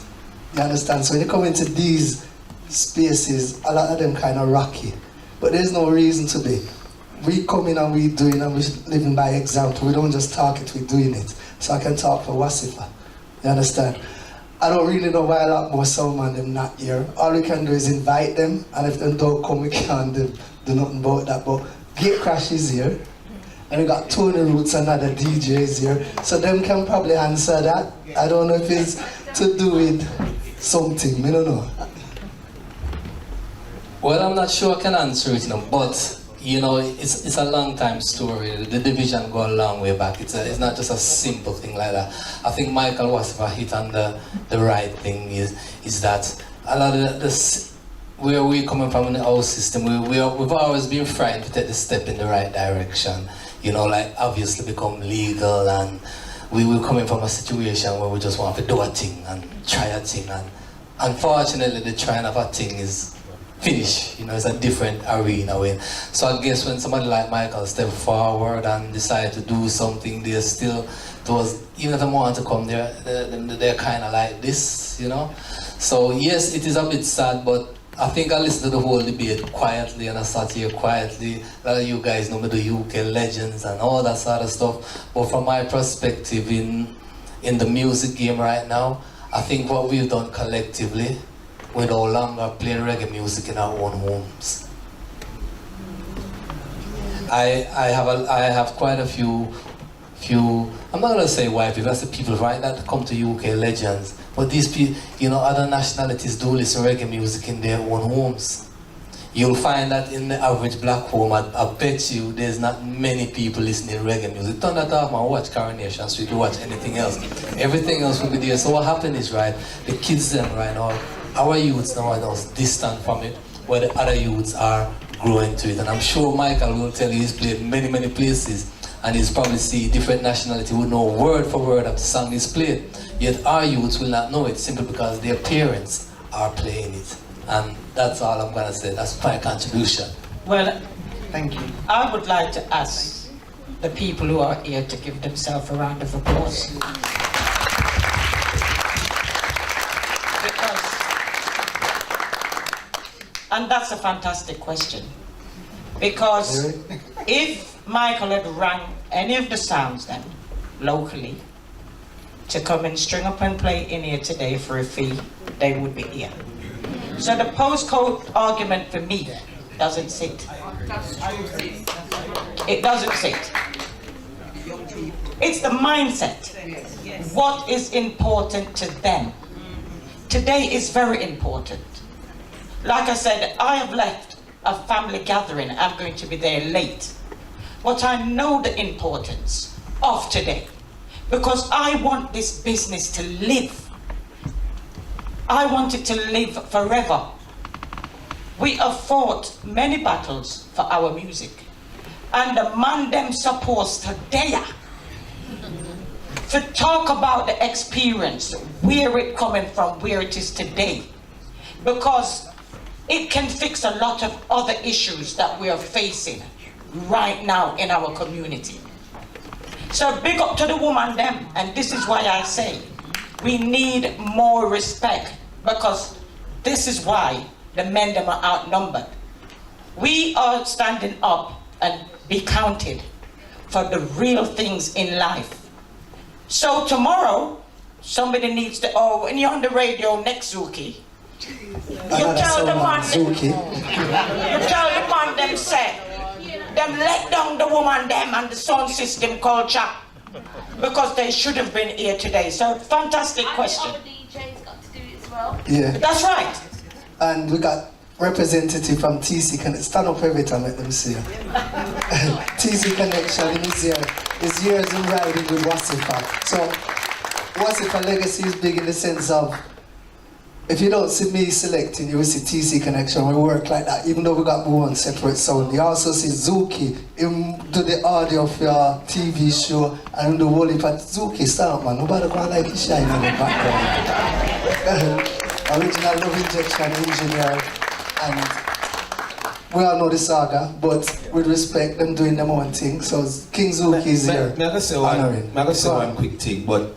You understand? So when you come into these spaces, a lot of them kind of rocky. But there's no reason to be. We come in and we doing and we living by example. We don't just talk it, we're doing it. So I can talk for Wassifa. You understand? I don't really know why a lot more soundmen them not here. All we can do is invite them, and if they don't come, we can't do nothing about that. But Gate Crash is here, and we got Tony Roots and other DJs here, so them can probably answer that. I don't know if it's to do with something, I don't know. Well, I'm not sure I can answer it, but you know, it's a long time story. The division go a long way back. It's not just a simple thing like that. I think Mykal Wassifa hit on the right thing is that a lot of this, where we're coming from in the old system, we've always been frightened to take the step in the right direction. You know, like obviously become legal, and we were coming from a situation where we just want to do a thing and try a thing, and unfortunately the trying of a thing is finish, you know, it's a different arena. So I guess when somebody like Mykal step forward and decide to do something, they're still, even if they want to come there, they're kind of like this, you know. So yes, it is a bit sad, but I think I listened to the whole debate quietly, and I sat here quietly. A lot of you guys know me, the UK legends and all that sort of stuff. But from my perspective in the music game right now, I think what we've done collectively, we're no longer playing reggae music in our own homes. I have quite a few, I'm not gonna say white people, that's the people right that come to UK legends, but these people, you know, other nationalities do listen to reggae music in their own homes. You'll find that in the average black home, I bet you there's not many people listening to reggae music. Turn that off and watch Coronation Street, you watch anything else. Everything else will be there. So what happened is, right, the kids them right now, our youths now are distant from it, where the other youths are growing to it. And I'm sure Mykal will tell you he's played many, many places, and he's probably see different nationality who know word for word of the song he's played. Yet our youths will not know it simply because their parents are playing it. And that's all I'm gonna say. That's my contribution. Well, thank you. I would like to ask the people who are here to give themselves a round of applause. And that's a fantastic question. Because if Mykal had rang any of the sounds then, locally, to come and string up and play in here today for a fee, they would be here. So the postcode argument for me doesn't sit. It doesn't sit. It's the mindset. What is important to them? Today is very important. Like I said, I have left a family gathering. I'm going to be there late. But I know the importance of today because I want this business to live. I want it to live forever. We have fought many battles for our music. And the man them supposed to dare to talk about the experience, where it coming from, where it is today. Because it can fix a lot of other issues that we are facing right now in our community. So big up to the woman them, and this is why I say we need more respect, because this is why the men them are outnumbered. We are standing up and be counted for the real things in life. So tomorrow, somebody needs to, oh, when you're on the radio next Zukie, you tell the man, them say, them let down the woman them and the sound system culture because they should have been here today. So fantastic question. And the DJ's got to do it as well. Yeah. That's right. And we got representative from TC Connection. Stand up every time, let them see you. TC Connection is years in riding with Wassifa. So Wassifa legacy is big in the sense of, if you don't see me selecting, you will see TC Connection. We work like that, even though we got one separate sound. You also see Zukie, him do the audio of your TV show, and the whole heap of Zukie, stand up, man. Nobody gonna like his shine in the background. Original Love Injection engineer, and we all know the saga, but with respect, them doing their own thing. So King Zukie is here. May I say one quick thing, but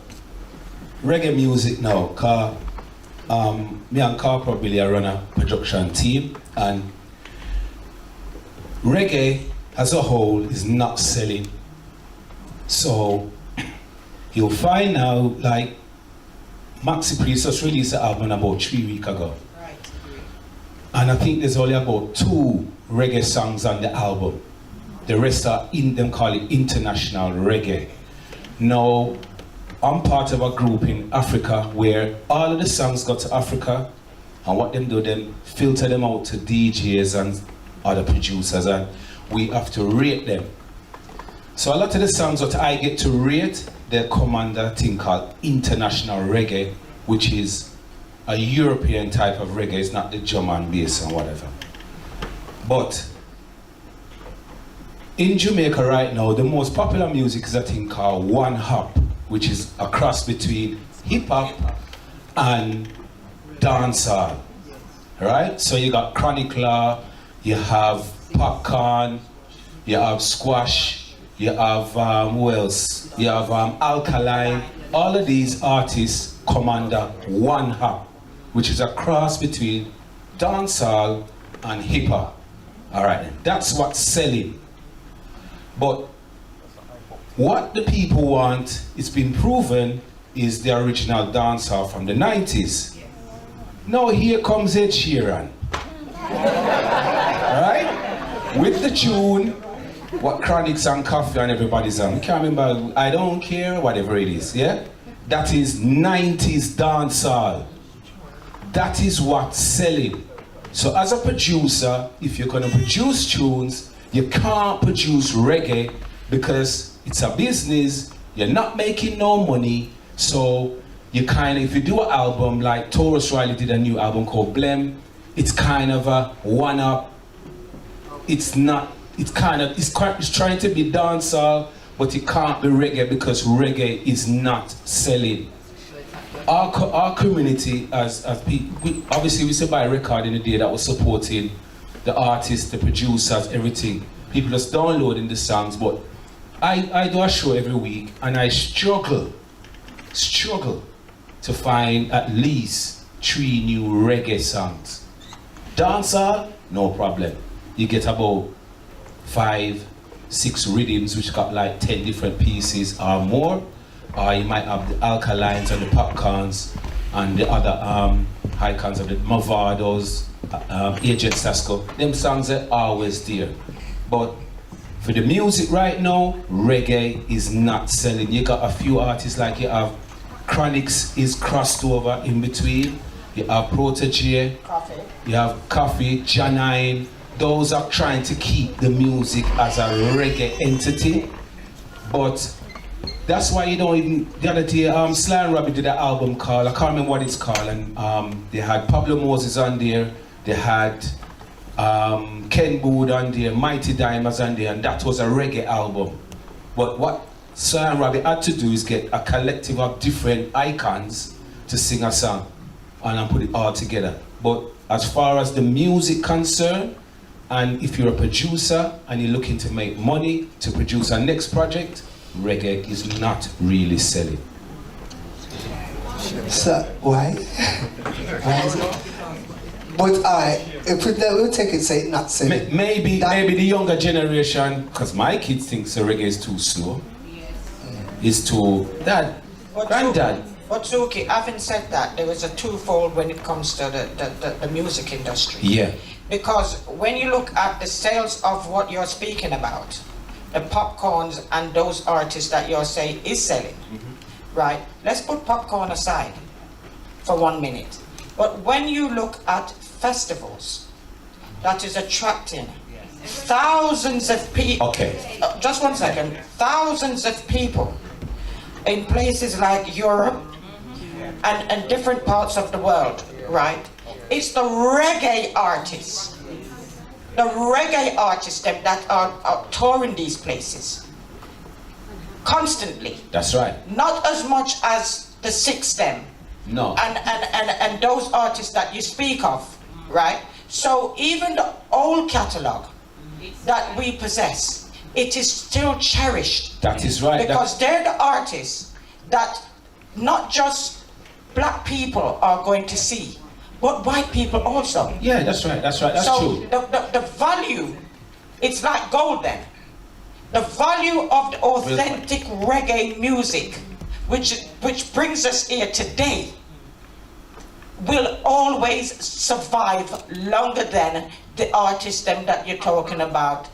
reggae music now, cause me and Carl probably run a production team, and reggae as a whole is not selling. So you'll find now, like Maxi Priest just released an album about 3 weeks ago. Right. And I think there's only about 2 reggae songs on the album. The rest are them call it international reggae. Now, I'm part of a group in Africa where all of the songs go to Africa, and what them do, them filter them out to DJs and other producers, and we have to rate them. So a lot of the songs that I get to rate, they come under a thing called international reggae, which is a European type of reggae. It's not the drum and bass and whatever. But in Jamaica right now, the most popular music is a thing called one-hop, which is a cross between hip-hop and dancehall, right? So you got Chronic Law, you have Popcorn, you have Squash, you have, who else? You have Alkaline. All of these artists come under one-hop, which is a cross between dancehall and hip-hop. All right, that's what's selling. But what the people want, it's been proven, is the original dancehall from the 90s. Now here comes Ed Sheeran. Right? With the tune, what Chronics and Coffee and everybody's on. I can't remember, I Don't Care, whatever it is, yeah? That is 90s dancehall. That is what's selling. So as a producer, if you're gonna produce tunes, you can't produce reggae because it's a business, you're not making no money, so you kind of, if you do an album like Taurus Riley did a new album called Blem, it's kind of a one-up. It's not, it's trying to be dancehall, but it can't be reggae because reggae is not selling. Our community, as people, obviously we used to buy a record in the day that was supporting the artists, the producers, everything. People just downloading the songs, but I do a show every week and I struggle to find at least 3 new reggae songs. Dancehall, no problem. You get about 5, 6 rhythms which got like 10 different pieces or more. or you might have the alkalines and the popcorns and the other icons of the Movados, Agent Sasco. Them songs are always there. But for the music right now, reggae is not selling. You got a few artists like you have Chronix is crossed over in between. You have Protege, you have Coffee, Janine. Those are trying to keep the music as a reggae entity. But that's why you don't even, the other day, Sly and Robbie did an album called, I can't remember what it's called, and they had Pablo Moses on there, they had Ken Bood on there, Mighty Diamonds on there, and that was a reggae album. But what Sly and Robbie had to do is get a collective of different icons to sing a song and put it all together. But as far as the music concerned, and if you're a producer and you're looking to make money to produce a next project, reggae is not really selling. So, why? Why is it? But if we take it, say not selling. Maybe the younger generation, because my kids think the reggae is too slow. It's too, Dad, Granddad. But Zukie, having said that, there was a twofold when it comes to the music industry. Yeah. Because when you look at the sales of what you're speaking about, the popcorns and those artists that you're saying is selling, right? Let's put popcorn aside for 1 minute. But when you look at festivals, that is attracting thousands of people. Okay. Just 1 second. Thousands of people in places like Europe and different parts of the world, right? It's the reggae artists. The reggae artists that are touring these places constantly. That's right. Not as much as the Six them. No. And those artists that you speak of, right? So even the old catalogue that we possess, it is still cherished. That is right. Because they're the artists that not just black people are going to see, but white people also. Yeah, that's right, that's right, that's true. So the value, it's like gold then. The value of the authentic reggae music, which brings us here today, will always survive longer than the artists that you're talking about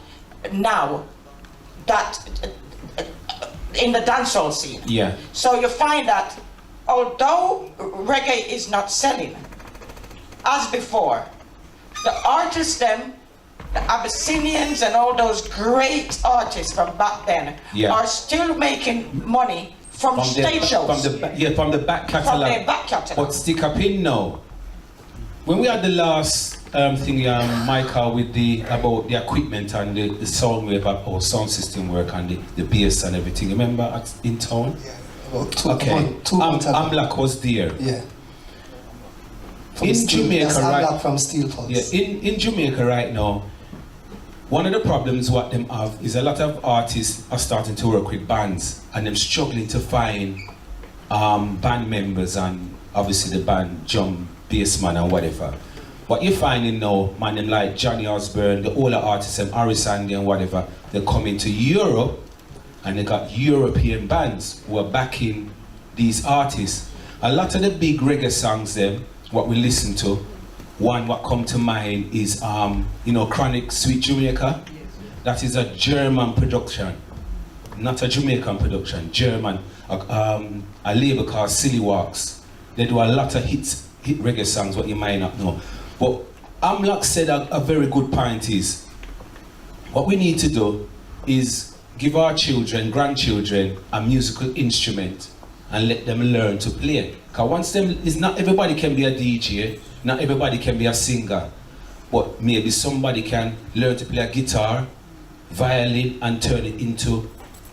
now, that in the dancehall scene. Yeah. So you find that although reggae is not selling as before, the artists them, the Abyssinians and all those great artists from back then are still making money from stage shows. From the back catalogue. From their back catalogue. But stick up in now. When we had the last thing, Mykal, with about the equipment and the sound wave or sound system work and the bass and everything, remember in town? Yeah. Two months ago. Amlak was there. Yeah. In Jamaica, right? From Steel Pulse. Yeah. In Jamaica right now, one of the problems what them have is a lot of artists are starting to work with bands and them struggling to find band members and obviously the band drum bass man and whatever. What you're finding now, man, them like Johnny Osbourne, the older artists and Ari Sandy and whatever, they come into Europe and they got European bands who are backing these artists. A lot of the big reggae songs them, what we listen to, one what come to mind is Chronic Sweet Jamaica. That is a German production, not a Jamaican production, German. A label called Silly Walks. They do a lot of hit reggae songs what you might not know. But Amlak said a very good point is, what we need to do is give our children, grandchildren, a musical instrument and let them learn to play. Because once them, not everybody can be a DJ, not everybody can be a singer, but maybe somebody can learn to play a guitar, violin, and turn it into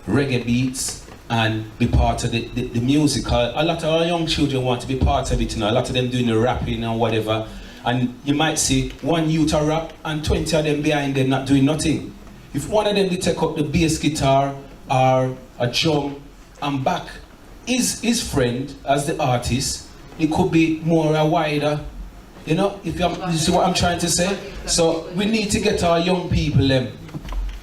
reggae beats and be part of the music. A lot of our young children want to be part of it, a lot of them doing the rapping and whatever. And you might see one youth a rap and 20 of them behind them not doing nothing. If one of them they take up the bass guitar or a drum and back his friend as the artist, it could be more a wider, if you see what I'm trying to say? So we need to get our young people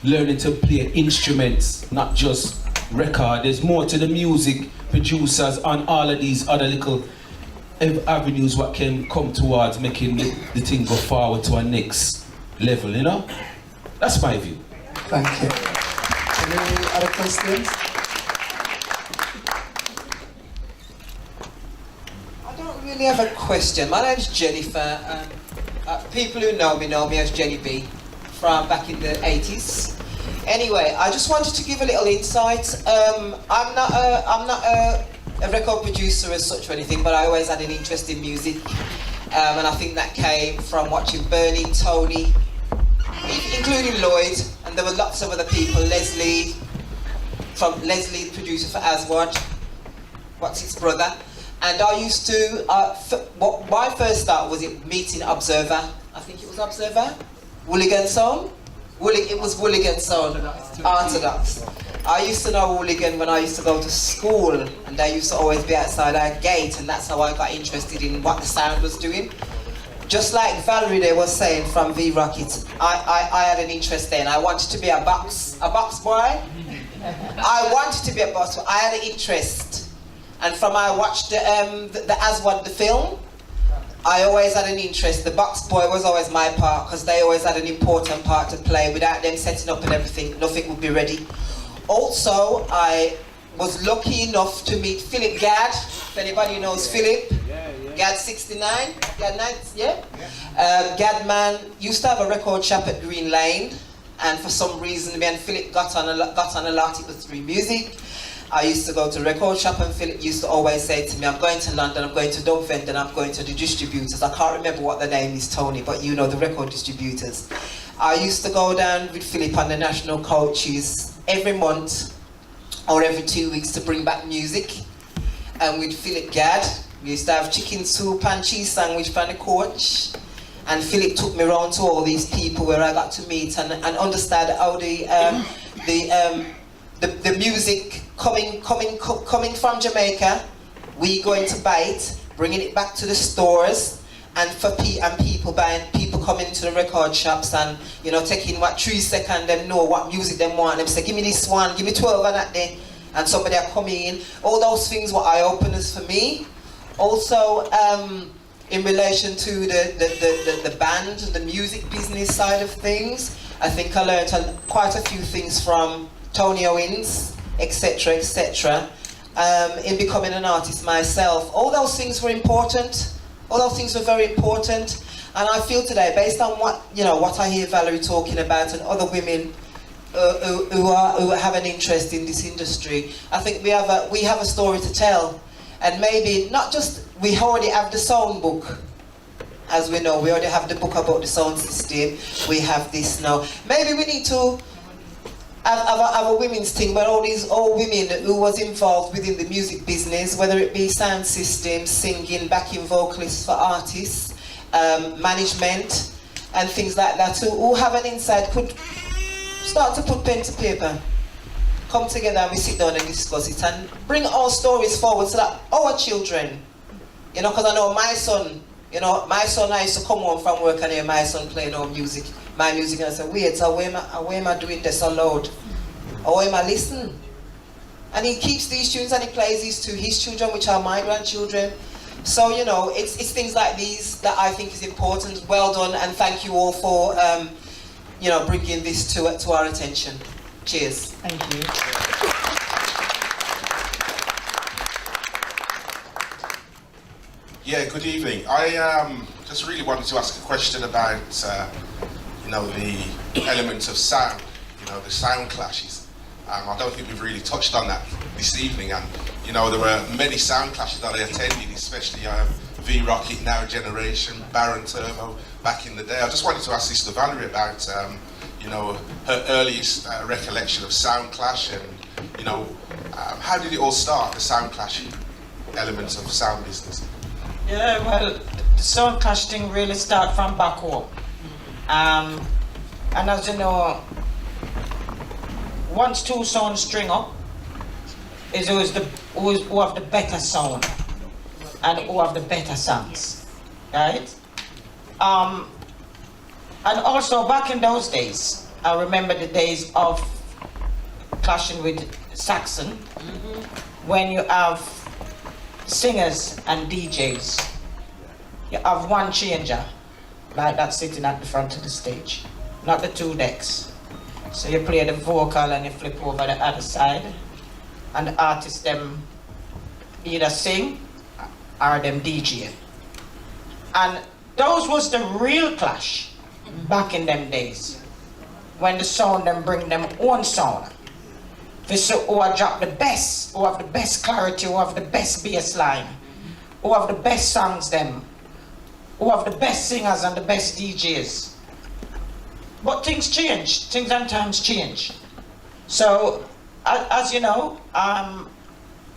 learning to play instruments, not just record. There's more to the music producers and all of these other little avenues what can come towards making the thing go forward to a next level, you know? That's my view. Thank you. Any other questions? I don't really have a question. My name's Jennifer. People who know me as Jenny B from back in the 80s. Anyway, I just wanted to give a little insight. I'm not a record producer as such or anything, but I always had an interest in music. And I think that came from watching Bernie, Tony, including Lloyd, and there were lots of other people. Leslie, the producer for Aswad, what's his brother. And I used to, my first start was it meeting Observer. I think it was Observer? Hooligan Sound? It was Hooligan Sound, Orthodox. I used to know Hooligan when I used to go to school, and they used to always be outside our gate, and that's how I got interested in what the sound was doing. Just like Valerie there was saying from V-Rocket, I had an interest then. I wanted to be a box boy. I wanted to be a box boy. I had an interest. And from I watched the Aswad, the film, I always had an interest. The box boy was always my part, because they always had an important part to play. Without them setting up and everything, nothing would be ready. Also, I was lucky enough to meet Philip Gadd. If anybody knows Philip, Gadd 69, Gadd 90, yeah? Gadd man used to have a record shop at Green Lane, and for some reason, me and Philip got on a lot. It was through music. I used to go to record shop, and Philip used to always say to me, I'm going to London, I'm going to Dubvent, and I'm going to the distributors. I can't remember what the name is, Tony, but you know the record distributors. I used to go down with Philip on the national coaches every month or every 2 weeks to bring back music. And with Philip Gadd, we used to have chicken soup and cheese sandwich from the coach. And Philip took me around to all these people where I got to meet and understand how the music coming from Jamaica, we going to buy it, bringing it back to the stores, and people coming to the record shops and taking what 3 seconds them know what music them want. Them say, give me this one, give me 12 on that day, and somebody are coming in. All those things were eye openers for me. Also, in relation to the band, the music business side of things, I think I learned quite a few things from Tony Owens, etc., etc. In becoming an artist myself. All those things were important. All those things were very important. And I feel today, based on what I hear Valerie talking about and other women who have an interest in this industry, I think we have a story to tell. And maybe not just, we already have the sound book. As we know, we already have the book about the sound system. We have this now. Maybe we need to have a women's thing where all women who was involved within the music business, whether it be sound systems, singing, backing vocalists for artists, management, and things like that, who have an insight, could start to put pen to paper, come together and we sit down and discuss it and bring our stories forward so that our children, because I know my son, I used to come home from work and hear my son playing my music, and I say, wait, how am I doing this so loud? How am I listening? And he keeps these tunes and he plays these to his children, which are my grandchildren. So, it's things like these that I think is important. Well done, and thank you all for, bringing this to our attention. Cheers. Thank you. Yeah, good evening. I just really wanted to ask a question about, the elements of sound, the sound clashes. I don't think we've really touched on that this evening, and there were many sound clashes that I attended, especially V-Rocket, Now Generation, Baron Turbo, back in the day. I just wanted to ask Sister Valerie about, her earliest recollection of sound clash, and how did it all start, the sound clash elements of sound business? Yeah, well, the sound clash thing really started from back home. And as you know, once two sounds string up, is who have the better sound and who have the better sounds, right? And also back in those days, I remember the days of clashing with Saxon, when you have singers and DJs, you have one changer, like that sitting at the front of the stage, not the two decks. So you play the vocal and you flip over the other side, and the artists them either sing or them DJ. And those was the real clash back in them days, when the sound them bring them own sound. This who are drop the best, who have the best clarity, who have the best bass line, who have the best songs them, who have the best singers and the best DJs. But things change, things and times change. So, as you know, I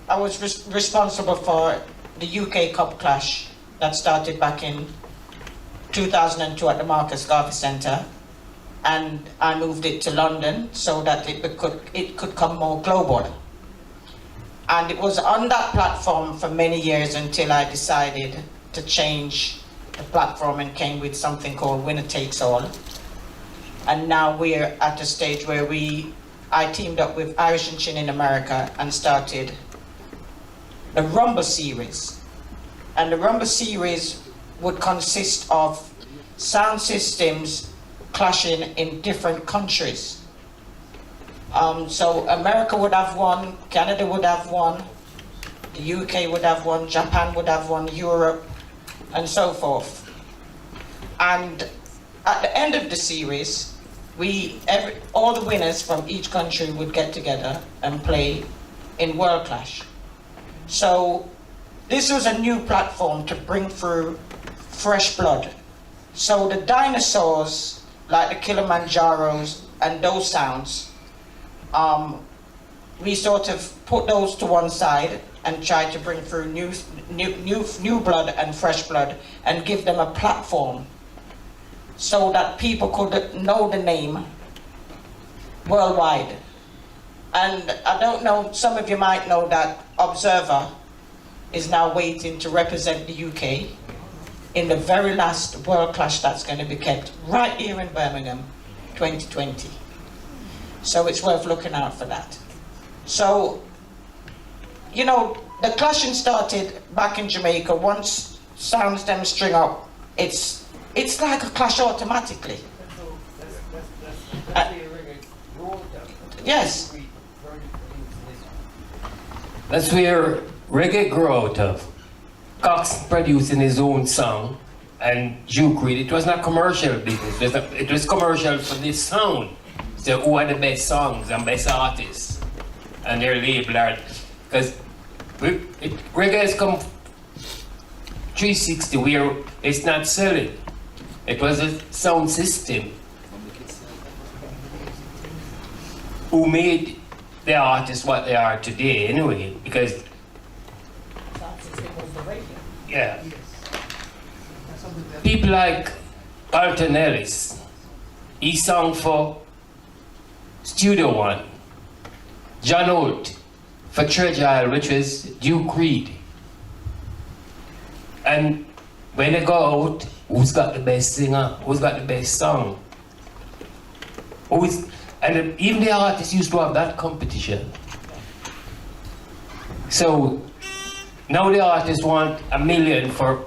was responsible for the UK Cup clash that started back in 2002 at the Marcus Garvey Centre, and I moved it to London so that it could come more global. And it was on that platform for many years until I decided to change the platform and came with something called Winner Takes All. And now we're at a stage where I teamed up with Irish and Chin in America and started the Rumba series. And the Rumba series would consist of sound systems clashing in different countries. So America would have one, Canada would have one, the UK would have one, Japan would have one, Europe, and so forth. And at the end of the series, all the winners from each country would get together and play in World Clash. So this was a new platform to bring through fresh blood. So the dinosaurs, like the Kilimanjaros and those sounds, we sort of put those to one side and tried to bring through new blood and fresh blood and give them a platform so that people could know the name worldwide. And I don't know, some of you might know that Observer is now waiting to represent the UK in the very last World Clash that's going to be kept right here in Birmingham, 2020. So it's worth looking out for that. So, you know, the clashing started back in Jamaica. Once sounds them string up, it's like a clash automatically. Yes. That's where reggae grew out of. Cox producing his own song, and Duke Reid, it was not commercial business, it was commercial for this sound. So who are the best songs and best artists? And their label art. Because reggae has come 360 where it's not selling. It was a sound system who made the artists what they are today anyway, because yeah. People like Alton Ellis, he sang for Studio One. John Holt for Treasure Isle, which was Duke Reid. And when they go out, who's got the best singer? Who's got the best song? And even the artists used to have that competition. So now the artists want $1 million for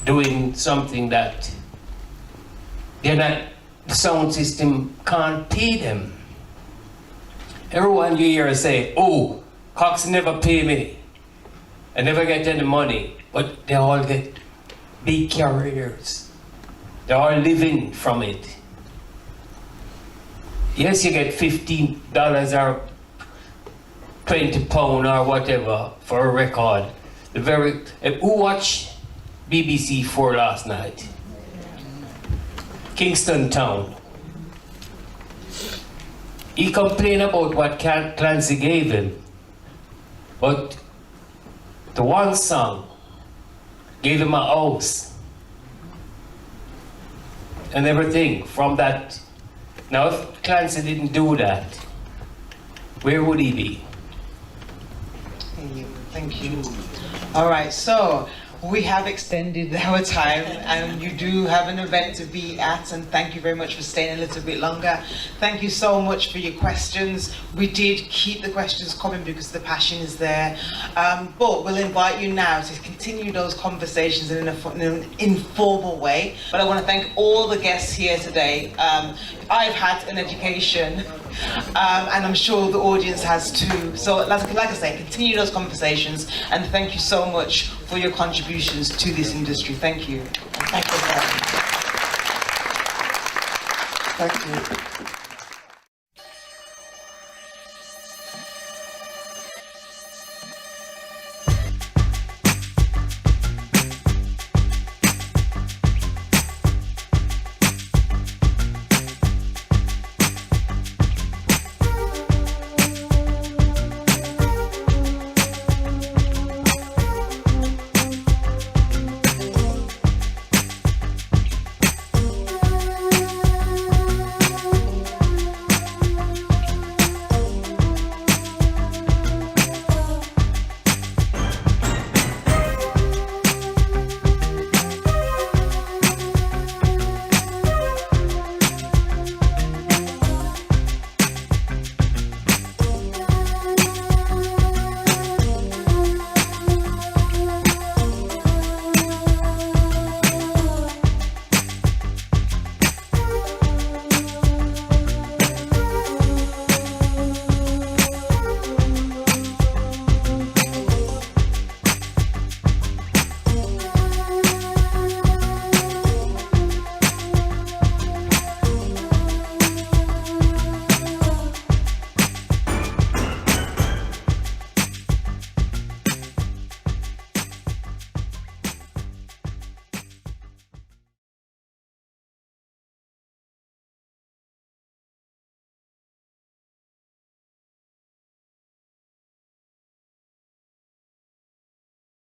doing something that the sound system can't pay them. Everyone you hear say, oh, Cox never pay me. I never get any money. But they all get big careers. They are living from it. Yes, you get $15 or £20 or whatever for a record. Who watched BBC 4 last night? Kingston Town. He complained about what Clancy gave him, but the one song gave him a house and everything from that. Now, if Clancy didn't do that, where would he be? Thank you. All right, so we have extended our time, and you do have an event to be at, and thank you very much for staying a little bit longer. Thank you so much for your questions. We did keep the questions coming because the passion is there, but we'll invite you now to continue those conversations in an informal way. But I want to thank all the guests here today. I've had an education, and I'm sure the audience has too. So like I say, continue those conversations, and thank you so much for your contributions to this industry. Thank you. And thank you. Thank you.